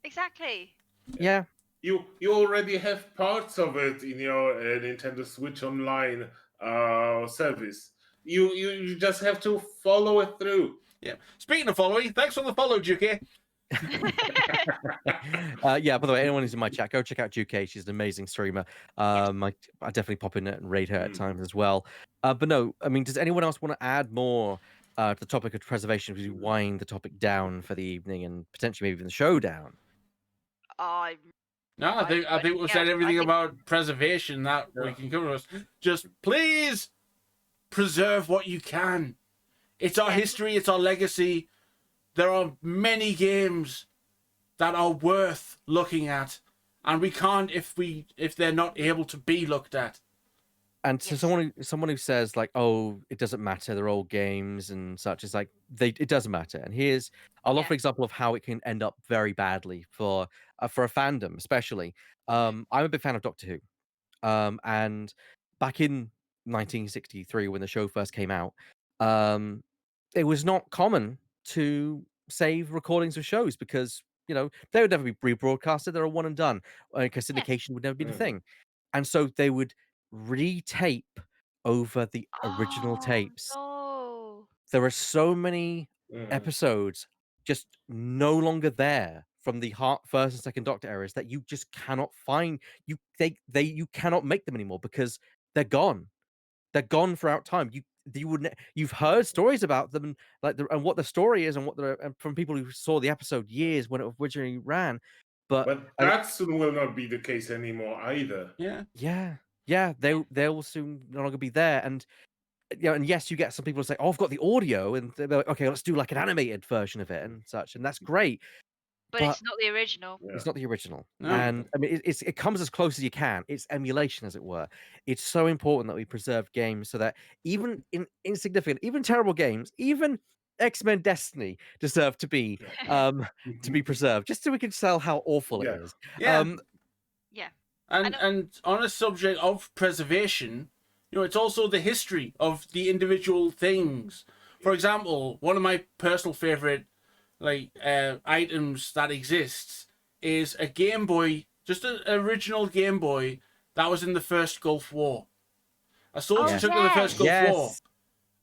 Exactly. Yeah. You already have parts of it in your Nintendo Switch Online service. You just have to follow it through. Yeah. Speaking of following, thanks for the follow, Juki. Yeah, by the way, anyone who's in my chat, go check out Juke. She's an amazing streamer. I definitely pop in and raid her at times as well. But no, I mean, does anyone else want to add more to the topic of preservation as we wind the topic down for the evening and potentially maybe even the showdown? I think we said everything about preservation that we can cover. Just please preserve what you can. It's our history, it's our legacy. There are many games that are worth looking at, and we can't if they're not able to be looked at. And so Yes. someone who says like, "Oh, it doesn't matter. They're old games and such," is like it doesn't matter. And I'll Yeah. offer an example of how it can end up very badly for a fandom, especially. I'm a big fan of Doctor Who. And back in 1963, when the show first came out, it was not common to save recordings of shows because they would never be rebroadcasted. They're a one and done because Yeah. syndication would never be the Mhm. thing, and so they would re-tape over the original Oh tapes. no. There are so many Mhm. episodes just no longer there from the first and second Doctor eras that you just cannot find. You cannot make them anymore because they're gone. They're gone throughout time. You've heard stories about them, like and what the story is, and and from people who saw the episode years when it originally ran. But But that soon will not be the case anymore either. Yeah. yeah, they will soon no longer be there. And and yes, you get some people who say, "Oh, I've got the audio," and they're like, "Okay, let's do like an animated version of it and such," and that's great. But But it's not the original. Yeah. it's not the original. No. And I mean, it comes as close as you can. It's emulation, as it were. It's so important that we preserve games so that even in insignificant, even terrible games, even X-Men Destiny deserve to be preserved, just so we can tell how awful it Yeah. is. Yeah. Yeah. And on a subject of preservation, it's also the history of the individual things. For example, one of my personal favorite items that exists is a Game Boy, just an original Game Boy that was in the first Gulf War. A soldier Oh, took in the first Gulf War, Yes.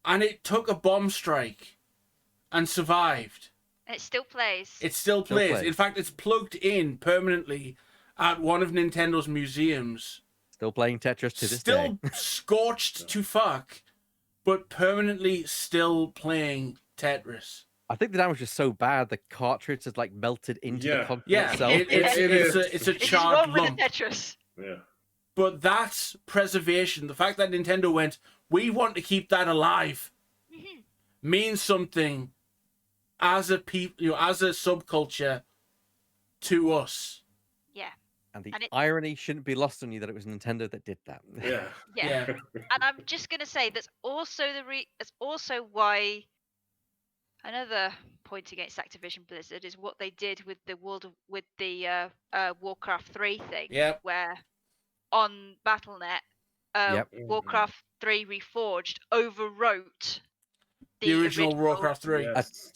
and it took a bomb strike and survived. It still plays. It still Still plays. plays. In fact, it's plugged in permanently at one of Nintendo's museums. Still playing Tetris to this Still day. scorched to fuck, but permanently still playing Tetris. I think the damage was so bad the cartridge has like melted into the Yeah. content Yeah, itself. it's It is. a It is charred wrong with lump. the Tetris. Yeah. But that's preservation. The fact that Nintendo went, we want to keep that alive, Mhm. means something as a as a subculture to us. Yeah. And the And it- irony shouldn't be lost on you that it was Nintendo that did that. Yeah. Yeah. And I'm just gonna say that's also that's also why another point against Activision Blizzard is what they did with the Warcraft 3 thing, Yep. where on Battle.net, Yep. Warcraft 3 Reforged overwrote The original Warcraft 3. Yes.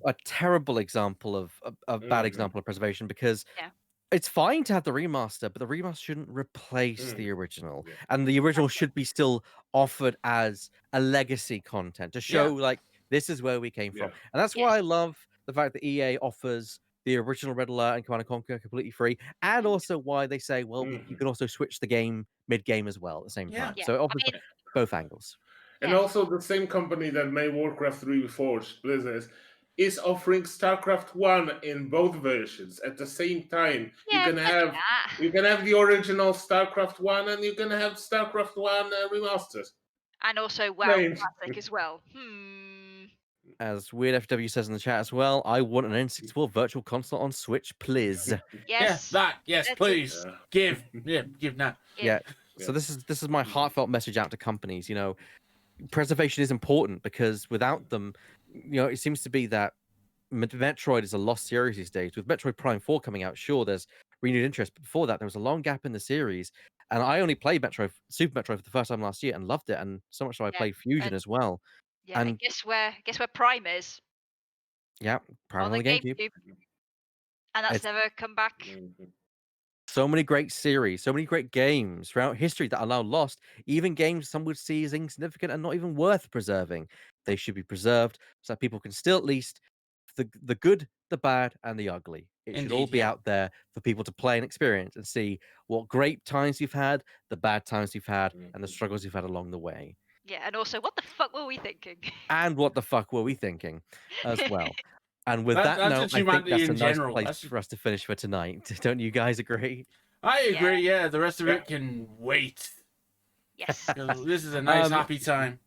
A terrible example of a bad Mhm. example of preservation because Yeah. it's fine to have the remaster, but the remaster shouldn't replace the Mm. original. Yeah. And the original should be still offered as a legacy content to show like this is where we came from. Yeah. And that's Yes. why I love the fact that EA offers the original Red Alert and Command & Conquer completely free, and also why they say, well, you Mhm. can also switch the game mid-game as well at the same Yeah. time. Yeah. So it I offers mean, both angles. And Yeah. also the same company that made Warcraft 3 Reforged, Blizzard, is offering StarCraft 1 in both versions at the same time. yeah, you can have the original StarCraft 1 and you can have StarCraft 1 remastered. and also WoW Same. Classic as well. As Weird FW says in the chat as well, I want an N64 virtual console on Switch, please. Yes. Yes, That's it. please. Yeah. Give now. Yeah. Yeah. So this is my heartfelt message out to companies. Preservation is important because without them, it seems to be that Metroid is a lost series these days. With Metroid Prime 4 coming out, sure, there's renewed interest. But before that, there was a long gap in the series. And I only played Super Metroid for the first time last year and loved it. And so much so I Yeah, played Fusion and- as well. Yeah. And Guess where Prime is? yeah, Prime On on the the GameCube. GameCube. And that's It's- never come back. Mhm. So many great series, so many great games throughout history that are now lost. Even games some would see as insignificant and not even worth preserving. They should be preserved so that people can still at least the good, the bad, and the ugly. It should all Indeed, be yeah. out there for people to play and experience and see what great times you've had, the bad times you've had, and the Mhm. struggles you've had along the way. Yeah, and also, what the fuck were we thinking? And what the fuck were we thinking as well? And with That's that note, just I think humanity that's a in nice general. place That's- for us to finish for tonight. Don't you guys agree? I agree, yeah. The rest of Yeah. it can wait. Yes. 'Cause this is a nice, happy time.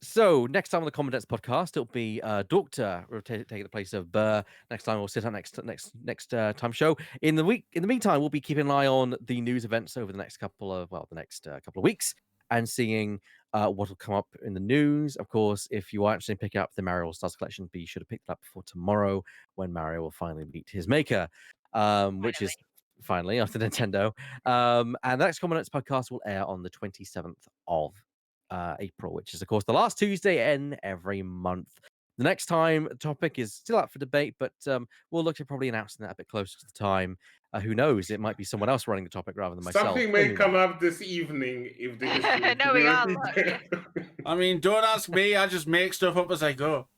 So next time on the Commandant's podcast, it'll be Doctor will taking the place of Burr. Next time we'll sit on next time show. In the meantime, we'll be keeping an eye on the news events over the next couple of weeks. and seeing what will come up in the news. Of course, if you are actually picking up the Mario All Stars collection, be sure to pick it up before tomorrow when Mario will finally meet his maker, which is finally after Nintendo. And the next Common Notes podcast will air on the 27th of April, which is, of course, the last Tuesday in every month. The next time topic is still up for debate, but we'll look to probably announcing that a bit closer to the time. Who knows? It might be someone else running the topic rather than myself. Something may come up this evening if the history. No, we are lucky. I mean, don't ask me. I just make stuff up as I go.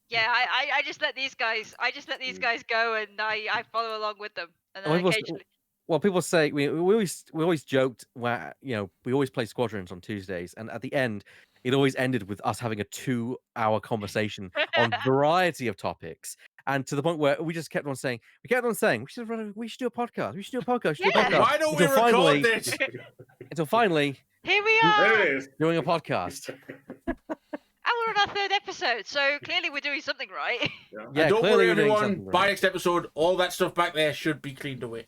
Yeah, I just let these guys. I just let these guys go, and I follow along with them. And then occasionally. Well, people say we always joked where we always play Squadrons on Tuesdays, and at the end, it always ended with us having a 2-hour conversation on variety of topics, and to the point where we just kept on saying we should do a podcast. We should do a podcast. Why don't we record this? Until finally, here we are. There it is. doing a podcast. And we're on our 3rd episode, so clearly we're doing something right. Yeah, and don't clearly worry, we're doing everyone. something By right. next episode, all that stuff back there should be cleaned away.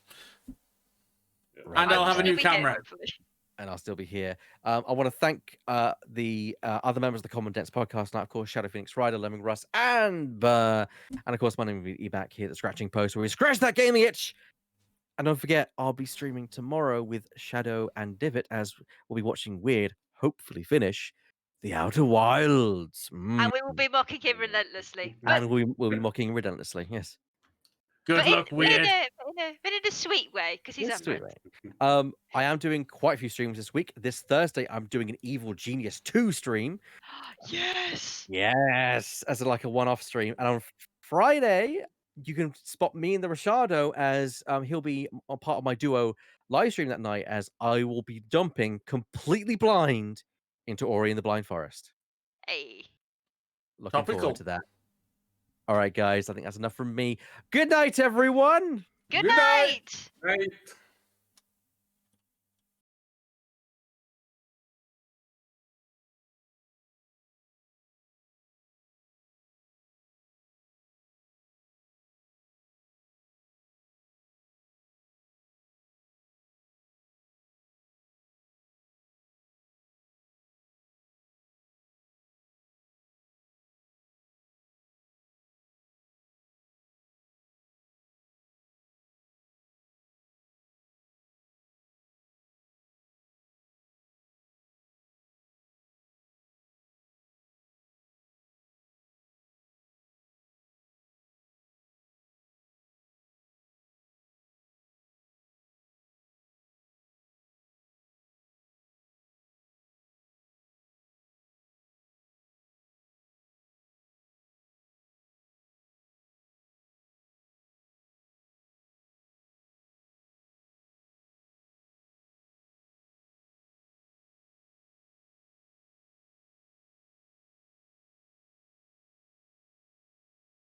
Right. And I'll have a new Still be here, camera. hopefully. And I'll still be here. I want to thank the other members of the Common Dense podcast, and of course, Shadow Phoenix Rider, Lemming Russ, and of course, my name is Ebak here at the Scratching Post, where we scratch that gaming itch. And don't forget, I'll be streaming tomorrow with Shadow and Divot as we'll be watching Weird, hopefully finish The Outer Wilds. And we will be mocking him relentlessly. But, And we'll be mocking relentlessly, yes. Good luck, Weird. But in a sweet way, because he's Yes, sweet, Emperor. right. I am doing quite a few streams this week. This Thursday, I'm doing an Evil Genius 2 stream. Yes. Yes, as like a one-off stream. And on Friday, you can spot me in the Rashado as he'll be a part of my duo live stream that night, as I will be jumping completely blind into Ori and the Blind Forest. Hey. Looking Topical. forward to that. All right, guys, I think that's enough from me. Good night, everyone. Good Good night. night. Right.